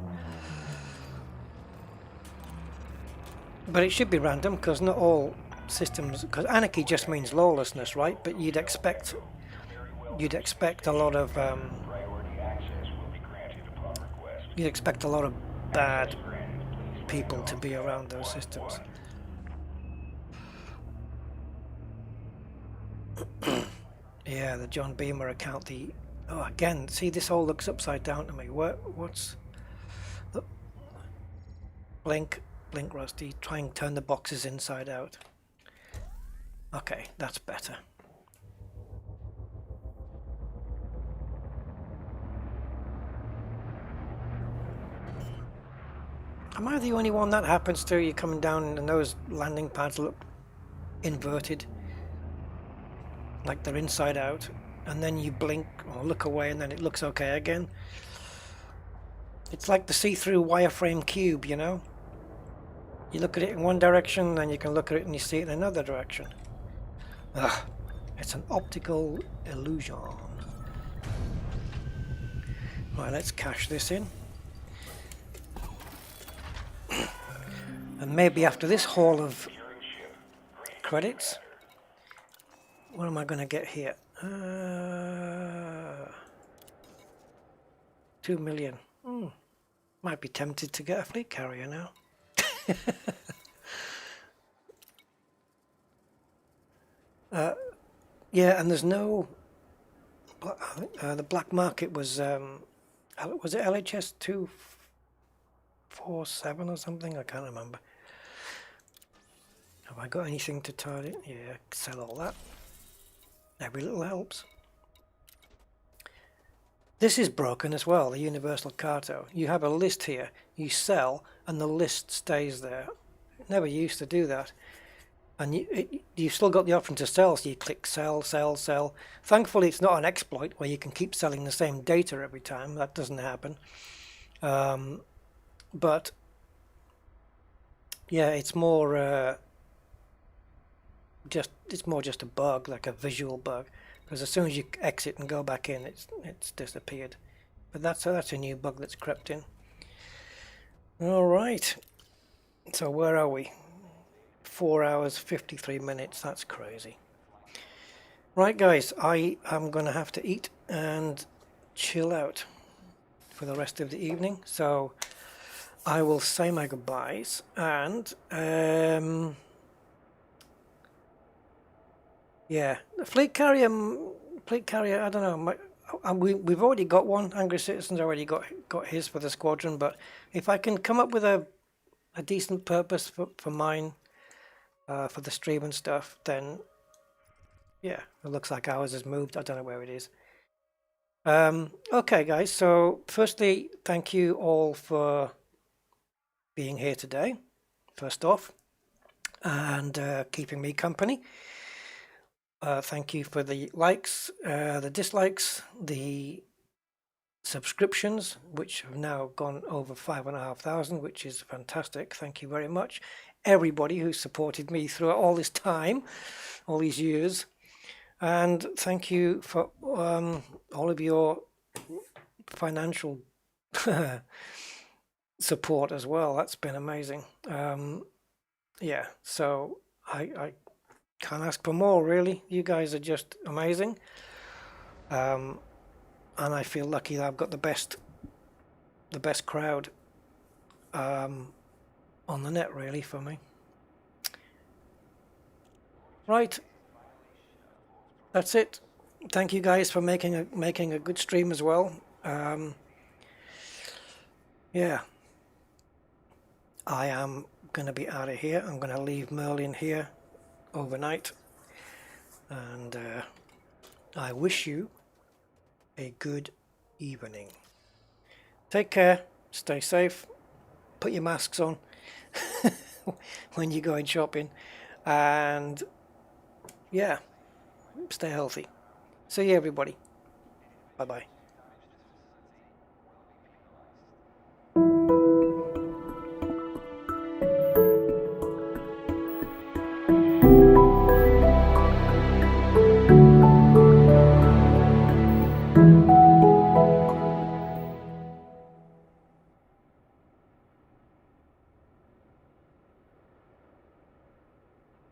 But it should be random, because not all systems, because anarchy just means lawlessness, right? But you'd expect a lot of you'd expect a lot of bad people to be around those systems. Yeah, the John Beamer account. Again, see, this all looks upside down to me. What's the blink, Rusty? Try and turn the boxes inside out. Okay, that's better. Am I the only one that happens to? You coming down and those landing pads look inverted, like they're inside out, and then you blink or look away and then it looks okay again. It's like the see-through wireframe cube, you know? You look at it in one direction, then you can look at it and you see it in another direction. Ugh, it's an optical illusion. Right, let's cash this in. And maybe after this haul of credits, what am I going to get here? 2 million. Might be tempted to get a fleet carrier now. Yeah, and there's no... the black market was it LHS 247 or something? I can't remember. Have I got anything to target? Yeah, sell all that. Every little helps. This is broken as well, the Universal Carto. You have a list here, you sell, and the list stays there. It never used to do that. And you've still got the option to sell, so you click sell, sell, sell. Thankfully, it's not an exploit where you can keep selling the same data every time. That doesn't happen. But yeah, it's more just a bug, like a visual bug, because as soon as you exit and go back in, it's disappeared. But that's a new bug that's crept in. All right. So where are we? 4 hours 53 minutes. That's crazy. Right, guys, I am going to have to eat and chill out for the rest of the evening. So I will say my goodbyes, and yeah, the fleet carrier. I don't know. We've already got one. Angry Citizen's already got his for the squadron. But if I can come up with a decent purpose for mine, for the stream and stuff, then yeah, it looks like ours has moved. I don't know where it is. Okay, guys. So firstly, thank you all for being here today. First off, and keeping me company. Thank you for the likes, the dislikes, the subscriptions, which have now gone over 5,500, which is fantastic. Thank you very much, everybody who supported me throughout all this time, all these years. And thank you for all of your financial support as well. That's been amazing. Yeah, so I can't ask for more, really. You guys are just amazing. And I feel lucky that I've got the best crowd on the net, really, for me. Right. That's it. Thank you guys for making a good stream as well. Yeah. I am going to be out of here. I'm going to leave Merlin here overnight, and I wish you a good evening. Take care, stay safe, put your masks on when you're going shopping, and yeah, stay healthy. See you, everybody. Bye bye.